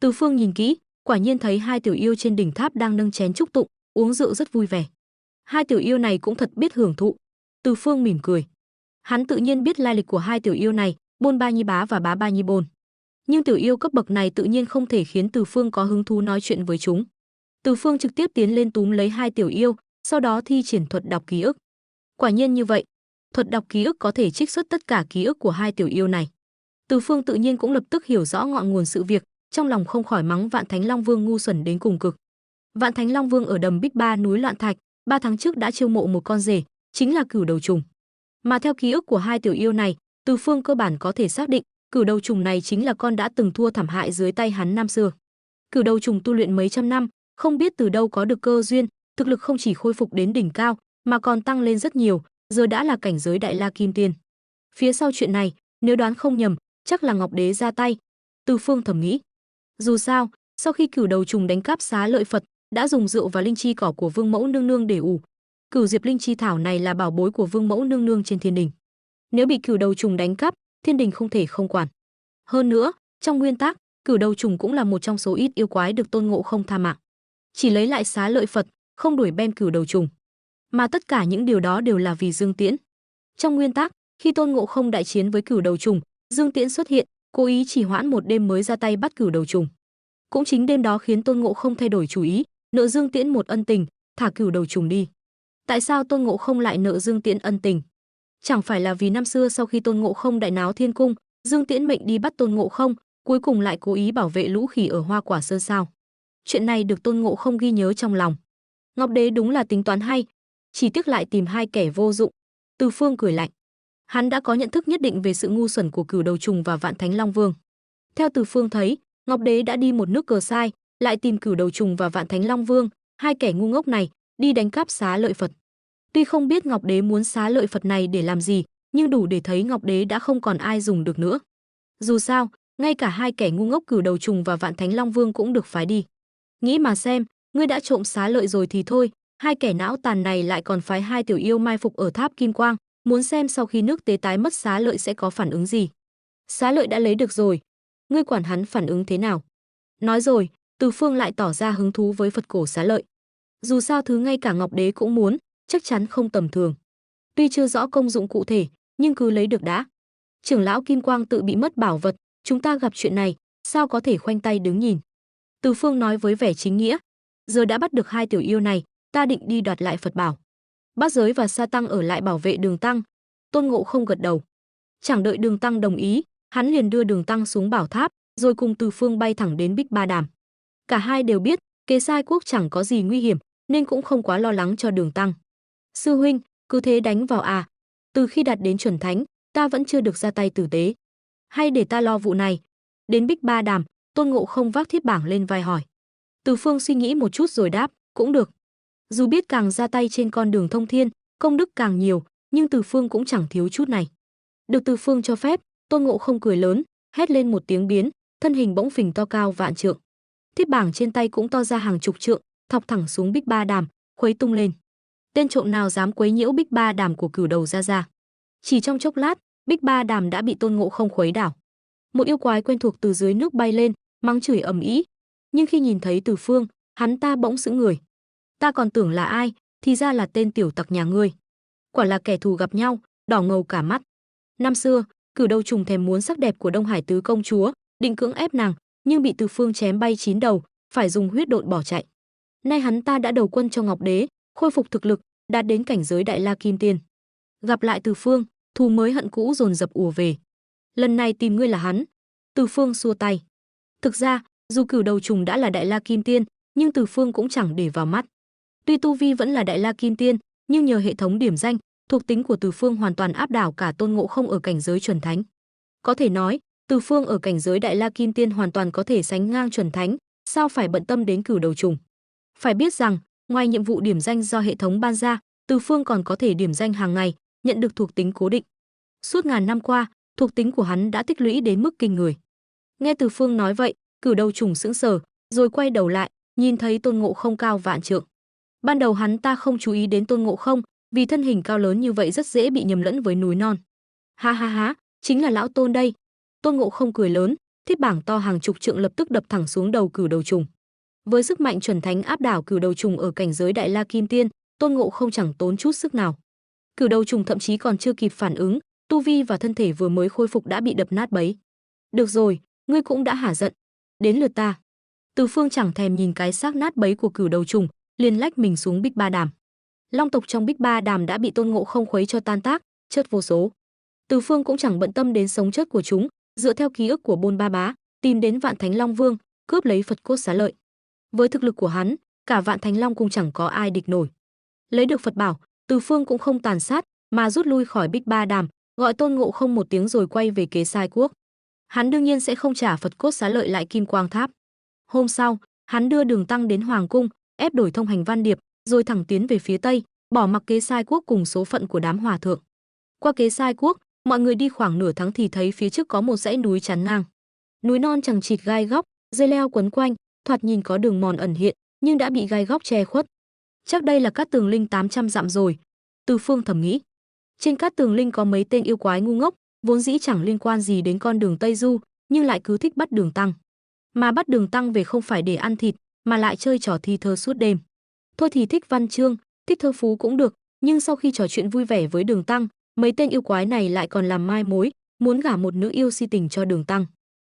Từ Phương nhìn kỹ, quả nhiên thấy 2 tiểu yêu trên đỉnh tháp đang nâng chén chúc tụng, uống rượu rất vui vẻ. 2 tiểu yêu này cũng thật biết hưởng thụ. Từ Phương mỉm cười. Hắn tự nhiên biết lai lịch của 2 tiểu yêu này, Bôn Ba Nhi Bá và Bá Ba Nhi Bôn. Nhưng tiểu yêu cấp bậc này tự nhiên không thể khiến Từ Phương có hứng thú nói chuyện với chúng. Từ Phương trực tiếp tiến lên túm lấy 2 tiểu yêu, sau đó thi triển thuật đọc ký ức. Quả nhiên như vậy, thuật đọc ký ức có thể trích xuất tất cả ký ức của 2 tiểu yêu này. Từ Phương tự nhiên cũng lập tức hiểu rõ ngọn nguồn sự việc, trong lòng không khỏi mắng Vạn Thánh Long Vương ngu xuẩn đến cùng cực. Vạn Thánh Long Vương ở đầm Bích Ba núi Loạn Thạch, 3 tháng trước đã chiêu mộ một con rể, chính là cửu đầu trùng. Mà theo ký ức của 2 tiểu yêu này, Từ Phương cơ bản có thể xác định, cửu đầu trùng này chính là con đã từng thua thảm hại dưới tay hắn năm xưa. Cửu đầu trùng tu luyện mấy trăm năm, không biết từ đâu có được cơ duyên, thực lực không chỉ khôi phục đến đỉnh cao, mà còn tăng lên rất nhiều, giờ đã là cảnh giới Đại La Kim Tiên. Phía sau chuyện này, nếu đoán không nhầm, chắc là Ngọc Đế ra tay. Từ Phương thầm nghĩ. Dù sao, sau khi cửu đầu trùng đánh cắp xá lợi Phật, đã dùng rượu và linh chi cỏ của Vương Mẫu Nương Nương để ủ. Cửu diệp linh chi thảo này là bảo bối của Vương Mẫu Nương Nương trên thiên đình. Nếu bị cửu đầu trùng đánh cắp, thiên đình không thể không quản. Hơn nữa, trong nguyên tắc, cửu đầu trùng cũng là một trong số ít yêu quái được Tôn Ngộ Không tha mạng. Chỉ lấy lại xá lợi Phật, không đuổi bem cửu đầu trùng. Mà tất cả những điều đó đều là vì Dương Tiễn. Trong nguyên tắc, khi Tôn Ngộ Không đại chiến với cửu đầu trùng, Dương Tiễn xuất hiện, cố ý chỉ hoãn một đêm mới ra tay bắt cửu đầu trùng. Cũng chính đêm đó khiến Tôn Ngộ Không thay đổi chủ ý, nợ Dương Tiễn một ân tình, thả cửu đầu trùng đi. Tại sao Tôn Ngộ Không lại nợ Dương Tiễn ân tình? Chẳng phải là vì năm xưa sau khi Tôn Ngộ Không đại náo thiên cung, Dương Tiễn mệnh đi bắt Tôn Ngộ Không, cuối cùng lại cố ý bảo vệ lũ khỉ ở Hoa Quả Sơn sao? Chuyện này được Tôn Ngộ Không ghi nhớ trong lòng. Ngọc Đế đúng là tính toán hay, chỉ tiếc lại tìm 2 kẻ vô dụng. Từ Phương cười lạnh. Hắn đã có nhận thức nhất định về sự ngu xuẩn của cửu đầu trùng và Vạn Thánh Long Vương. Theo Từ Phương thấy, Ngọc Đế đã đi một nước cờ sai, lại tìm cửu đầu trùng và Vạn Thánh Long Vương, 2 kẻ ngu ngốc này, đi đánh cắp xá lợi Phật. Tuy không biết Ngọc Đế muốn xá lợi Phật này để làm gì, nhưng đủ để thấy Ngọc Đế đã không còn ai dùng được nữa. Dù sao, ngay cả 2 kẻ ngu ngốc cửu đầu trùng và Vạn Thánh Long Vương cũng được phái đi. Nghĩ mà xem, ngươi đã trộm xá lợi rồi thì thôi, 2 kẻ não tàn này lại còn phái 2 tiểu yêu mai phục ở tháp Kim Quang, muốn xem sau khi nước tế tái mất xá lợi sẽ có phản ứng gì. Xá lợi đã lấy được rồi, ngươi quản hắn phản ứng thế nào? Nói rồi, Từ Phương lại tỏ ra hứng thú với Phật cổ xá lợi. Dù sao thứ ngay cả Ngọc Đế cũng muốn, chắc chắn không tầm thường. Tuy chưa rõ công dụng cụ thể, nhưng cứ lấy được đã. Trưởng lão Kim Quang tự bị mất bảo vật, chúng ta gặp chuyện này, sao có thể khoanh tay đứng nhìn? Từ Phương nói với vẻ chính nghĩa, giờ đã bắt được 2 tiểu yêu này, ta định đi đoạt lại Phật bảo. Bát Giới và Sa Tăng ở lại bảo vệ Đường Tăng. Tôn Ngộ Không gật đầu. Chẳng đợi Đường Tăng đồng ý, hắn liền đưa Đường Tăng xuống bảo tháp, rồi cùng Từ Phương bay thẳng đến Bích Ba Đàm. Cả hai đều biết, kế Sai Quốc chẳng có gì nguy hiểm, nên cũng không quá lo lắng cho Đường Tăng. Sư huynh, cứ thế đánh vào à? Từ khi đạt đến chuẩn thánh, ta vẫn chưa được ra tay tử tế. Hay để ta lo vụ này? Đến Bích Ba Đàm, Tôn Ngộ Không vác thiết bảng lên vai hỏi. Từ Phương suy nghĩ một chút rồi đáp, cũng được. Dù biết càng ra tay trên con đường thông thiên, công đức càng nhiều, nhưng Từ Phương cũng chẳng thiếu chút này. Được Từ Phương cho phép, Tôn Ngộ Không cười lớn, hét lên một tiếng biến, thân hình bỗng phình to cao vạn trượng. Thiết bảng trên tay cũng to ra hàng chục trượng, thọc thẳng xuống Bích Ba Đàm, khuấy tung lên. Tên trộm nào dám quấy nhiễu Bích Ba Đàm của Cửu Đầu ra. Chỉ trong chốc lát, Bích Ba Đàm đã bị Tôn Ngộ Không khuấy đảo. Một yêu quái quen thuộc từ dưới nước bay lên, mắng chửi ầm ĩ, nhưng khi nhìn thấy Từ Phương, hắn ta bỗng sững người. Ta còn tưởng là ai, thì ra là tên tiểu tặc nhà ngươi. Quả là kẻ thù gặp nhau, đỏ ngầu cả mắt. Năm xưa, Cửu Đầu trùng thèm muốn sắc đẹp của Đông Hải tứ công chúa, định cưỡng ép nàng, nhưng bị Từ Phương chém bay 9 đầu, phải dùng huyết độn bỏ chạy. Nay hắn ta đã đầu quân cho Ngọc Đế, khôi phục thực lực, đạt đến cảnh giới Đại La Kim Tiên. Gặp lại Từ Phương, thù mới hận cũ dồn dập ùa về. Lần này tìm ngươi là hắn. Từ Phương xua tay. Thực ra, dù Cửu Đầu trùng đã là Đại La Kim Tiên, nhưng Từ Phương cũng chẳng để vào mắt. Tuy tu vi vẫn là Đại La Kim Tiên, nhưng nhờ hệ thống điểm danh, thuộc tính của Từ Phương hoàn toàn áp đảo cả Tôn Ngộ Không ở cảnh giới chuẩn thánh. Có thể nói, Từ Phương ở cảnh giới Đại La Kim Tiên hoàn toàn có thể sánh ngang chuẩn thánh, sao phải bận tâm đến Cửu Đầu trùng. Phải biết rằng, ngoài nhiệm vụ điểm danh do hệ thống ban ra, Từ Phương còn có thể điểm danh hàng ngày, nhận được thuộc tính cố định. Suốt ngàn năm qua, thuộc tính của hắn đã tích lũy đến mức kinh người. Nghe Từ Phương nói vậy, Cửu Đầu trùng sững sờ, rồi quay đầu lại, nhìn thấy Tôn Ngộ Không cao vạn trượng. Ban đầu hắn ta không chú ý đến Tôn Ngộ Không, vì thân hình cao lớn như vậy rất dễ bị nhầm lẫn với núi non. Ha ha ha, chính là lão Tôn đây. Tôn Ngộ Không cười lớn, thiết bảng to hàng chục trượng lập tức đập thẳng xuống đầu Cửu Đầu trùng. Với sức mạnh chuẩn thánh áp đảo Cửu Đầu trùng ở cảnh giới Đại La Kim Tiên, Tôn Ngộ Không chẳng tốn chút sức nào. Cửu Đầu trùng thậm chí còn chưa kịp phản ứng, tu vi và thân thể vừa mới khôi phục đã bị đập nát bấy. Được rồi, ngươi cũng đã hả giận, đến lượt ta. Từ Phương chẳng thèm nhìn cái xác nát bấy của Cửu Đầu trùng, liền lách mình xuống Bích Ba Đàm. Long tộc trong Bích Ba Đàm đã bị Tôn Ngộ Không khuấy cho tan tác, chết vô số. Từ Phương cũng chẳng bận tâm đến sống chết của chúng, dựa theo ký ức của Bôn Ba Bá, tìm đến Vạn Thánh Long Vương, cướp lấy Phật cốt xá lợi. Với thực lực của hắn, cả Vạn Thánh Long cũng chẳng có ai địch nổi. Lấy được Phật bảo, Từ Phương cũng không tàn sát, mà rút lui khỏi Bích Ba Đàm, gọi Tôn Ngộ Không một tiếng rồi quay về Kế Sai Quốc. Hắn đương nhiên sẽ không trả Phật cốt xá lợi lại Kim Quang Tháp. Hôm sau, hắn đưa Đường Tăng đến hoàng cung, ép đổi thông hành văn điệp, rồi thẳng tiến về phía tây, bỏ mặc Kế Sai Quốc cùng số phận của đám hòa thượng. Qua Kế Sai Quốc, mọi người đi khoảng nửa tháng thì thấy phía trước có một dãy núi chắn ngang. Núi non chằng chịt gai góc, dây leo quấn quanh, thoạt nhìn có đường mòn ẩn hiện, nhưng đã bị gai góc che khuất. Chắc đây là Cát Tường Linh 800 dặm rồi, Từ Phương thầm nghĩ. Trên Cát Tường Linh có mấy tên yêu quái ngu ngốc, vốn dĩ chẳng liên quan gì đến con đường Tây Du, nhưng lại cứ thích bắt Đường Tăng. Mà bắt Đường Tăng về không phải để ăn thịt, mà lại chơi trò thi thơ suốt đêm. Thôi thì thích văn chương, thích thơ phú cũng được, nhưng sau khi trò chuyện vui vẻ với Đường Tăng, mấy tên yêu quái này lại còn làm mai mối, muốn gả một nữ yêu si tình cho Đường Tăng.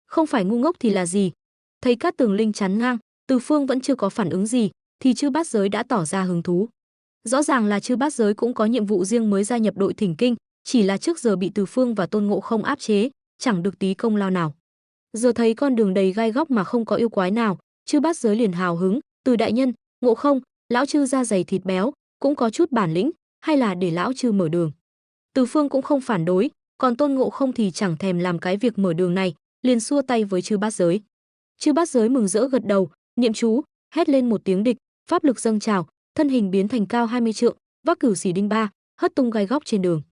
Không phải ngu ngốc thì là gì? Thấy Cát Tường Linh chắn ngang, Từ Phương vẫn chưa có phản ứng gì, thì Chư Bát Giới đã tỏ ra hứng thú. Rõ ràng là Chư Bát Giới cũng có nhiệm vụ riêng mới gia nhập đội thỉnh kinh, chỉ là trước giờ bị Từ Phương và Tôn Ngộ Không áp chế, chẳng được tí công lao nào. Giờ thấy con đường đầy gai góc mà không có yêu quái nào, Chư Bát Giới liền hào hứng, Từ đại nhân, Ngộ Không, lão Chư da dày thịt béo, cũng có chút bản lĩnh, hay là để lão Chư mở đường. Từ Phương cũng không phản đối, còn Tôn Ngộ Không thì chẳng thèm làm cái việc mở đường này, liền xua tay với Chư Bát Giới. Chư Bát Giới mừng rỡ gật đầu, niệm chú, hét lên một tiếng địch, pháp lực dâng trào, thân hình biến thành cao 20 trượng, vác cửu xỉ đinh ba, hất tung gai góc trên đường.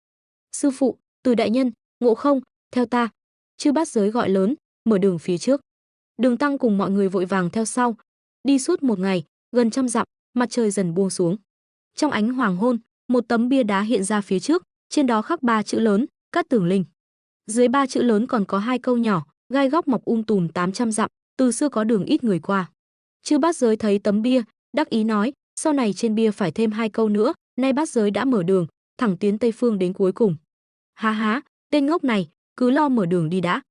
Sư phụ, Từ đại nhân, Ngộ Không, theo ta. Chư Bát Giới gọi lớn, mở đường phía trước. Đường Tăng cùng mọi người vội vàng theo sau. Đi suốt một ngày, gần trăm dặm, mặt trời dần buông xuống. Trong ánh hoàng hôn, một tấm bia đá hiện ra phía trước, trên đó khắc 3 chữ lớn, Cát Tường Linh. Dưới 3 chữ lớn còn có 2 câu nhỏ, gai góc mọc tùm 800 dặm, từ xưa có đường ít người qua. Chư Bát Giới thấy tấm bia, đắc ý nói, sau này trên bia phải thêm 2 câu nữa, nay Bát Giới đã mở đường, thẳng tiến Tây Phương đến cuối cùng. Há há, tên ngốc này, cứ lo mở đường đi đã.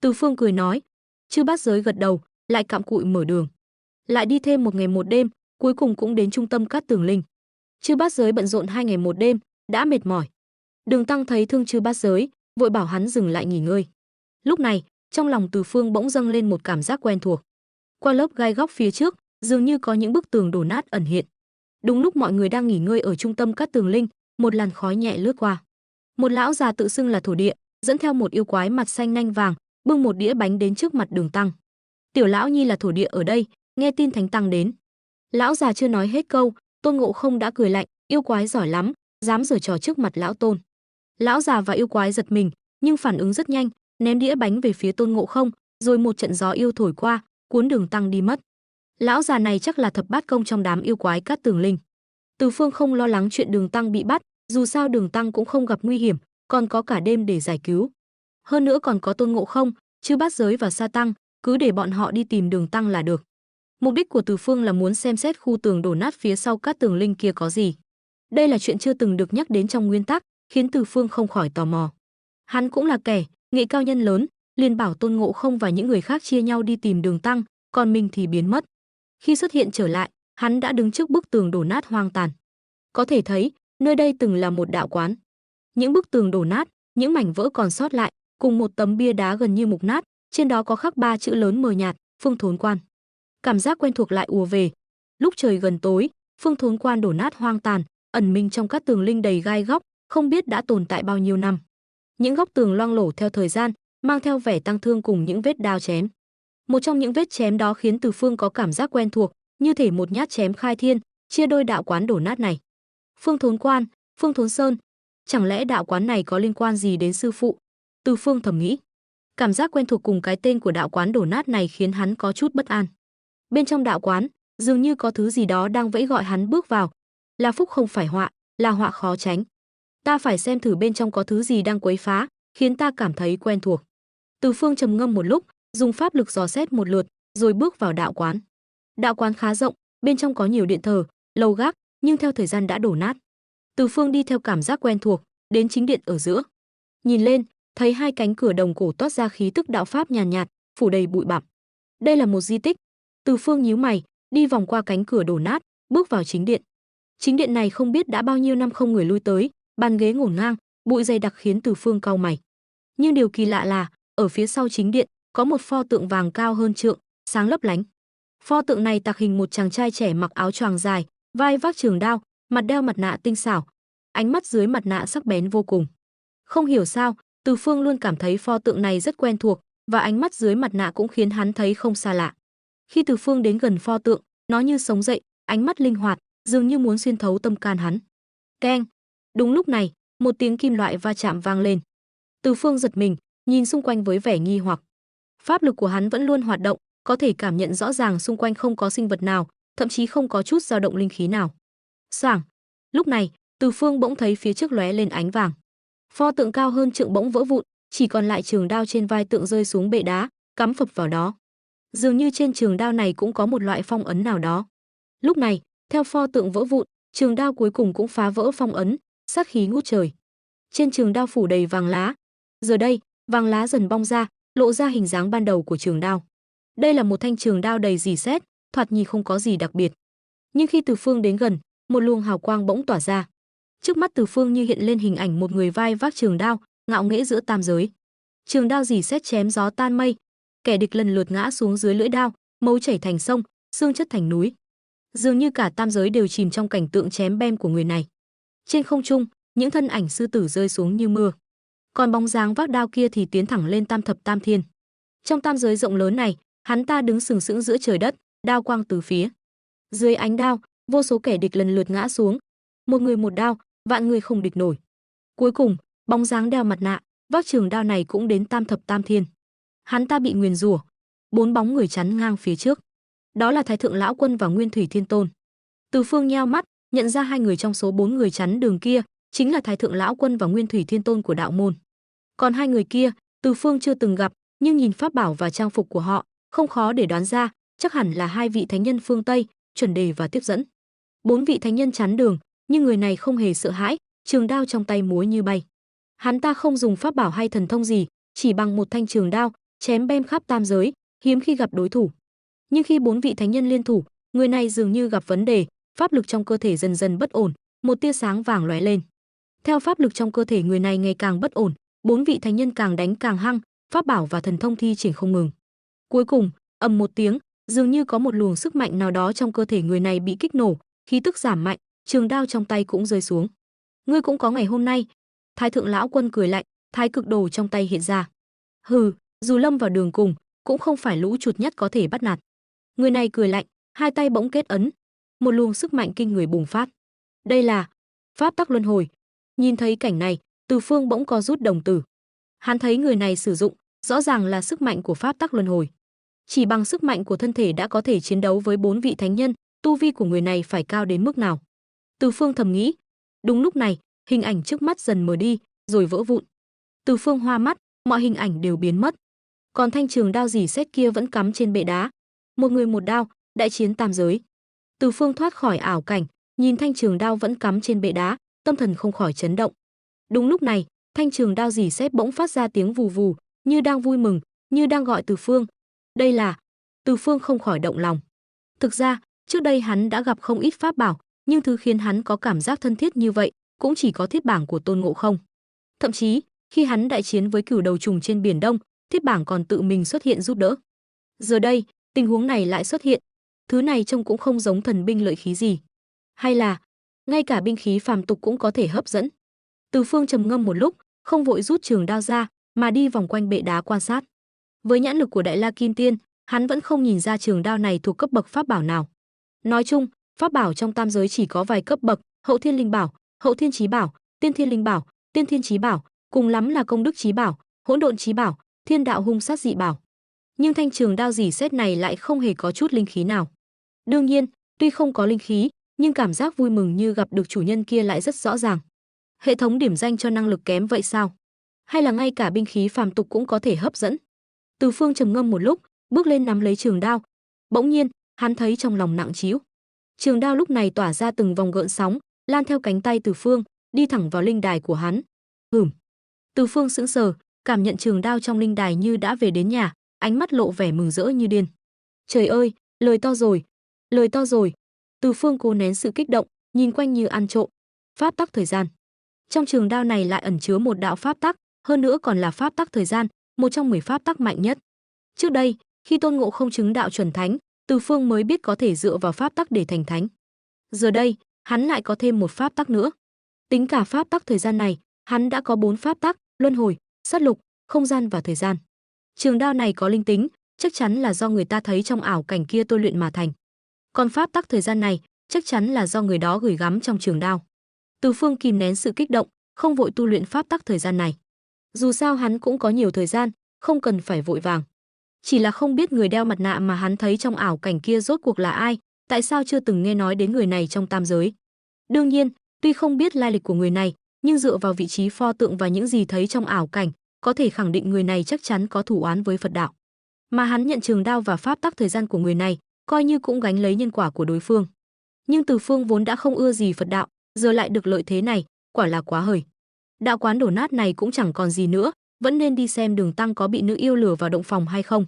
Từ Phương cười nói. Chư Bát Giới gật đầu, lại cặm cụi mở đường. Lại đi thêm một ngày một đêm, cuối cùng cũng đến trung tâm Cát Tường Linh. Chư Bát Giới bận rộn 2 ngày một đêm, đã mệt mỏi. Đường Tăng thấy thương Chư Bát Giới, vội bảo hắn dừng lại nghỉ ngơi. Lúc này, trong lòng Từ Phương bỗng dâng lên một cảm giác quen thuộc. Qua lớp gai góc phía trước, dường như có những bức tường đổ nát ẩn hiện. Đúng lúc mọi người đang nghỉ ngơi ở trung tâm Cát Tường Linh, một làn khói nhẹ lướt qua. Một lão già tự xưng là thổ địa, dẫn theo một yêu quái mặt xanh nanh vàng, bưng một đĩa bánh đến trước mặt Đường Tăng. Tiểu lão nhi là thổ địa ở đây, nghe tin Thánh Tăng đến. Lão già chưa nói hết câu, Tôn Ngộ Không đã cười lạnh, yêu quái giỏi lắm, dám giở trò trước mặt lão Tôn. Lão già và yêu quái giật mình, nhưng phản ứng rất nhanh, ném đĩa bánh về phía Tôn Ngộ Không, rồi một trận gió yêu thổi qua, cuốn Đường Tăng đi mất. Lão già này chắc là thập bát công trong đám yêu quái Cát Tường Linh. Từ Phương không lo lắng chuyện Đường Tăng bị bắt, dù sao Đường Tăng cũng không gặp nguy hiểm, còn có cả đêm để giải cứu. Hơn nữa còn có Tôn Ngộ Không, Chư Bát Giới và Sa Tăng, cứ để bọn họ đi tìm Đường Tăng là được. Mục đích của Từ Phương là muốn xem xét khu tường đổ nát phía sau Cát Tường Linh kia có gì. Đây là chuyện chưa từng được nhắc đến trong nguyên tắc, khiến Từ Phương không khỏi tò mò. Hắn cũng là kẻ nghệ cao nhân lớn, liền bảo Tôn Ngộ Không và những người khác chia nhau đi tìm Đường Tăng, còn mình thì biến mất. Khi xuất hiện trở lại, hắn đã đứng trước bức tường đổ nát hoang tàn. Có thể thấy, nơi đây từng là một đạo quán. Những bức tường đổ nát, những mảnh vỡ còn sót lại, cùng một tấm bia đá gần như mục nát, trên đó có khắc 3 chữ lớn mờ nhạt, Phương Thốn Quan. Cảm giác quen thuộc lại ùa về. Lúc trời gần tối, Phương Thốn Quan đổ nát hoang tàn, ẩn mình trong các tường linh đầy gai góc, không biết đã tồn tại bao nhiêu năm. Những góc tường loang lổ theo thời gian, mang theo vẻ tang thương cùng những vết đao chém. Một trong những vết chém đó khiến Từ Phương có cảm giác quen thuộc, như thể một nhát chém khai thiên, chia đôi đạo quán đổ nát này. Phương Thốn Quan, Phương Thốn Sơn, chẳng lẽ đạo quán này có liên quan gì đến sư phụ? Từ Phương thầm nghĩ. Cảm giác quen thuộc cùng cái tên của đạo quán đổ nát này khiến hắn có chút bất an. Bên trong đạo quán, dường như có thứ gì đó đang vẫy gọi hắn bước vào. Là phúc không phải họa, là họa khó tránh. Ta phải xem thử bên trong có thứ gì đang quấy phá, khiến ta cảm thấy quen thuộc. Từ Phương trầm ngâm một lúc, dùng pháp lực dò xét một lượt, rồi bước vào đạo quán. Đạo quán khá rộng, bên trong có nhiều điện thờ, lầu gác, nhưng theo thời gian đã đổ nát. Từ Phương đi theo cảm giác quen thuộc, đến chính điện ở giữa. Nhìn lên, thấy hai cánh cửa đồng cổ toát ra khí tức đạo pháp nhàn nhạt, phủ đầy bụi bặm. Đây là một di tích. Từ Phương nhíu mày, đi vòng qua cánh cửa đổ nát, bước vào chính điện. Chính điện này không biết đã bao nhiêu năm không người lui tới, bàn ghế ngổn ngang, bụi dày đặc khiến Từ Phương cau mày. Nhưng điều kỳ lạ là, ở phía sau chính điện, có một pho tượng vàng cao hơn trượng, sáng lấp lánh. Pho tượng này tạc hình một chàng trai trẻ mặc áo choàng dài, vai vác trường đao, mặt đeo mặt nạ tinh xảo, ánh mắt dưới mặt nạ sắc bén vô cùng. Không hiểu sao, Từ Phương luôn cảm thấy pho tượng này rất quen thuộc, và ánh mắt dưới mặt nạ cũng khiến hắn thấy không xa lạ. Khi Từ Phương đến gần pho tượng, nó như sống dậy, ánh mắt linh hoạt, dường như muốn xuyên thấu tâm can hắn. Keng! Đúng lúc này, một tiếng kim loại va chạm vang lên. Từ Phương giật mình, nhìn xung quanh với vẻ nghi hoặc. Pháp lực của hắn vẫn luôn hoạt động, có thể cảm nhận rõ ràng xung quanh không có sinh vật nào, thậm chí không có chút dao động linh khí nào. Xoảng! Lúc này, Từ Phương bỗng thấy phía trước lóe lên ánh vàng. Pho tượng cao hơn trượng bỗng vỡ vụn, chỉ còn lại trường đao trên vai tượng rơi xuống bệ đá, cắm phập vào đó. Dường như trên trường đao này cũng có một loại phong ấn nào đó. Lúc này, theo pho tượng vỡ vụn, trường đao cuối cùng cũng phá vỡ phong ấn, sát khí ngút trời. Trên trường đao phủ đầy vàng lá. Giờ đây, vàng lá dần bong ra, lộ ra hình dáng ban đầu của trường đao. Đây là một thanh trường đao đầy rỉ sét, thoạt nhìn không có gì đặc biệt. Nhưng khi Từ Phương đến gần, một luồng hào quang bỗng tỏa ra. Trước mắt Từ Phương như hiện lên hình ảnh một người vai vác trường đao, ngạo nghễ giữa tam giới. Trường đao rỉ sét chém gió tan mây, kẻ địch lần lượt ngã xuống dưới lưỡi đao, máu chảy thành sông, xương chất thành núi. Dường như cả tam giới đều chìm trong cảnh tượng chém bem của người này. Trên không trung, những thân ảnh sư tử rơi xuống như mưa. Còn bóng dáng vác đao kia thì tiến thẳng lên tam thập tam thiên. Trong tam giới rộng lớn này, hắn ta đứng sừng sững giữa trời đất, đao quang từ phía. Dưới ánh đao, vô số kẻ địch lần lượt ngã xuống. Một người một đao, vạn người không địch nổi. Cuối cùng, bóng dáng đeo mặt nạ, vác trường đao này cũng đến tam thập tam thiên. Hắn ta bị nguyền rủa. 4 bóng người chắn ngang phía trước. Đó là Thái Thượng Lão Quân và Nguyên Thủy Thiên Tôn. Từ Phương nheo mắt, nhận ra 2 người trong số 4 người chắn đường kia, chính là Thái Thượng Lão Quân và Nguyên Thủy Thiên Tôn của đạo môn. Còn 2 người kia, Từ Phương chưa từng gặp, nhưng nhìn pháp bảo và trang phục của họ, không khó để đoán ra, chắc hẳn là 2 vị thánh nhân phương Tây, chuẩn đề và tiếp dẫn. 4 vị thánh nhân chắn đường, nhưng người này không hề sợ hãi, trường đao trong tay múa như bay. Hắn ta không dùng pháp bảo hay thần thông gì, chỉ bằng một thanh trường đao, chém bem khắp tam giới, hiếm khi gặp đối thủ. Nhưng khi 4 vị thánh nhân liên thủ, người này dường như gặp vấn đề, pháp lực trong cơ thể dần dần bất ổn, một tia sáng vàng lóe lên. Theo pháp lực trong cơ thể người này ngày càng bất ổn, 4 vị thánh nhân càng đánh càng hăng, pháp bảo và thần thông thi triển không ngừng. Cuối cùng, ầm một tiếng, dường như có một luồng sức mạnh nào đó trong cơ thể người này bị kích nổ, khí tức giảm mạnh, trường đao trong tay cũng rơi xuống. Ngươi cũng có ngày hôm nay. Thái Thượng Lão Quân cười lạnh, thái cực đồ trong tay hiện ra. Hừ, dù lâm vào đường cùng, cũng không phải lũ chuột nhất có thể bắt nạt. Người này cười lạnh, hai tay bỗng kết ấn. một luồng sức mạnh kinh người bùng phát. Đây là pháp tắc luân hồi. Nhìn thấy cảnh này, Từ Phương bỗng co rút đồng tử. Hắn thấy người này sử dụng rõ ràng là sức mạnh của pháp tắc luân hồi. Chỉ bằng sức mạnh của thân thể đã có thể chiến đấu với 4 vị thánh nhân, tu vi của người này phải cao đến mức nào? Từ Phương thầm nghĩ. Đúng lúc này, hình ảnh trước mắt dần mờ đi, rồi vỡ vụn. Từ Phương hoa mắt, mọi hình ảnh đều biến mất. Còn thanh trường đao rỉ sét kia vẫn cắm trên bệ đá. Một người một đao, đại chiến tam giới. Từ Phương thoát khỏi ảo cảnh, nhìn thanh trường đao vẫn cắm trên bệ đá, tâm thần không khỏi chấn động. Đúng lúc này, thanh trường đao rỉ sét bỗng phát ra tiếng vù vù, như đang vui mừng, như đang gọi Từ Phương. Đây là... Từ Phương không khỏi động lòng. Thực ra, trước đây hắn đã gặp không ít pháp bảo, nhưng thứ khiến hắn có cảm giác thân thiết như vậy cũng chỉ có thiết bảng của Tôn Ngộ Không. Thậm chí, khi hắn đại chiến với cửu đầu trùng trên biển Đông, thiết bảng còn tự mình xuất hiện giúp đỡ. Giờ đây, tình huống này lại xuất hiện. Thứ này trông cũng không giống thần binh lợi khí gì. Hay là, ngay cả binh khí phàm tục cũng có thể hấp dẫn. Từ Phương trầm ngâm một lúc, không vội rút trường đao ra, mà đi vòng quanh bệ đá quan sát. Với nhãn lực của Đại La Kim Tiên, hắn vẫn không nhìn ra trường đao này thuộc cấp bậc pháp bảo nào. Nói chung, pháp bảo trong tam giới chỉ có vài cấp bậc: Hậu Thiên Linh Bảo, Hậu Thiên Chí Bảo, Tiên Thiên Linh Bảo, Tiên Thiên Chí Bảo, cùng lắm là Công Đức Chí Bảo, Hỗn Độn Chí Bảo, Thiên Đạo Hung Sát Dị Bảo. Nhưng thanh trường đao rỉ sét này lại không hề có chút linh khí nào. Đương nhiên, tuy không có linh khí, nhưng cảm giác vui mừng như gặp được chủ nhân kia lại rất rõ ràng. Hệ thống điểm danh cho năng lực kém vậy sao? Hay là ngay cả binh khí phàm tục cũng có thể hấp dẫn? Từ Phương trầm ngâm một lúc, bước lên nắm lấy trường đao. Bỗng nhiên, hắn thấy trong lòng nặng trĩu. Trường đao lúc này tỏa ra từng vòng gợn sóng, lan theo cánh tay Từ Phương, đi thẳng vào linh đài của hắn. Từ Phương sững sờ, cảm nhận trường đao trong linh đài như đã về đến nhà, ánh mắt lộ vẻ mừng rỡ như điên. Trời ơi, lời to rồi, lời to rồi. Từ Phương cố nén sự kích động, nhìn quanh như ăn trộm. Pháp tắc thời gian. Trong trường đao này lại ẩn chứa một đạo pháp tắc, hơn nữa còn là pháp tắc thời gian, một trong 10 pháp tắc mạnh nhất. Trước đây, khi Tôn Ngộ Không chứng đạo chuẩn thánh, Từ Phương mới biết có thể dựa vào pháp tắc để thành thánh. Giờ đây, hắn lại có thêm một pháp tắc nữa. Tính cả pháp tắc thời gian này, hắn đã có 4 pháp tắc: luân hồi, sát lục, không gian và thời gian. Trường đao này có linh tính, chắc chắn là do người ta thấy trong ảo cảnh kia tôi luyện mà thành. Còn pháp tắc thời gian này, chắc chắn là do người đó gửi gắm trong trường đao. Từ Phương kìm nén sự kích động, không vội tu luyện pháp tắc thời gian này. Dù sao hắn cũng có nhiều thời gian, không cần phải vội vàng. Chỉ là không biết người đeo mặt nạ mà hắn thấy trong ảo cảnh kia rốt cuộc là ai, tại sao chưa từng nghe nói đến người này trong tam giới. Đương nhiên, tuy không biết lai lịch của người này, nhưng dựa vào vị trí pho tượng và những gì thấy trong ảo cảnh, có thể khẳng định người này chắc chắn có thủ oán với Phật đạo. Mà hắn nhận trường đao và pháp tắc thời gian của người này, coi như cũng gánh lấy nhân quả của đối phương. Nhưng Từ Phương vốn đã không ưa gì Phật đạo, giờ lại được lợi thế này, quả là quá hời. Đạo quán đổ nát này cũng chẳng còn gì nữa, vẫn nên đi xem Đường Tăng có bị nữ yêu lừa vào động phòng hay không.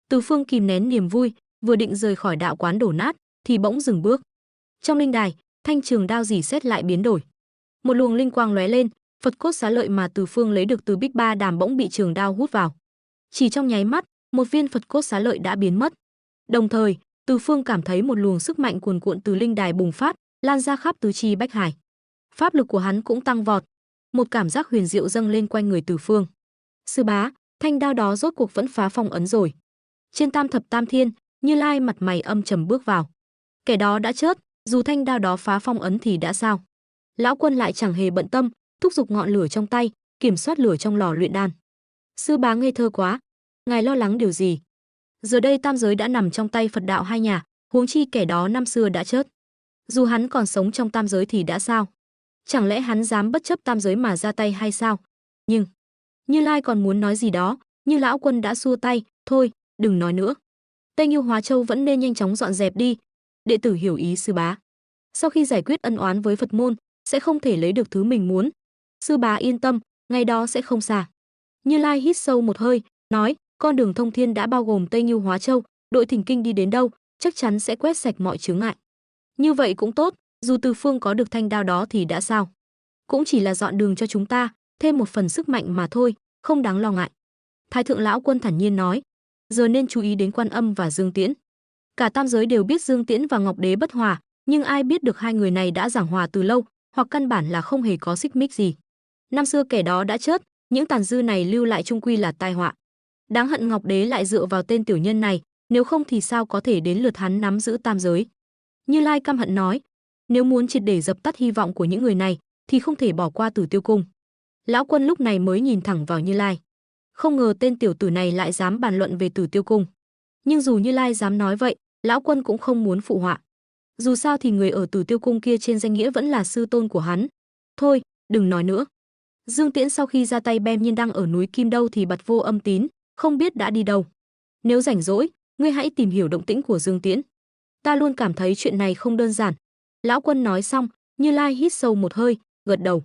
Từ Phương kìm nén niềm vui, vừa định rời khỏi đạo quán đổ nát thì bỗng dừng bước. Trong linh đài, thanh trường đao rỉ sét lại biến đổi. Một luồng linh quang lóe lên, Phật cốt xá lợi mà Từ Phương lấy được từ Bích Ba Đàm bỗng bị trường đao hút vào. Chỉ trong nháy mắt, một viên Phật cốt xá lợi đã biến mất. Đồng thời, Từ Phương cảm thấy một luồng sức mạnh cuồn cuộn từ linh đài bùng phát, lan ra khắp tứ chi bách hải. Pháp lực của hắn cũng tăng vọt, một cảm giác huyền diệu dâng lên quanh người Từ Phương. Sư bá, thanh đao đó rốt cuộc vẫn phá phong ấn rồi. Trên Tam Thập Tam Thiên, Như Lai mặt mày âm trầm bước vào. Kẻ đó đã chết, dù thanh đao đó phá phong ấn thì đã sao? Lão Quân lại chẳng hề bận tâm, thúc giục ngọn lửa trong tay, kiểm soát lửa trong lò luyện đan. Sư bá ngây thơ quá, ngài lo lắng điều gì? Giờ đây tam giới đã nằm trong tay Phật đạo hai nhà, huống chi kẻ đó năm xưa đã chết. Dù hắn còn sống trong tam giới thì đã sao? Chẳng lẽ hắn dám bất chấp tam giới mà ra tay hay sao? Nhưng Như Lai còn muốn nói gì đó, nhưng lão Quân đã xua tay, thôi, đừng nói nữa. Tây Nghiêu Hóa Châu vẫn nên nhanh chóng dọn dẹp đi. Đệ tử hiểu ý sư bá. Sau khi giải quyết ân oán với Phật môn, sẽ không thể lấy được thứ mình muốn. Sư bá yên tâm, ngày đó sẽ không xa. Như Lai hít sâu một hơi, nói, con đường thông thiên đã bao gồm Tây Nghiêu Hóa Châu, đội thỉnh kinh đi đến đâu, chắc chắn sẽ quét sạch mọi chướng ngại. Như vậy cũng tốt, dù Từ Phương có được thanh đao đó thì đã sao? Cũng chỉ là dọn đường cho chúng ta, thêm một phần sức mạnh mà thôi, không đáng lo ngại. Thái thượng lão Quân thản nhiên nói, giờ nên chú ý đến Quan Âm và Dương Tiễn. Cả tam giới đều biết Dương Tiễn và Ngọc Đế bất hòa, nhưng ai biết được hai người này đã giảng hòa từ lâu, hoặc căn bản là không hề có xích mích gì. Năm xưa kẻ đó đã chết, những tàn dư này lưu lại chung quy là tai họa. Đáng hận Ngọc Đế lại dựa vào tên tiểu nhân này, nếu không thì sao có thể đến lượt hắn nắm giữ tam giới. Như Lai căm hận nói, nếu muốn triệt để dập tắt hy vọng của những người này thì không thể bỏ qua Tử Tiêu Cung. Lão Quân lúc này mới nhìn thẳng vào Như Lai. Không ngờ tên tiểu tử này lại dám bàn luận về Tử Tiêu Cung. Nhưng dù Như Lai dám nói vậy, Lão Quân cũng không muốn phụ họa. Dù sao thì người ở Tử Tiêu Cung kia trên danh nghĩa vẫn là sư tôn của hắn. Thôi, đừng nói nữa. Dương Tiễn sau khi ra tay bem Nhiên đang ở núi Kim Đâu thì bật vô âm tín, không biết đã đi đâu. Nếu rảnh rỗi, ngươi hãy tìm hiểu động tĩnh của Dương Tiễn. Ta luôn cảm thấy chuyện này không đơn giản. Lão Quân nói xong, Như Lai hít sâu một hơi, gật đầu.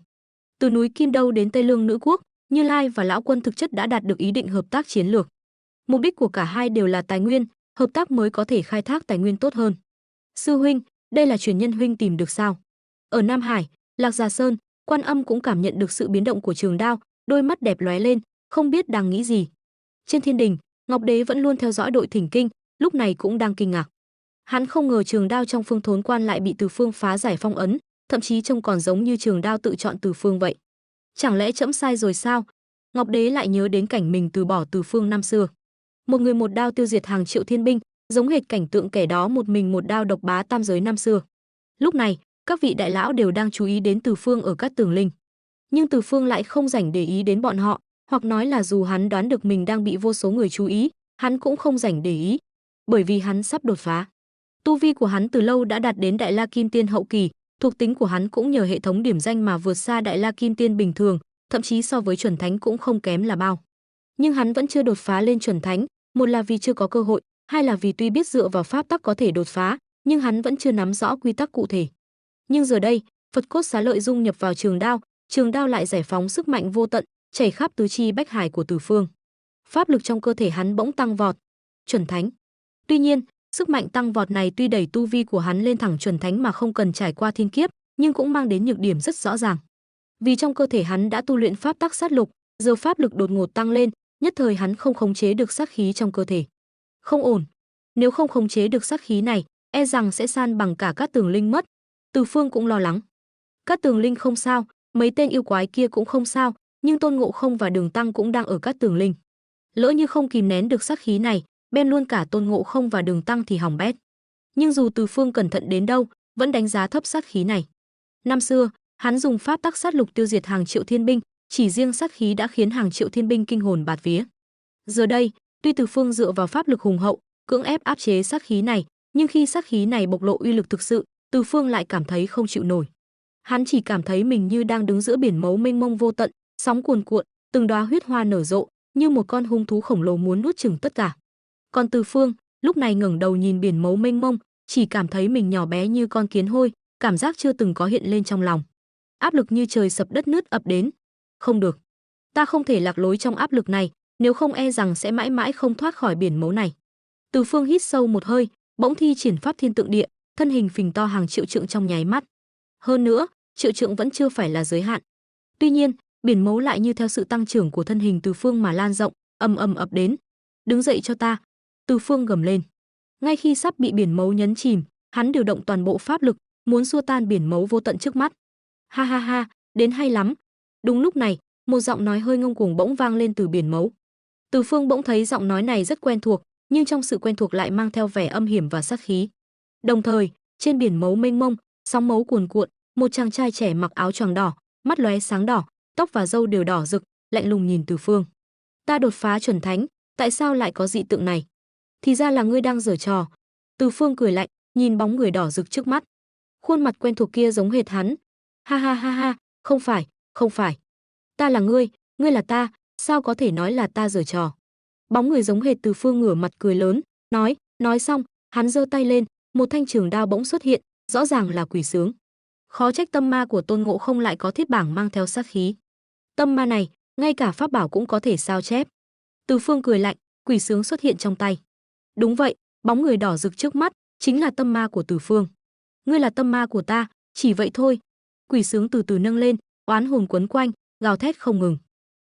Từ núi Kim Đâu đến Tây Lương Nữ Quốc, Như Lai và Lão Quân thực chất đã đạt được ý định hợp tác chiến lược. Mục đích của cả hai đều là tài nguyên, hợp tác mới có thể khai thác tài nguyên tốt hơn. Sư huynh, đây là truyền nhân huynh tìm được sao? Ở Nam Hải, Lạc Già Sơn, Quan Âm cũng cảm nhận được sự biến động của Trường Đao, đôi mắt đẹp lóe lên, không biết đang nghĩ gì. Trên thiên đình, Ngọc Đế vẫn luôn theo dõi đội thỉnh kinh, lúc này cũng đang kinh ngạc. Hắn không ngờ Trường Đao trong Phương Thốn Quan lại bị Từ Phương phá giải phong ấn, thậm chí trông còn giống như Trường Đao tự chọn Từ Phương vậy. Chẳng lẽ trẫm sai rồi sao? Ngọc Đế lại nhớ đến cảnh mình từ bỏ Từ Phương năm xưa. Một người một đao tiêu diệt hàng triệu thiên binh, giống hệt cảnh tượng kẻ đó một mình một đao độc bá tam giới năm xưa. Lúc này, các vị đại lão đều đang chú ý đến Từ Phương ở Cát Tường Linh. Nhưng Từ Phương lại không rảnh để ý đến bọn họ, hoặc nói là dù hắn đoán được mình đang bị vô số người chú ý, hắn cũng không rảnh để ý, bởi vì hắn sắp đột phá. Tu vi của hắn từ lâu đã đạt đến Đại La Kim Tiên hậu kỳ, thuộc tính của hắn cũng nhờ hệ thống điểm danh mà vượt xa Đại La Kim Tiên bình thường, thậm chí so với chuẩn thánh cũng không kém là bao. Nhưng hắn vẫn chưa đột phá lên chuẩn thánh, một là vì chưa có cơ hội, hai là vì tuy biết dựa vào pháp tắc có thể đột phá, nhưng hắn vẫn chưa nắm rõ quy tắc cụ thể. Nhưng giờ đây, Phật cốt xá lợi dung nhập vào Trường Đao lại giải phóng sức mạnh vô tận, chảy khắp tứ chi bách hải của Từ Phương. Pháp lực trong cơ thể hắn bỗng tăng vọt, chuẩn thánh. Tuy nhiên, sức mạnh tăng vọt này tuy đẩy tu vi của hắn lên thẳng chuẩn thánh mà không cần trải qua thiên kiếp, nhưng cũng mang đến nhược điểm rất rõ ràng. Vì trong cơ thể hắn đã tu luyện pháp tắc sát lục, giờ pháp lực đột ngột tăng lên, nhất thời hắn không khống chế được sát khí trong cơ thể. Không ổn, nếu không khống chế được sát khí này, e rằng sẽ san bằng cả Cát Tường Linh mất. Từ Phương cũng lo lắng. Cát Tường Linh không sao, mấy tên yêu quái kia cũng không sao, nhưng Tôn Ngộ Không và Đường Tăng cũng đang ở Cát Tường Linh. Lỡ như không kìm nén được sát khí này, bên luôn cả Tôn Ngộ Không và Đường Tăng thì hỏng bét. Nhưng dù Từ Phương cẩn thận đến đâu, vẫn đánh giá thấp sát khí này. Năm xưa, hắn dùng pháp tắc sát lục tiêu diệt hàng triệu thiên binh, chỉ riêng sát khí đã khiến hàng triệu thiên binh kinh hồn bạt vía. Giờ đây, tuy Từ Phương dựa vào pháp lực hùng hậu, cưỡng ép áp chế sát khí này, nhưng khi sát khí này bộc lộ uy lực thực sự, Từ Phương lại cảm thấy không chịu nổi. Hắn chỉ cảm thấy mình như đang đứng giữa biển máu mênh mông vô tận, sóng cuồn cuộn, từng đóa huyết hoa nở rộ, như một con hung thú khổng lồ muốn nuốt chửng tất cả. Còn Từ Phương, lúc này ngẩng đầu nhìn biển máu mênh mông, chỉ cảm thấy mình nhỏ bé như con kiến hôi, cảm giác chưa từng có hiện lên trong lòng. Áp lực như trời sập đất nứt ập đến. Không được, ta không thể lạc lối trong áp lực này, nếu không e rằng sẽ mãi mãi không thoát khỏi biển máu này. Từ Phương hít sâu một hơi, bỗng thi triển pháp thiên tượng địa, thân hình phình to hàng triệu trượng trong nháy mắt. Hơn nữa, triệu trượng vẫn chưa phải là giới hạn. Tuy nhiên, biển máu lại như theo sự tăng trưởng của thân hình Từ Phương mà lan rộng, ầm ầm ập đến. Đứng dậy cho ta! Từ Phương gầm lên. Ngay khi sắp bị biển máu nhấn chìm, hắn điều động toàn bộ pháp lực, muốn xua tan biển máu vô tận trước mắt. Ha ha ha, đến hay lắm. Đúng lúc này, một giọng nói hơi ngông cuồng bỗng vang lên từ biển máu. Từ Phương bỗng thấy giọng nói này rất quen thuộc, nhưng trong sự quen thuộc lại mang theo vẻ âm hiểm và sát khí. Đồng thời, trên biển máu mênh mông, sóng máu cuồn cuộn, một chàng trai trẻ mặc áo choàng đỏ, mắt lóe sáng đỏ, tóc và râu đều đỏ rực, lạnh lùng nhìn Từ Phương. Ta đột phá chuẩn thánh, tại sao lại có dị tượng này? Thì ra là ngươi đang giở trò. Từ Phương cười lạnh, nhìn bóng người đỏ rực trước mắt. Khuôn mặt quen thuộc kia giống hệt hắn. Ha ha ha ha, không phải, không phải. Ta là ngươi là ta, sao có thể nói là ta giở trò? Bóng người giống hệt Từ Phương ngửa mặt cười lớn, nói xong, hắn giơ tay lên, một thanh trường đao bỗng xuất hiện, rõ ràng là quỷ sướng. Khó trách tâm ma của Tôn Ngộ Không lại có thiết bảng mang theo sát khí. Tâm ma này, ngay cả pháp bảo cũng có thể sao chép. Từ Phương cười lạnh, quỷ sướng xuất hiện trong tay. Đúng vậy, bóng người đỏ rực trước mắt chính là tâm ma của Từ Phương. Ngươi là tâm ma của ta, chỉ vậy thôi. Quỷ sướng từ từ nâng lên, oán hồn quấn quanh, gào thét không ngừng.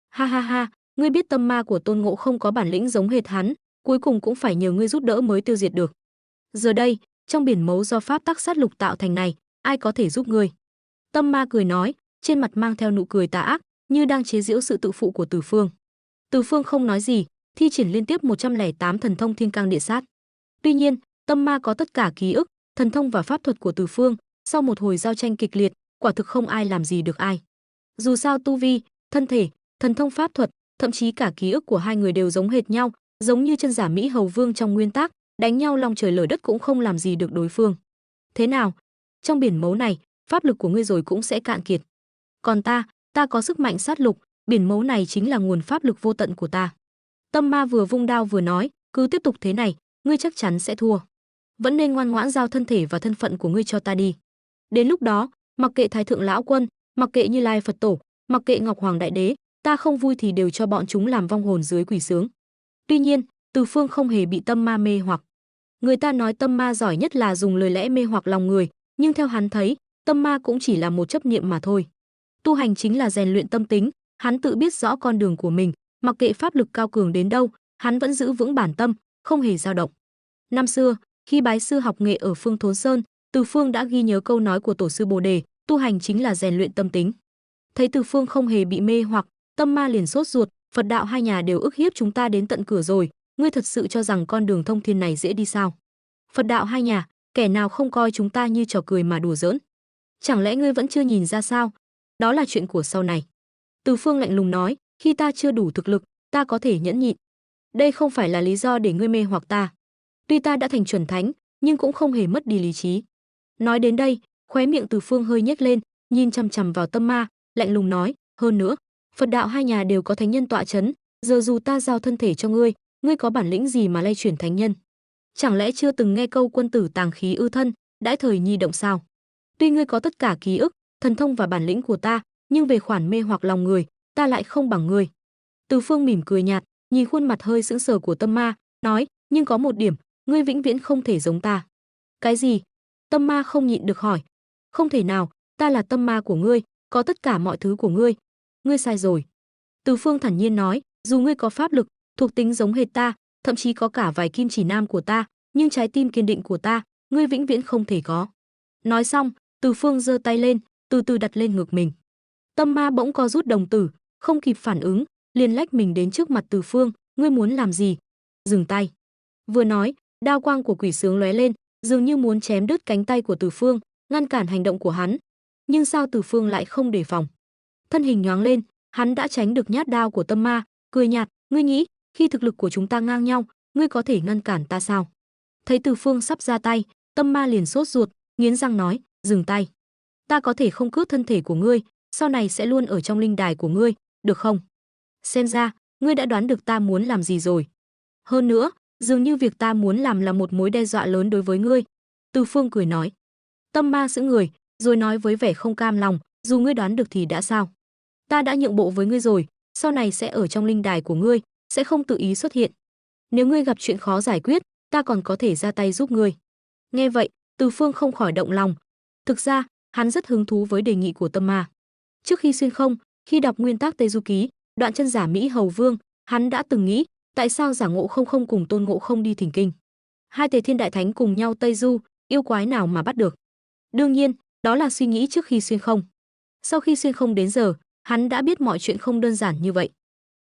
Ha ha ha, ngươi biết tâm ma của Tôn Ngộ Không có bản lĩnh giống hệt hắn, cuối cùng cũng phải nhờ ngươi giúp đỡ mới tiêu diệt được. Giờ đây, trong biển máu do pháp tắc sát lục tạo thành này, ai có thể giúp ngươi? Tâm ma cười nói, trên mặt mang theo nụ cười tà ác, như đang chế giễu sự tự phụ của Từ Phương. Từ Phương không nói gì, thi triển liên tiếp 108 thần thông thiên cang địa sát. Tuy nhiên, tâm ma có tất cả ký ức, thần thông và pháp thuật của Từ Phương, sau một hồi giao tranh kịch liệt, quả thực không ai làm gì được ai. Dù sao tu vi, thân thể, thần thông pháp thuật, thậm chí cả ký ức của hai người đều giống hệt nhau, giống như chân giả Mỹ Hầu Vương trong nguyên tác, đánh nhau long trời lở đất cũng không làm gì được đối phương. Thế nào? Trong biển máu này, pháp lực của ngươi rồi cũng sẽ cạn kiệt. Còn ta có sức mạnh sát lục, biển máu này chính là nguồn pháp lực vô tận của ta. Tâm Ma vừa vung đao vừa nói, cứ tiếp tục thế này, ngươi chắc chắn sẽ thua. Vẫn nên ngoan ngoãn giao thân thể và thân phận của ngươi cho ta đi. Đến lúc đó, mặc kệ Thái thượng lão quân, mặc kệ Như Lai Phật tổ, mặc kệ Ngọc Hoàng đại đế, ta không vui thì đều cho bọn chúng làm vong hồn dưới quỷ sướng. Tuy nhiên, Từ Phương không hề bị tâm ma mê hoặc. Người ta nói tâm ma giỏi nhất là dùng lời lẽ mê hoặc lòng người, nhưng theo hắn thấy, tâm ma cũng chỉ là một chấp niệm mà thôi. Tu hành chính là rèn luyện tâm tính, hắn tự biết rõ con đường của mình, mặc kệ pháp lực cao cường đến đâu, hắn vẫn giữ vững bản tâm, không hề dao động. Năm xưa, khi bái sư học nghệ ở Phương Thốn Sơn, Từ Phương đã ghi nhớ câu nói của tổ sư Bồ Đề, tu hành chính là rèn luyện tâm tính. Thấy Từ Phương không hề bị mê hoặc, tâm ma liền sốt ruột, Phật đạo hai nhà đều ức hiếp chúng ta đến tận cửa rồi, ngươi thật sự cho rằng con đường thông thiên này dễ đi sao? Phật đạo hai nhà, kẻ nào không coi chúng ta như trò cười mà đùa giỡn? Chẳng lẽ ngươi vẫn chưa nhìn ra sao? Đó là chuyện của sau này. Từ Phương lạnh lùng nói, khi ta chưa đủ thực lực, ta có thể nhẫn nhịn. Đây không phải là lý do để ngươi mê hoặc ta. Tuy ta đã thành chuẩn thánh, nhưng cũng không hề mất đi lý trí. Nói đến đây, khóe miệng Từ Phương hơi nhếch lên, nhìn chằm chằm vào tâm ma, lạnh lùng nói, hơn nữa, Phật đạo hai nhà đều có thánh nhân tọa chấn, giờ dù ta giao thân thể cho ngươi, ngươi có bản lĩnh gì mà lay chuyển thánh nhân? Chẳng lẽ chưa từng nghe câu quân tử tàng khí ư thân, đãi thời nhi động sao? Tuy ngươi có tất cả ký ức, thần thông và bản lĩnh của ta, nhưng về khoản mê hoặc lòng người, ta lại không bằng ngươi. Từ Phương mỉm cười nhạt, nhìn khuôn mặt hơi sững sờ của tâm ma, nói, nhưng có một điểm, ngươi vĩnh viễn không thể giống ta. Cái gì? Tâm ma không nhịn được hỏi. Không thể nào, ta là tâm ma của ngươi, có tất cả mọi thứ của ngươi. Ngươi sai rồi. Từ Phương thản nhiên nói, dù ngươi có pháp lực, thuộc tính giống hệt ta, thậm chí có cả vài kim chỉ nam của ta, nhưng trái tim kiên định của ta, ngươi vĩnh viễn không thể có. Nói xong, Từ Phương giơ tay lên, từ từ đặt lên ngực mình. Tâm ma bỗng co rút đồng tử, không kịp phản ứng, liền lách mình đến trước mặt Từ Phương, ngươi muốn làm gì? Dừng tay. Vừa nói, đao quang của quỷ sướng lóe lên, dường như muốn chém đứt cánh tay của Từ Phương, ngăn cản hành động của hắn. Nhưng sao Từ Phương lại không đề phòng? Thân hình nhoáng lên, hắn đã tránh được nhát đao của tâm ma, cười nhạt, ngươi nghĩ, khi thực lực của chúng ta ngang nhau, ngươi có thể ngăn cản ta sao? Thấy Từ Phương sắp ra tay, tâm ma liền sốt ruột, nghiến răng nói, dừng tay. Ta có thể không cướp thân thể của ngươi, sau này sẽ luôn ở trong linh đài của ngươi, được không? Xem ra, ngươi đã đoán được ta muốn làm gì rồi. Hơn nữa, dường như việc ta muốn làm là một mối đe dọa lớn đối với ngươi. Từ Phương cười nói. Tâm ma sững người, rồi nói với vẻ không cam lòng, dù ngươi đoán được thì đã sao? Ta đã nhượng bộ với ngươi rồi, sau này sẽ ở trong linh đài của ngươi, sẽ không tự ý xuất hiện. Nếu ngươi gặp chuyện khó giải quyết, ta còn có thể ra tay giúp ngươi. Nghe vậy, Từ Phương không khỏi động lòng. Thực ra, hắn rất hứng thú với đề nghị của tâm ma. Trước khi xuyên không, khi đọc nguyên tác Tây Du Ký, đoạn chân giả Mỹ Hầu Vương, hắn đã từng nghĩ, tại sao giả Ngộ Không không cùng Tôn Ngộ Không đi thỉnh kinh? Hai Tề Thiên Đại Thánh cùng nhau Tây Du, yêu quái nào mà bắt được? Đương nhiên, đó là suy nghĩ trước khi xuyên không. Sau khi xuyên không đến giờ, hắn đã biết mọi chuyện không đơn giản như vậy.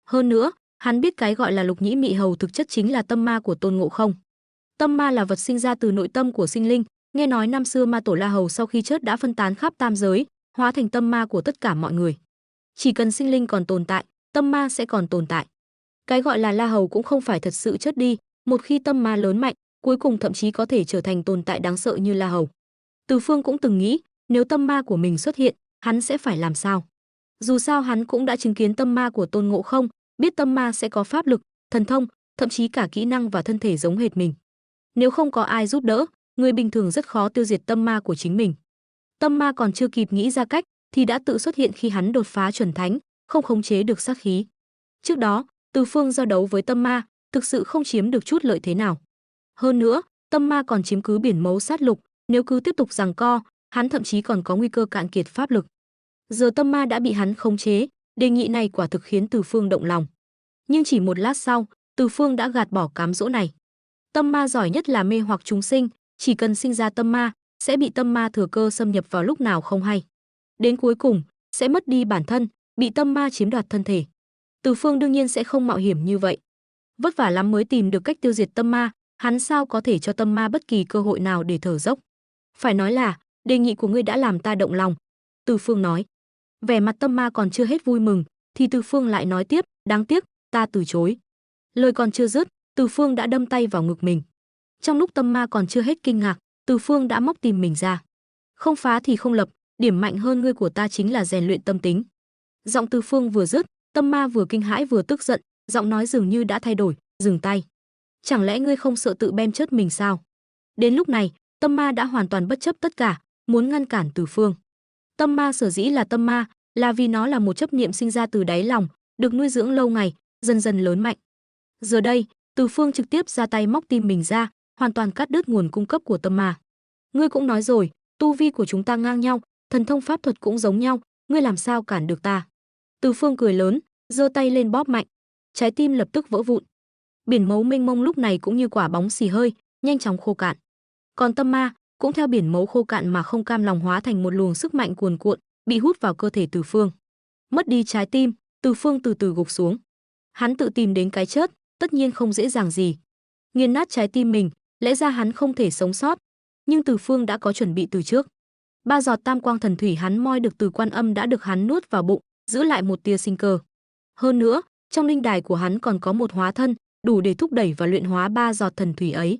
Hơn nữa, hắn biết cái gọi là Lục Nhĩ Mị Hầu thực chất chính là tâm ma của Tôn Ngộ Không. Tâm ma là vật sinh ra từ nội tâm của sinh linh, nghe nói năm xưa ma tổ La Hầu sau khi chết đã phân tán khắp tam giới, hóa thành tâm ma của tất cả mọi người. Chỉ cần sinh linh còn tồn tại, tâm ma sẽ còn tồn tại. Cái gọi là La Hầu cũng không phải thật sự chết đi, một khi tâm ma lớn mạnh, cuối cùng thậm chí có thể trở thành tồn tại đáng sợ như La Hầu. Từ Phương cũng từng nghĩ, nếu tâm ma của mình xuất hiện, hắn sẽ phải làm sao? Dù sao hắn cũng đã chứng kiến tâm ma của Tôn Ngộ Không, biết tâm ma sẽ có pháp lực, thần thông, thậm chí cả kỹ năng và thân thể giống hệt mình. Nếu không có ai giúp đỡ, người bình thường rất khó tiêu diệt tâm ma của chính mình. Tâm ma còn chưa kịp nghĩ ra cách thì đã tự xuất hiện khi hắn đột phá chuẩn thánh, không khống chế được sát khí. Trước đó, Từ Phương giao đấu với tâm ma, thực sự không chiếm được chút lợi thế nào. Hơn nữa, tâm ma còn chiếm cứ biển mấu sát lục, nếu cứ tiếp tục giằng co, hắn thậm chí còn có nguy cơ cạn kiệt pháp lực. Giờ tâm ma đã bị hắn khống chế, đề nghị này quả thực khiến Từ Phương động lòng. Nhưng chỉ một lát sau, Từ Phương đã gạt bỏ cám dỗ này. Tâm ma giỏi nhất là mê hoặc chúng sinh, chỉ cần sinh ra tâm ma, sẽ bị tâm ma thừa cơ xâm nhập vào lúc nào không hay. Đến cuối cùng, sẽ mất đi bản thân, bị tâm ma chiếm đoạt thân thể. Từ Phương đương nhiên sẽ không mạo hiểm như vậy. Vất vả lắm mới tìm được cách tiêu diệt tâm ma, hắn sao có thể cho tâm ma bất kỳ cơ hội nào để thở dốc. Phải nói là, đề nghị của ngươi đã làm ta động lòng. Từ Phương nói. Vẻ mặt Tâm Ma còn chưa hết vui mừng, thì Từ Phương lại nói tiếp, đáng tiếc, ta từ chối. Lời còn chưa dứt, Từ Phương đã đâm tay vào ngực mình. Trong lúc Tâm Ma còn chưa hết kinh ngạc, Từ Phương đã móc tìm mình ra. Không phá thì không lập, điểm mạnh hơn ngươi của ta chính là rèn luyện tâm tính. Giọng Từ Phương vừa dứt, Tâm Ma vừa kinh hãi vừa tức giận, giọng nói dường như đã thay đổi, dừng tay. Chẳng lẽ ngươi không sợ tự bem chết mình sao? Đến lúc này, Tâm Ma đã hoàn toàn bất chấp tất cả, muốn ngăn cản Từ Phương. Tâm Ma sở dĩ là tâm ma, là vì nó là một chấp niệm sinh ra từ đáy lòng, được nuôi dưỡng lâu ngày, dần dần lớn mạnh. Giờ đây, Từ Phương trực tiếp ra tay móc tim mình ra, hoàn toàn cắt đứt nguồn cung cấp của tâm ma. Ngươi cũng nói rồi, tu vi của chúng ta ngang nhau, thần thông pháp thuật cũng giống nhau, ngươi làm sao cản được ta? Từ Phương cười lớn, giơ tay lên bóp mạnh, trái tim lập tức vỡ vụn. Biển máu mênh mông lúc này cũng như quả bóng xì hơi, nhanh chóng khô cạn. Còn tâm ma cũng theo biển máu khô cạn mà không cam lòng hóa thành một luồng sức mạnh cuồn cuộn, bị hút vào cơ thể Từ Phương. Mất đi trái tim, Từ Phương từ từ gục xuống. Hắn tự tìm đến cái chết, tất nhiên không dễ dàng gì. Nghiền nát trái tim mình, lẽ ra hắn không thể sống sót, nhưng Từ Phương đã có chuẩn bị từ trước. 3 giọt tam quang thần thủy hắn moi được từ Quan Âm đã được hắn nuốt vào bụng, giữ lại một tia sinh cơ. Hơn nữa, trong linh đài của hắn còn có một hóa thân, đủ để thúc đẩy và luyện hóa 3 giọt thần thủy ấy.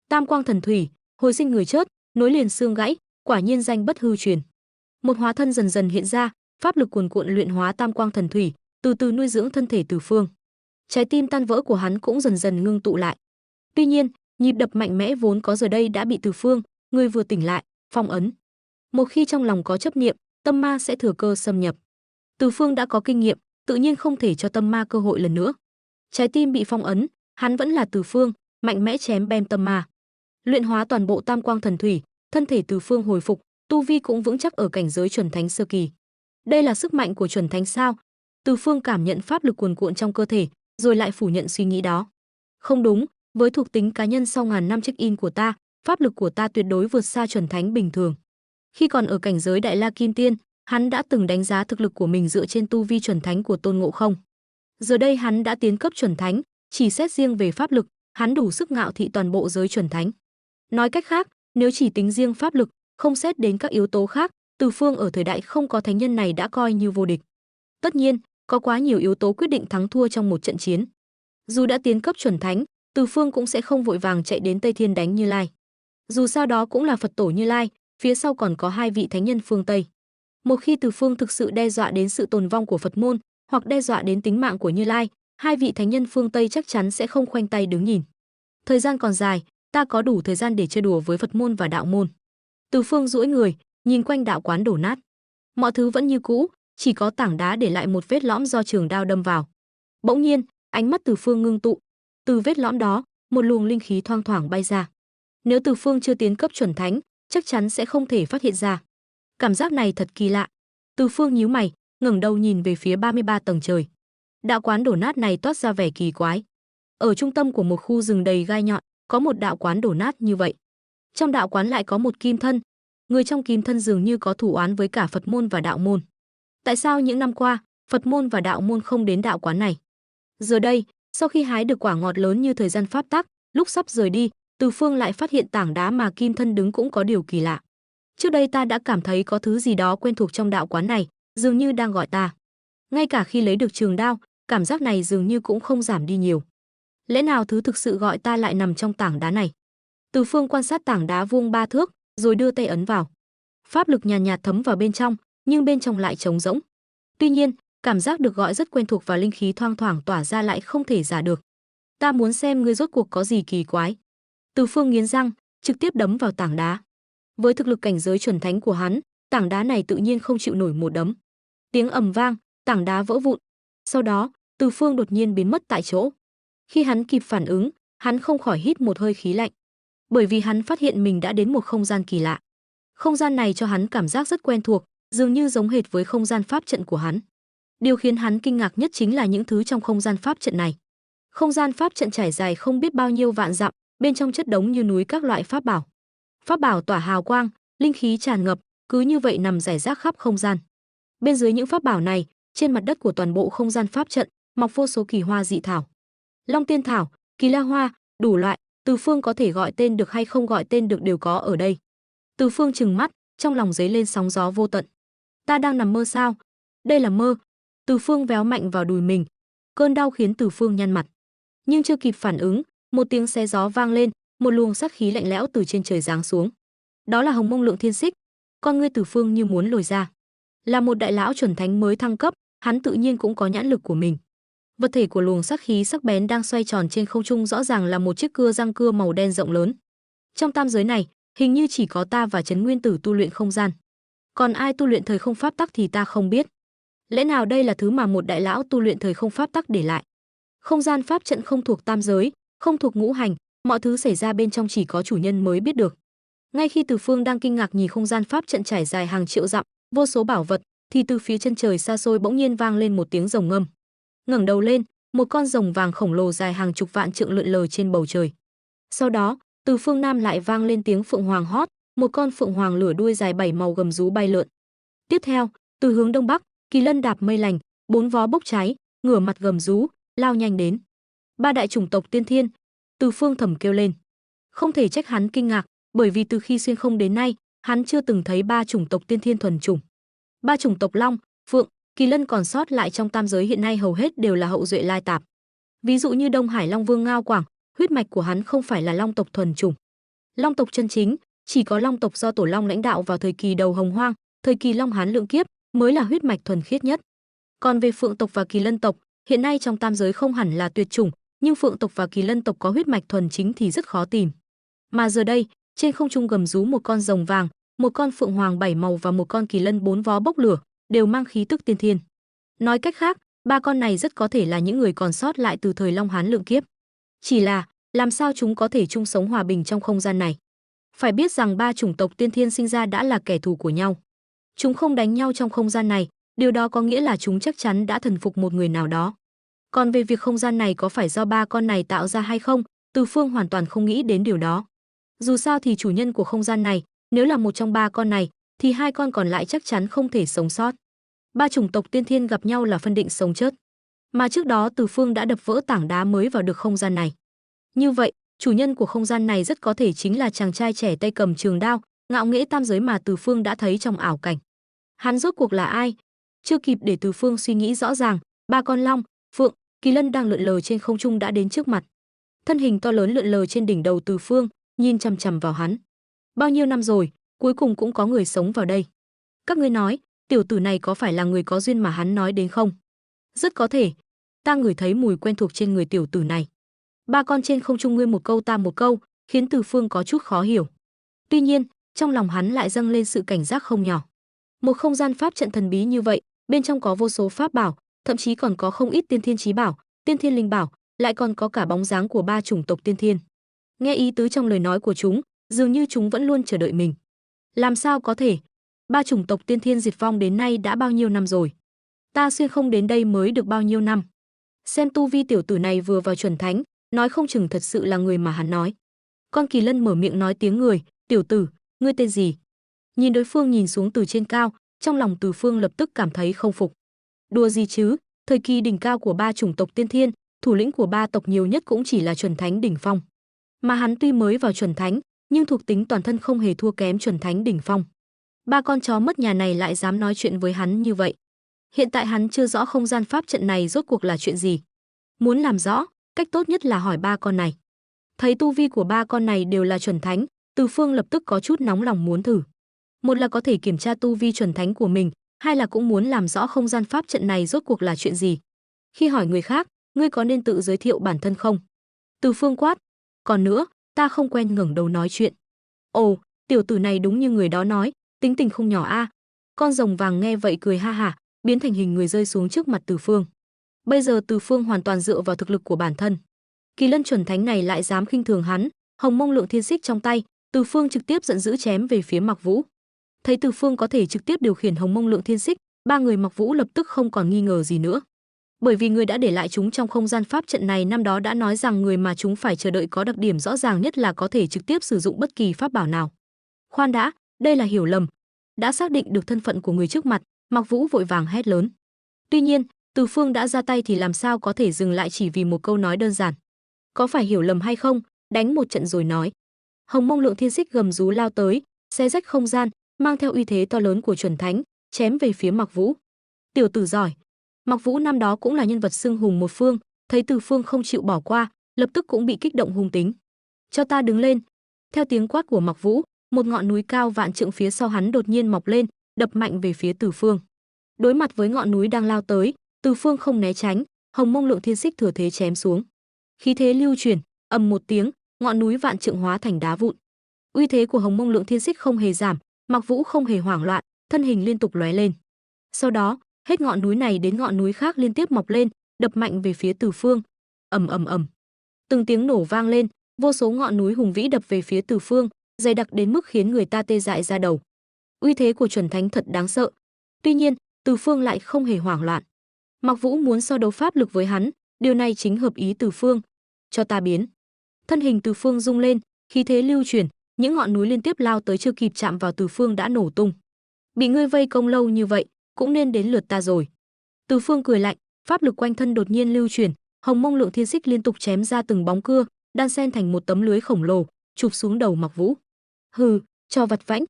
Tam quang thần thủy, hồi sinh người chết, nối liền xương gãy, quả nhiên danh bất hư truyền. Một hóa thân dần dần hiện ra, pháp lực cuồn cuộn luyện hóa tam quang thần thủy, từ từ nuôi dưỡng thân thể Từ Phương. Trái tim tan vỡ của hắn cũng dần dần ngưng tụ lại. Tuy nhiên, nhịp đập mạnh mẽ vốn có giờ đây đã bị Từ Phương, người vừa tỉnh lại, phong ấn. Một khi trong lòng có chấp niệm, tâm ma sẽ thừa cơ xâm nhập. Từ Phương đã có kinh nghiệm, tự nhiên không thể cho tâm ma cơ hội lần nữa. Trái tim bị phong ấn, hắn vẫn là Từ Phương, mạnh mẽ chém bem tâm ma. Luyện hóa toàn bộ tam quang thần thủy, thân thể Từ Phương hồi phục, tu vi cũng vững chắc ở cảnh giới chuẩn thánh sơ kỳ. Đây là sức mạnh của chuẩn thánh sao? Từ Phương cảm nhận pháp lực cuồn cuộn trong cơ thể, rồi lại phủ nhận suy nghĩ đó. Không đúng, với thuộc tính cá nhân sau ngàn năm check-in của ta, pháp lực của ta tuyệt đối vượt xa chuẩn thánh bình thường. Khi còn ở cảnh giới Đại La Kim Tiên, hắn đã từng đánh giá thực lực của mình dựa trên tu vi chuẩn thánh của Tôn Ngộ Không. Giờ đây hắn đã tiến cấp chuẩn thánh, chỉ xét riêng về pháp lực, hắn đủ sức ngạo thị toàn bộ giới chuẩn thánh. Nói cách khác, nếu chỉ tính riêng pháp lực, không xét đến các yếu tố khác, Từ Phương ở thời đại không có thánh nhân này đã coi như vô địch. Tất nhiên, có quá nhiều yếu tố quyết định thắng thua trong một trận chiến. Dù đã tiến cấp chuẩn thánh, Từ Phương cũng sẽ không vội vàng chạy đến Tây Thiên đánh Như Lai. Dù sao đó cũng là Phật tổ Như Lai, phía sau còn có 2 vị thánh nhân phương Tây. Một khi Từ Phương thực sự đe dọa đến sự tồn vong của Phật môn, hoặc đe dọa đến tính mạng của Như Lai, 2 vị thánh nhân phương Tây chắc chắn sẽ không khoanh tay đứng nhìn. Thời gian còn dài, ta có đủ thời gian để chơi đùa với Phật môn và đạo môn. Từ Phương duỗi người, nhìn quanh đạo quán đổ nát. Mọi thứ vẫn như cũ, chỉ có tảng đá để lại một vết lõm do trường đao đâm vào. Bỗng nhiên, ánh mắt Từ Phương ngưng tụ, từ vết lõm đó, một luồng linh khí thoang thoảng bay ra. Nếu Từ Phương chưa tiến cấp chuẩn thánh, chắc chắn sẽ không thể phát hiện ra. Cảm giác này thật kỳ lạ. Từ Phương nhíu mày, ngẩng đầu nhìn về phía 33 tầng trời. Đạo quán đổ nát này toát ra vẻ kỳ quái. Ở trung tâm của một khu rừng đầy gai nhọn, có một đạo quán đổ nát như vậy. Trong đạo quán lại có một kim thân, người trong kim thân dường như có thù oán với cả Phật môn và đạo môn. Tại sao những năm qua, Phật môn và đạo môn không đến đạo quán này? Giờ đây, sau khi hái được quả ngọt lớn như thời gian pháp tắc, lúc sắp rời đi, Từ Phương lại phát hiện tảng đá mà kim thân đứng cũng có điều kỳ lạ. Trước đây ta đã cảm thấy có thứ gì đó quen thuộc trong đạo quán này, dường như đang gọi ta. Ngay cả khi lấy được trường đao, cảm giác này dường như cũng không giảm đi nhiều. Lẽ nào thứ thực sự gọi ta lại nằm trong tảng đá này? Từ Phương quan sát tảng đá vuông 3 thước, rồi đưa tay ấn vào. Pháp lực nhàn nhạt thấm vào bên trong, nhưng bên trong lại trống rỗng. Tuy nhiên, cảm giác được gọi rất quen thuộc và linh khí thoang thoảng tỏa ra lại không thể giả được. Ta muốn xem ngươi rốt cuộc có gì kỳ quái. Từ Phương nghiến răng, trực tiếp đấm vào tảng đá. Với thực lực cảnh giới chuẩn thánh của hắn, tảng đá này tự nhiên không chịu nổi một đấm. Tiếng ầm vang, tảng đá vỡ vụn. Sau đó, Từ Phương đột nhiên biến mất tại chỗ. Khi hắn kịp phản ứng, hắn không khỏi hít một hơi khí lạnh, bởi vì hắn phát hiện mình đã đến một không gian kỳ lạ. Không gian này cho hắn cảm giác rất quen thuộc, dường như giống hệt với không gian pháp trận của hắn. Điều khiến hắn kinh ngạc nhất chính là những thứ trong không gian pháp trận này. Không gian pháp trận trải dài không biết bao nhiêu vạn dặm, bên trong chất đống như núi các loại pháp bảo. Pháp bảo tỏa hào quang, linh khí tràn ngập, cứ như vậy nằm rải rác khắp không gian. Bên dưới những pháp bảo này, trên mặt đất của toàn bộ không gian pháp trận, mọc vô số kỳ hoa dị thảo. Long tiên thảo, kỳ la hoa, đủ loại, Từ Phương có thể gọi tên được hay không gọi tên được đều có ở đây. Từ Phương trừng mắt, trong lòng dấy lên sóng gió vô tận. Ta đang nằm mơ sao? Đây là mơ. Từ Phương véo mạnh vào đùi mình. Cơn đau khiến Từ Phương nhăn mặt. Nhưng chưa kịp phản ứng, một tiếng xé gió vang lên, một luồng sát khí lạnh lẽo từ trên trời giáng xuống. Đó là Hồng Mông Lượng Thiên Xích. Con ngươi Từ Phương như muốn lồi ra. Là một đại lão chuẩn thánh mới thăng cấp, hắn tự nhiên cũng có nhãn lực của mình. Vật thể của luồng sát khí sắc bén đang xoay tròn trên không trung rõ ràng là một chiếc cưa răng cưa màu đen rộng lớn. Trong tam giới này, hình như chỉ có ta và Trấn Nguyên Tử tu luyện không gian. Còn ai tu luyện thời không pháp tắc thì ta không biết. Lẽ nào đây là thứ mà một đại lão tu luyện thời không pháp tắc để lại? Không gian pháp trận không thuộc tam giới, không thuộc ngũ hành, mọi thứ xảy ra bên trong chỉ có chủ nhân mới biết được. Ngay khi Từ Phương đang kinh ngạc nhìn không gian pháp trận trải dài hàng triệu dặm, vô số bảo vật, thì từ phía chân trời xa xôi bỗng nhiên vang lên một tiếng rồng ngâm. Ngẩng đầu lên, một con rồng vàng khổng lồ dài hàng chục vạn trượng lượn lờ trên bầu trời. Sau đó, từ phương nam lại vang lên tiếng phượng hoàng hót, một con phượng hoàng lửa đuôi dài 7 màu gầm rú bay lượn. Tiếp theo, từ hướng đông bắc, Kỳ Lân đạp mây lành, 4 vó bốc cháy, ngửa mặt gầm rú, lao nhanh đến. Ba đại chủng tộc tiên thiên, Từ Phương thầm kêu lên. Không thể trách hắn kinh ngạc, bởi vì từ khi xuyên không đến nay, hắn chưa từng thấy ba chủng tộc tiên thiên thuần chủng. Ba chủng tộc Long, Phượng, Kỳ Lân còn sót lại trong tam giới hiện nay hầu hết đều là hậu duệ lai tạp. Ví dụ như Đông Hải Long Vương Ngao Quảng, huyết mạch của hắn không phải là Long tộc thuần chủng. Long tộc chân chính, chỉ có Long tộc do Tổ Long lãnh đạo vào thời kỳ đầu Hồng Hoang, thời kỳ Long Hán lượng kiếp mới là huyết mạch thuần khiết nhất. Còn về Phượng tộc và Kỳ Lân tộc, hiện nay trong tam giới không hẳn là tuyệt chủng, nhưng Phượng tộc và Kỳ Lân tộc có huyết mạch thuần chính thì rất khó tìm. Mà giờ đây, trên không trung gầm rú một con rồng vàng, một con phượng hoàng 7 màu và một con kỳ lân 4 vó bốc lửa, đều mang khí tức tiên thiên. Nói cách khác, ba con này rất có thể là những người còn sót lại từ thời Long Hán lượng kiếp. Chỉ là, làm sao chúng có thể chung sống hòa bình trong không gian này? Phải biết rằng ba chủng tộc tiên thiên sinh ra đã là kẻ thù của nhau. Chúng không đánh nhau trong không gian này, điều đó có nghĩa là chúng chắc chắn đã thần phục một người nào đó. Còn về việc không gian này có phải do ba con này tạo ra hay không, Từ Phương hoàn toàn không nghĩ đến điều đó. Dù sao thì chủ nhân của không gian này, nếu là một trong ba con này, thì hai con còn lại chắc chắn không thể sống sót. Ba chủng tộc tiên thiên gặp nhau là phân định sống chết. Mà trước đó Từ Phương đã đập vỡ tảng đá mới vào được không gian này. Như vậy, chủ nhân của không gian này rất có thể chính là chàng trai trẻ tay cầm trường đao, ngạo nghễ tam giới mà Từ Phương đã thấy trong ảo cảnh. Hắn rốt cuộc là ai? Chưa kịp để Từ Phương suy nghĩ rõ ràng, ba con long, phượng, kỳ lân đang lượn lờ trên không trung đã đến trước mặt. Thân hình to lớn lượn lờ trên đỉnh đầu Từ Phương, nhìn chằm chằm vào hắn. Bao nhiêu năm rồi, cuối cùng cũng có người sống vào đây. Các ngươi nói, tiểu tử này có phải là người có duyên mà hắn nói đến không? Rất có thể. Ta ngửi thấy mùi quen thuộc trên người tiểu tử này. Ba con trên không trung ngươi một câu ta một câu, khiến Từ Phương có chút khó hiểu. Tuy nhiên, trong lòng hắn lại dâng lên sự cảnh giác không nhỏ. Một không gian pháp trận thần bí như vậy, bên trong có vô số pháp bảo, thậm chí còn có không ít tiên thiên chí bảo, tiên thiên linh bảo, lại còn có cả bóng dáng của ba chủng tộc tiên thiên. Nghe ý tứ trong lời nói của chúng, dường như chúng vẫn luôn chờ đợi mình. Làm sao có thể? Ba chủng tộc tiên thiên diệt vong đến nay đã bao nhiêu năm rồi? Ta xuyên không đến đây mới được bao nhiêu năm? Xem tu vi tiểu tử này vừa vào chuẩn thánh, nói không chừng thật sự là người mà hắn nói. Con kỳ lân mở miệng nói tiếng người, tiểu tử, ngươi tên gì? Nhìn đối phương nhìn xuống từ trên cao, trong lòng Từ Phương lập tức cảm thấy không phục. Đùa gì chứ, thời kỳ đỉnh cao của ba chủng tộc tiên thiên, thủ lĩnh của ba tộc nhiều nhất cũng chỉ là chuẩn thánh đỉnh phong. Mà hắn tuy mới vào chuẩn thánh, nhưng thuộc tính toàn thân không hề thua kém chuẩn thánh đỉnh phong. Ba con chó mất nhà này lại dám nói chuyện với hắn như vậy. Hiện tại hắn chưa rõ không gian pháp trận này rốt cuộc là chuyện gì. Muốn làm rõ, cách tốt nhất là hỏi ba con này. Thấy tu vi của ba con này đều là chuẩn thánh, Từ Phương lập tức có chút nóng lòng muốn thử. Một là có thể kiểm tra tu vi chuẩn thánh của mình, hai là cũng muốn làm rõ không gian pháp trận này rốt cuộc là chuyện gì. Khi hỏi người khác, ngươi có nên tự giới thiệu bản thân không? Từ Phương quát. Còn nữa, ta không quen ngẩng đầu nói chuyện. Ồ, tiểu tử này đúng như người đó nói, tính tình không nhỏ a. Con rồng vàng nghe vậy cười ha hả, biến thành hình người rơi xuống trước mặt Từ Phương. Bây giờ Từ Phương hoàn toàn dựa vào thực lực của bản thân. Kỳ lân chuẩn thánh này lại dám khinh thường hắn, Hồng Mông Lượng Thiên Xích trong tay, Từ Phương trực tiếp giận dữ chém về phía Mạc Vũ. Thấy Từ Phương có thể trực tiếp điều khiển Hồng Mông Lượng Thiên Xích, ba người Mạc Vũ lập tức không còn nghi ngờ gì nữa. Bởi vì người đã để lại chúng trong không gian pháp trận này năm đó đã nói rằng người mà chúng phải chờ đợi có đặc điểm rõ ràng nhất là có thể trực tiếp sử dụng bất kỳ pháp bảo nào. Khoan đã, đây là hiểu lầm. Đã xác định được thân phận của người trước mặt, Mạc Vũ vội vàng hét lớn. Tuy nhiên, Từ Phương đã ra tay thì làm sao có thể dừng lại chỉ vì một câu nói đơn giản. Có phải hiểu lầm hay không, đánh một trận rồi nói. Hồng Mông Lượng Thiên Xích gầm rú lao tới, xé rách không gian, mang theo uy thế to lớn của chuẩn thánh, chém về phía Mạc Vũ. Tiểu tử giỏi. Mạc Vũ năm đó cũng là nhân vật xưng hùng một phương, thấy Từ Phương không chịu bỏ qua, lập tức cũng bị kích động hung tính. Cho ta đứng lên. Theo tiếng quát của Mạc Vũ, một ngọn núi cao vạn trượng phía sau hắn đột nhiên mọc lên, đập mạnh về phía Từ Phương. Đối mặt với ngọn núi đang lao tới, Từ Phương không né tránh, Hồng Mông Lượng Thiên Xích thừa thế chém xuống. Khí thế lưu chuyển, ầm một tiếng, ngọn núi vạn trượng hóa thành đá vụn. Uy thế của Hồng Mông Lượng Thiên Xích không hề giảm, Mạc Vũ không hề hoảng loạn, thân hình liên tục lóe lên. Sau đó, hết ngọn núi này đến ngọn núi khác liên tiếp mọc lên, đập mạnh về phía Từ Phương. Ầm ầm ầm. Từng tiếng nổ vang lên, vô số ngọn núi hùng vĩ đập về phía Từ Phương, dày đặc đến mức khiến người ta tê dại ra đầu. Uy thế của chuẩn thánh thật đáng sợ. Tuy nhiên, Từ Phương lại không hề hoảng loạn. Mạc Vũ muốn so đấu pháp lực với hắn, điều này chính hợp ý Từ Phương. Cho ta biến. Thân hình Từ Phương rung lên, khí thế lưu chuyển, những ngọn núi liên tiếp lao tới chưa kịp chạm vào Từ Phương đã nổ tung. Bị ngươi vây công lâu như vậy, cũng nên đến lượt ta rồi. Từ Phương cười lạnh, pháp lực quanh thân đột nhiên lưu chuyển, Hồng Mông Lượng Thiên Xích liên tục chém ra từng bóng cưa, đan xen thành một tấm lưới khổng lồ, chụp xuống đầu Mạc Vũ. Hừ, cho vặt vãnh.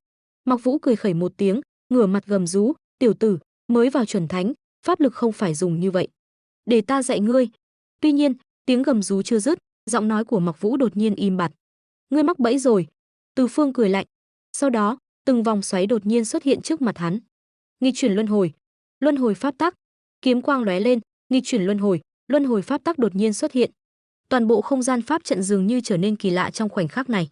Mạc Vũ cười khẩy một tiếng, ngửa mặt gầm rú, tiểu tử, mới vào chuẩn thánh, pháp lực không phải dùng như vậy. Để ta dạy ngươi. Tuy nhiên, tiếng gầm rú chưa dứt, giọng nói của Mạc Vũ đột nhiên im bặt. Ngươi mắc bẫy rồi. Từ Phương cười lạnh. Sau đó, từng vòng xoáy đột nhiên xuất hiện trước mặt hắn. Nghịch chuyển luân hồi pháp tắc. Kiếm quang lóe lên, nghịch chuyển luân hồi pháp tắc đột nhiên xuất hiện. Toàn bộ không gian pháp trận dường như trở nên kỳ lạ trong khoảnh khắc này.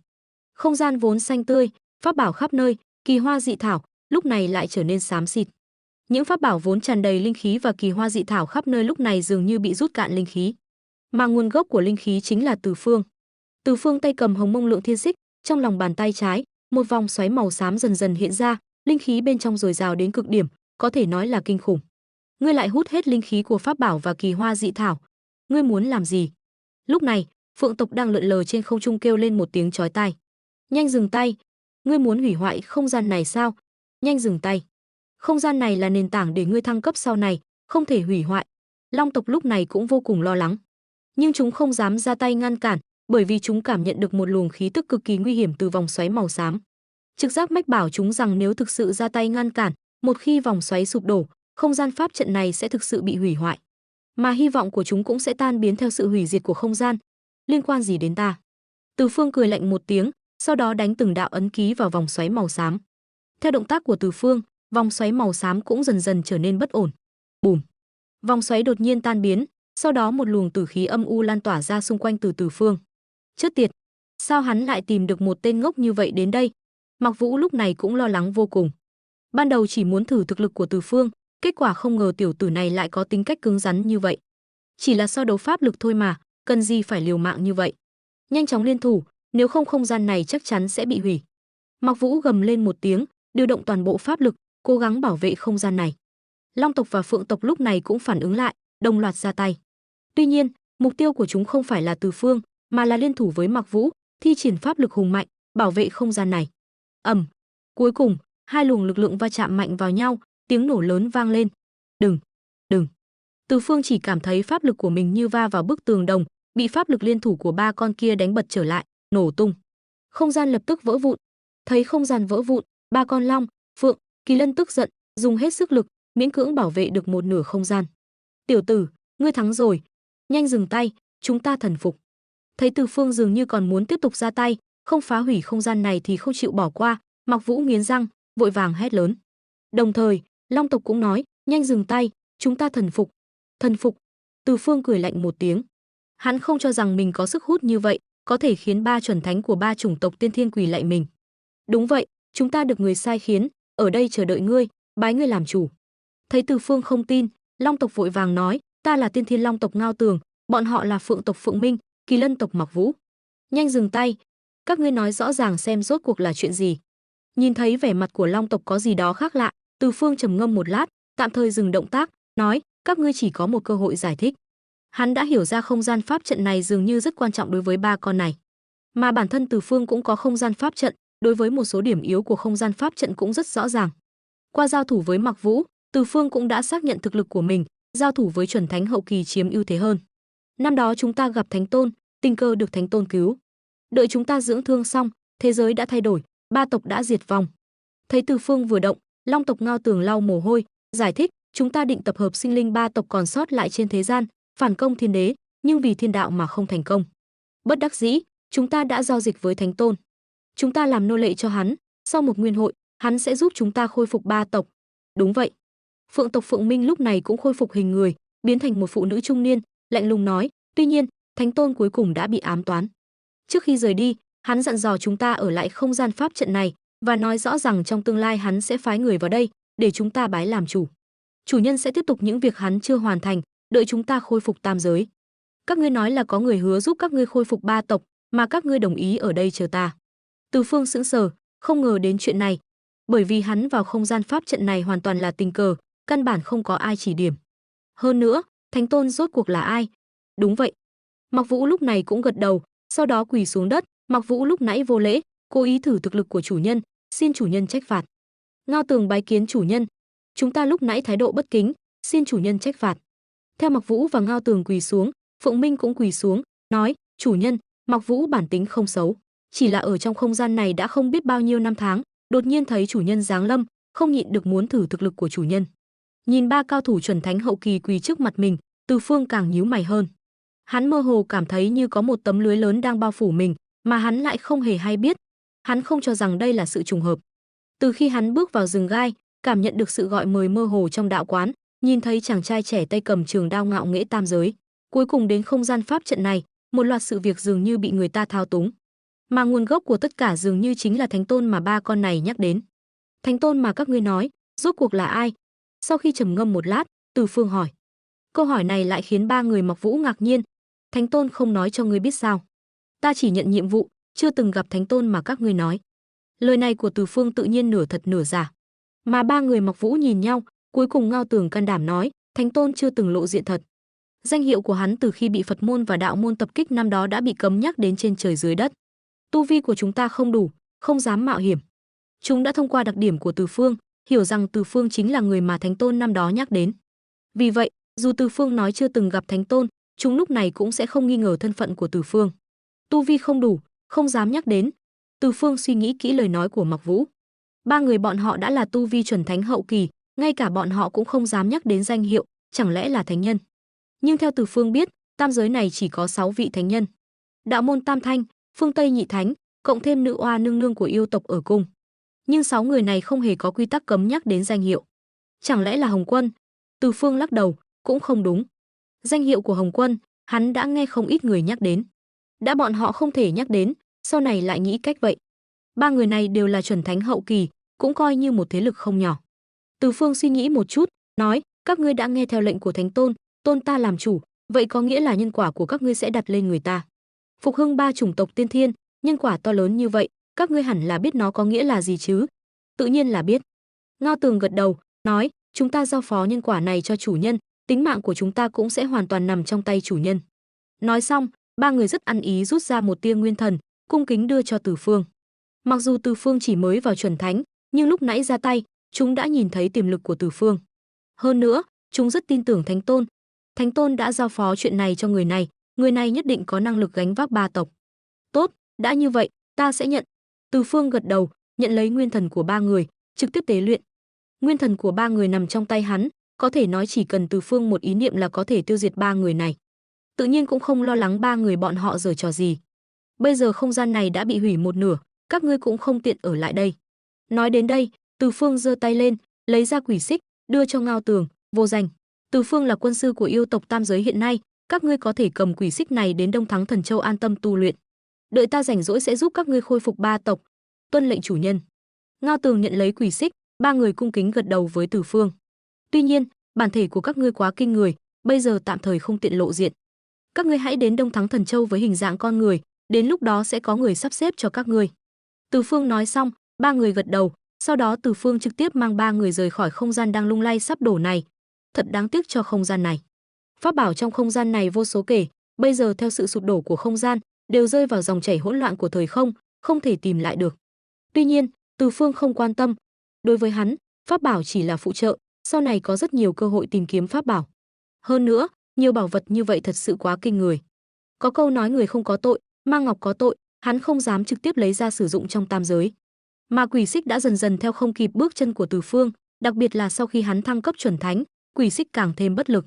Không gian vốn xanh tươi, pháp bảo khắp nơi, kỳ hoa dị thảo, lúc này lại trở nên xám xịt. Những pháp bảo vốn tràn đầy linh khí và kỳ hoa dị thảo khắp nơi lúc này dường như bị rút cạn linh khí. Mà nguồn gốc của linh khí chính là Từ Phương. Từ Phương tay cầm Hồng Mông Lượng Thiên Xích, trong lòng bàn tay trái, một vòng xoáy màu xám dần dần hiện ra, linh khí bên trong dồi dào đến cực điểm, có thể nói là kinh khủng. Ngươi lại hút hết linh khí của pháp bảo và kỳ hoa dị thảo. Ngươi muốn làm gì? Lúc này, Phượng tộc đang lượn lờ trên không trung kêu lên một tiếng chói tai. Nhanh dừng tay! Ngươi muốn hủy hoại không gian này sao? Nhanh dừng tay! Không gian này là nền tảng để ngươi thăng cấp sau này, không thể hủy hoại. Long tộc lúc này cũng vô cùng lo lắng, nhưng chúng không dám ra tay ngăn cản, bởi vì chúng cảm nhận được một luồng khí tức cực kỳ nguy hiểm từ vòng xoáy màu xám. Trực giác mách bảo chúng rằng nếu thực sự ra tay ngăn cản, một khi vòng xoáy sụp đổ, không gian pháp trận này sẽ thực sự bị hủy hoại, mà hy vọng của chúng cũng sẽ tan biến theo sự hủy diệt của không gian. Liên quan gì đến ta? Từ Phương cười lạnh một tiếng, sau đó đánh từng đạo ấn ký vào vòng xoáy màu xám. Theo động tác của Từ Phương, vòng xoáy màu xám cũng dần dần trở nên bất ổn. Bùm! Vòng xoáy đột nhiên tan biến, sau đó một luồng tử khí âm u lan tỏa ra xung quanh Từ Phương. Chết tiệt! Sao hắn lại tìm được một tên ngốc như vậy đến đây? Mạc Vũ lúc này cũng lo lắng vô cùng. Ban đầu chỉ muốn thử thực lực của Từ Phương, kết quả không ngờ tiểu tử này lại có tính cách cứng rắn như vậy. Chỉ là so đấu pháp lực thôi mà, cần gì phải liều mạng như vậy? Nhanh chóng liên thủ, nếu không không gian này chắc chắn sẽ bị hủy. Mạc Vũ gầm lên một tiếng, điều động toàn bộ pháp lực, cố gắng bảo vệ không gian này. Long tộc và Phượng tộc lúc này cũng phản ứng lại, đồng loạt ra tay. Tuy nhiên, mục tiêu của chúng không phải là Từ Phương, mà là liên thủ với Mạc Vũ, thi triển pháp lực hùng mạnh, bảo vệ không gian này. Ầm! Cuối cùng, hai luồng lực lượng va chạm mạnh vào nhau, tiếng nổ lớn vang lên. Đừng! Đừng! Từ Phương chỉ cảm thấy pháp lực của mình như va vào bức tường đồng, bị pháp lực liên thủ của ba con kia đánh bật trở lại, nổ tung. Không gian lập tức vỡ vụn. Thấy không gian vỡ vụn, ba con long, phượng, kỳ lân tức giận, dùng hết sức lực, miễn cưỡng bảo vệ được một nửa không gian. Tiểu tử, ngươi thắng rồi. Nhanh dừng tay, chúng ta thần phục. Thấy Từ Phương dường như còn muốn tiếp tục ra tay, không phá hủy không gian này thì không chịu bỏ qua, Mạc Vũ nghiến răng, vội vàng hét lớn. Đồng thời, Long tộc cũng nói, nhanh dừng tay, chúng ta thần phục. Thần phục? Từ Phương cười lạnh một tiếng. Hắn không cho rằng mình có sức hút như vậy, có thể khiến ba chuẩn thánh của ba chủng tộc tiên thiên quỳ lạy mình. Đúng vậy, chúng ta được người sai khiến, ở đây chờ đợi ngươi, bái ngươi làm chủ. Thấy Từ Phương không tin, Long tộc vội vàng nói, ta là tiên thiên long tộc Ngao Tường, bọn họ là Phượng tộc Phượng Minh, Kỳ Lân tộc Mạc Vũ. Nhanh dừng tay, các ngươi nói rõ ràng xem rốt cuộc là chuyện gì. Nhìn thấy vẻ mặt của Long tộc có gì đó khác lạ, Từ Phương trầm ngâm một lát, tạm thời dừng động tác, nói, các ngươi chỉ có một cơ hội giải thích. Hắn đã hiểu ra không gian pháp trận này dường như rất quan trọng đối với ba con này, mà bản thân Từ Phương cũng có không gian pháp trận, đối với một số điểm yếu của không gian pháp trận cũng rất rõ ràng. Qua giao thủ với Mạc Vũ, Từ Phương cũng đã xác nhận thực lực của mình, giao thủ với chuẩn thánh hậu kỳ chiếm ưu thế hơn. Năm đó chúng ta gặp Thánh Tôn, tình cờ được Thánh Tôn cứu. Đợi chúng ta dưỡng thương xong, thế giới đã thay đổi, ba tộc đã diệt vong. Thấy Từ Phương vừa động, Long tộc Ngao Tường lau mồ hôi, giải thích, chúng ta định tập hợp sinh linh ba tộc còn sót lại trên thế gian, phản công thiên đế, nhưng vì thiên đạo mà không thành công. Bất đắc dĩ, chúng ta đã giao dịch với Thánh Tôn. Chúng ta làm nô lệ cho hắn, sau một nguyên hội, hắn sẽ giúp chúng ta khôi phục ba tộc. Đúng vậy. Phượng tộc Phượng Minh lúc này cũng khôi phục hình người, biến thành một phụ nữ trung niên, lạnh lùng nói, tuy nhiên, Thánh Tôn cuối cùng đã bị ám toán. Trước khi rời đi, hắn dặn dò chúng ta ở lại không gian pháp trận này và nói rõ rằng trong tương lai hắn sẽ phái người vào đây để chúng ta bái làm chủ. Chủ nhân sẽ tiếp tục những việc hắn chưa hoàn thành, đợi chúng ta khôi phục tam giới. Các ngươi nói là có người hứa giúp các ngươi khôi phục ba tộc, mà các ngươi đồng ý ở đây chờ ta. Từ Phương sững sờ, không ngờ đến chuyện này, bởi vì hắn vào không gian pháp trận này hoàn toàn là tình cờ, căn bản không có ai chỉ điểm. Hơn nữa, Thánh Tôn rốt cuộc là ai? Đúng vậy. Mặc Vũ lúc này cũng gật đầu, sau đó quỳ xuống đất. Mặc Vũ lúc nãy vô lễ, cố ý thử thực lực của chủ nhân, xin chủ nhân trách phạt. Ngao Tường bái kiến chủ nhân. Chúng ta lúc nãy thái độ bất kính, xin chủ nhân trách phạt. Theo Mặc Vũ và Ngao Tường quỳ xuống, Phượng Minh cũng quỳ xuống, nói, chủ nhân, Mặc Vũ bản tính không xấu, chỉ là ở trong không gian này đã không biết bao nhiêu năm tháng, đột nhiên thấy chủ nhân giáng lâm, không nhịn được muốn thử thực lực của chủ nhân. Nhìn ba cao thủ chuẩn thánh hậu kỳ quỳ trước mặt mình, Từ Phương càng nhíu mày hơn. Hắn mơ hồ cảm thấy như có một tấm lưới lớn đang bao phủ mình, mà hắn lại không hề hay biết. Hắn không cho rằng đây là sự trùng hợp. Từ khi hắn bước vào rừng gai, cảm nhận được sự gọi mời mơ hồ trong đạo quán, nhìn thấy chàng trai trẻ tay cầm trường đao ngạo nghễ tam giới, cuối cùng đến không gian pháp trận này, một loạt sự việc dường như bị người ta thao túng. Mà nguồn gốc của tất cả dường như chính là Thánh Tôn mà ba con này nhắc đến. Thánh Tôn mà các ngươi nói, rốt cuộc là ai? Sau khi trầm ngâm một lát, Từ Phương hỏi. Câu hỏi này lại khiến ba người Mặc Vũ ngạc nhiên. Thánh Tôn không nói cho ngươi biết sao? Ta chỉ nhận nhiệm vụ, chưa từng gặp Thánh Tôn mà các ngươi nói. Lời này của Từ Phương tự nhiên nửa thật nửa giả. Mà ba người Mặc Vũ nhìn nhau, cuối cùng Ngao Tường can đảm nói, Thánh Tôn chưa từng lộ diện thật. Danh hiệu của hắn từ khi bị Phật môn và đạo môn tập kích năm đó đã bị cấm nhắc đến trên trời dưới đất. Tu vi của chúng ta không đủ, không dám mạo hiểm. Chúng đã thông qua đặc điểm của Từ Phương, hiểu rằng Từ Phương chính là người mà Thánh Tôn năm đó nhắc đến. Vì vậy, dù Từ Phương nói chưa từng gặp Thánh Tôn, chúng lúc này cũng sẽ không nghi ngờ thân phận của Từ Phương. Tu vi không đủ, không dám nhắc đến. Từ Phương suy nghĩ kỹ lời nói của Mặc Vũ. Ba người bọn họ đã là tu vi chuẩn thánh hậu kỳ, ngay cả bọn họ cũng không dám nhắc đến danh hiệu, chẳng lẽ là thánh nhân. Nhưng theo Từ Phương biết, tam giới này chỉ có 6 vị thánh nhân. Đạo môn Tam Thanh, phương Tây Nhị Thánh, cộng thêm nữ oa nương nương của yêu tộc ở cung. Nhưng 6 người này không hề có quy tắc cấm nhắc đến danh hiệu. Chẳng lẽ là Hồng Quân? Từ Phương lắc đầu, cũng không đúng. Danh hiệu của Hồng Quân, hắn đã nghe không ít người nhắc đến. Đã bọn họ không thể nhắc đến, sau này lại nghĩ cách vậy. Ba người này đều là chuẩn thánh hậu kỳ, cũng coi như một thế lực không nhỏ. Từ Phương suy nghĩ một chút, nói, các ngươi đã nghe theo lệnh của Thánh Tôn, tôn ta làm chủ, vậy có nghĩa là nhân quả của các ngươi sẽ đặt lên người ta. Phục hưng ba chủng tộc tiên thiên, nhân quả to lớn như vậy, các ngươi hẳn là biết nó có nghĩa là gì chứ? Tự nhiên là biết. Ngao Tường gật đầu, nói, chúng ta giao phó nhân quả này cho chủ nhân, tính mạng của chúng ta cũng sẽ hoàn toàn nằm trong tay chủ nhân. Nói xong, ba người rất ăn ý rút ra một tia nguyên thần, cung kính đưa cho Từ Phương. Mặc dù Từ Phương chỉ mới vào chuẩn thánh, nhưng lúc nãy ra tay, chúng đã nhìn thấy tiềm lực của Từ Phương. Hơn nữa, chúng rất tin tưởng Thánh Tôn. Thánh Tôn đã giao phó chuyện này cho người này nhất định có năng lực gánh vác ba tộc. Tốt, đã như vậy, ta sẽ nhận. Từ Phương gật đầu, nhận lấy nguyên thần của ba người, trực tiếp tế luyện. Nguyên thần của ba người nằm trong tay hắn, có thể nói chỉ cần Từ Phương một ý niệm là có thể tiêu diệt ba người này. Tự nhiên cũng không lo lắng ba người bọn họ giở trò gì. Bây giờ không gian này đã bị hủy một nửa, các ngươi cũng không tiện ở lại đây. Nói đến đây, Từ Phương giơ tay lên, lấy ra quỷ xích, đưa cho Ngao Tường, Vô Danh. Từ Phương là quân sư của yêu tộc tam giới hiện nay, các ngươi có thể cầm quỷ xích này đến Đông Thắng Thần Châu an tâm tu luyện. Đợi ta rảnh rỗi sẽ giúp các ngươi khôi phục ba tộc. Tuân lệnh chủ nhân. Ngao Tường nhận lấy quỷ xích, ba người cung kính gật đầu với Từ Phương. Tuy nhiên, bản thể của các ngươi quá kinh người, bây giờ tạm thời không tiện lộ diện. Các ngươi hãy đến Đông Thắng Thần Châu với hình dạng con người, đến lúc đó sẽ có người sắp xếp cho các ngươi. Từ Phương nói xong, ba người gật đầu, sau đó Từ Phương trực tiếp mang ba người rời khỏi không gian đang lung lay sắp đổ này. Thật đáng tiếc cho không gian này. Pháp bảo trong không gian này vô số kể, bây giờ theo sự sụp đổ của không gian, đều rơi vào dòng chảy hỗn loạn của thời không, không thể tìm lại được. Tuy nhiên, Từ Phương không quan tâm. Đối với hắn, pháp bảo chỉ là phụ trợ, sau này có rất nhiều cơ hội tìm kiếm pháp bảo. Hơn nữa, nhiều bảo vật như vậy thật sự quá kinh người. Có câu nói người không có tội, mang ngọc có tội, hắn không dám trực tiếp lấy ra sử dụng trong tam giới. Mà quỷ xích đã dần dần theo không kịp bước chân của Từ Phương, đặc biệt là sau khi hắn thăng cấp chuẩn thánh, quỷ xích càng thêm bất lực.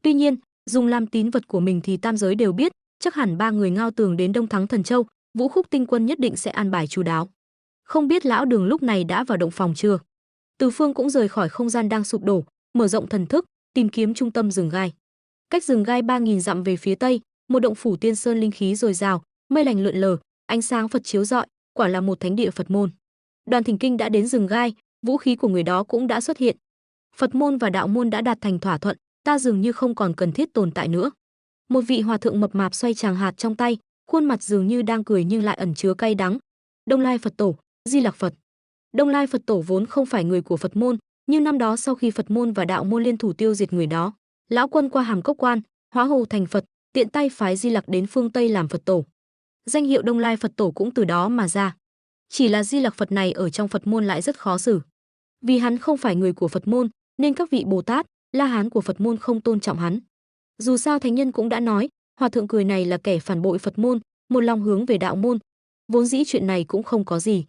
Tuy nhiên, dùng làm tín vật của mình thì tam giới đều biết, chắc hẳn ba người Ngao Tường đến Đông Thắng Thần Châu, Vũ Khúc Tinh Quân nhất định sẽ an bài chu đáo. Không biết lão Đường lúc này đã vào động phòng chưa? Từ Phương cũng rời khỏi không gian đang sụp đổ, mở rộng thần thức, tìm kiếm trung tâm rừng gai. Cách rừng gai 3000 dặm về phía tây, một động phủ tiên sơn linh khí dồi dào, mây lành lượn lờ, ánh sáng Phật chiếu rọi, quả là một thánh địa Phật môn. Đoàn Thỉnh Kinh đã đến rừng gai, vũ khí của người đó cũng đã xuất hiện. Phật môn và đạo môn đã đạt thành thỏa thuận, ta dường như không còn cần thiết tồn tại nữa. Một vị hòa thượng mập mạp xoay tràng hạt trong tay, khuôn mặt dường như đang cười nhưng lại ẩn chứa cay đắng. Đông Lai Phật Tổ, Di Lặc Phật. Đông Lai Phật Tổ vốn không phải người của Phật môn, nhưng năm đó sau khi Phật môn và đạo môn liên thủ tiêu diệt người đó, lão quân qua Hàm Cốc Quan, hóa hồ thành Phật, tiện tay phái Di Lặc đến phương Tây làm Phật Tổ. Danh hiệu Đông Lai Phật Tổ cũng từ đó mà ra. Chỉ là Di Lặc Phật này ở trong Phật môn lại rất khó xử. Vì hắn không phải người của Phật môn, nên các vị Bồ Tát, La Hán của Phật môn không tôn trọng hắn. Dù sao thánh nhân cũng đã nói, hòa thượng cười này là kẻ phản bội Phật môn, một lòng hướng về đạo môn. Vốn dĩ chuyện này cũng không có gì.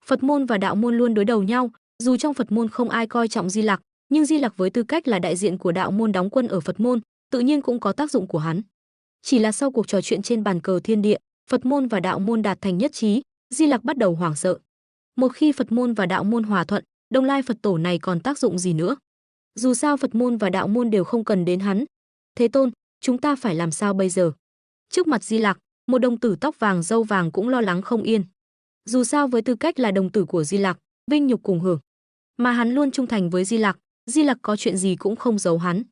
Phật môn và đạo môn luôn đối đầu nhau, dù trong Phật môn không ai coi trọng Di Lặc, nhưng Di Lặc với tư cách là đại diện của đạo môn đóng quân ở Phật môn, tự nhiên cũng có tác dụng của hắn. Chỉ là sau cuộc trò chuyện trên bàn cờ thiên địa, Phật môn và đạo môn đạt thành nhất trí, Di Lặc bắt đầu hoảng sợ. Một khi Phật môn và đạo môn hòa thuận, Đông Lai Phật Tổ này còn tác dụng gì nữa? Dù sao Phật môn và đạo môn đều không cần đến hắn. Thế Tôn, chúng ta phải làm sao bây giờ? Trước mặt Di Lặc, một đồng tử tóc vàng râu vàng cũng lo lắng không yên. Dù sao với tư cách là đồng tử của Di Lặc, vinh nhục cùng hưởng, mà hắn luôn trung thành với Di Lặc có chuyện gì cũng không giấu hắn.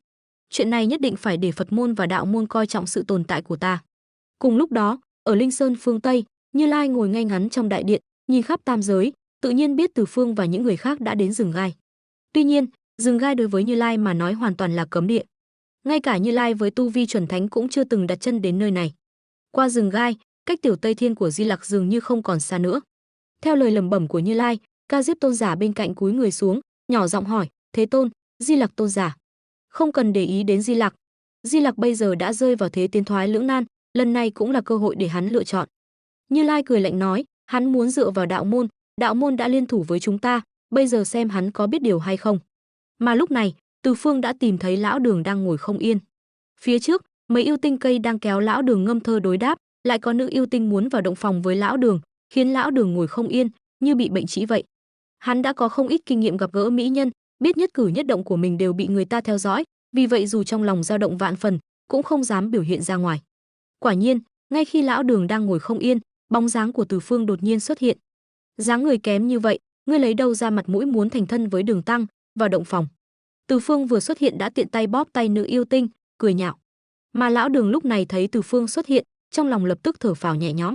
Chuyện này nhất định phải để Phật môn và đạo môn coi trọng sự tồn tại của ta. Cùng lúc đó, ở Linh Sơn phương Tây, Như Lai ngồi ngay ngắn trong đại điện, nhìn khắp tam giới, tự nhiên biết Từ Phương và những người khác đã đến rừng gai. Tuy nhiên, rừng gai đối với Như Lai mà nói hoàn toàn là cấm địa. Ngay cả Như Lai với tu vi chuẩn thánh cũng chưa từng đặt chân đến nơi này. Qua rừng gai, cách Tiểu Tây Thiên của Di Lặc dường như không còn xa nữa. Theo lời lẩm bẩm của Như Lai, Ca Diếp tôn giả bên cạnh cúi người xuống, nhỏ giọng hỏi: "Thế Tôn, Di Lặc tôn giả?" Không cần để ý đến Di Lặc. Di Lặc bây giờ đã rơi vào thế tiến thoái lưỡng nan, lần này cũng là cơ hội để hắn lựa chọn. Như Lai cười lạnh nói, hắn muốn dựa vào đạo môn đã liên thủ với chúng ta, bây giờ xem hắn có biết điều hay không. Mà lúc này, Từ Phương đã tìm thấy lão Đường đang ngồi không yên. Phía trước, mấy yêu tinh cây đang kéo lão Đường ngâm thơ đối đáp, lại có nữ yêu tinh muốn vào động phòng với lão Đường, khiến lão Đường ngồi không yên, như bị bệnh trĩ vậy. Hắn đã có không ít kinh nghiệm gặp gỡ mỹ nhân, biết nhất cử nhất động của mình đều bị người ta theo dõi, vì vậy dù trong lòng dao động vạn phần, cũng không dám biểu hiện ra ngoài. Quả nhiên, ngay khi lão Đường đang ngồi không yên, bóng dáng của Từ Phương đột nhiên xuất hiện. Dáng người kém như vậy, ngươi lấy đâu ra mặt mũi muốn thành thân với Đường Tăng, vào động phòng? Từ Phương vừa xuất hiện đã tiện tay bóp tay nữ yêu tinh, cười nhạo. Mà lão Đường lúc này thấy Từ Phương xuất hiện, trong lòng lập tức thở phào nhẹ nhõm.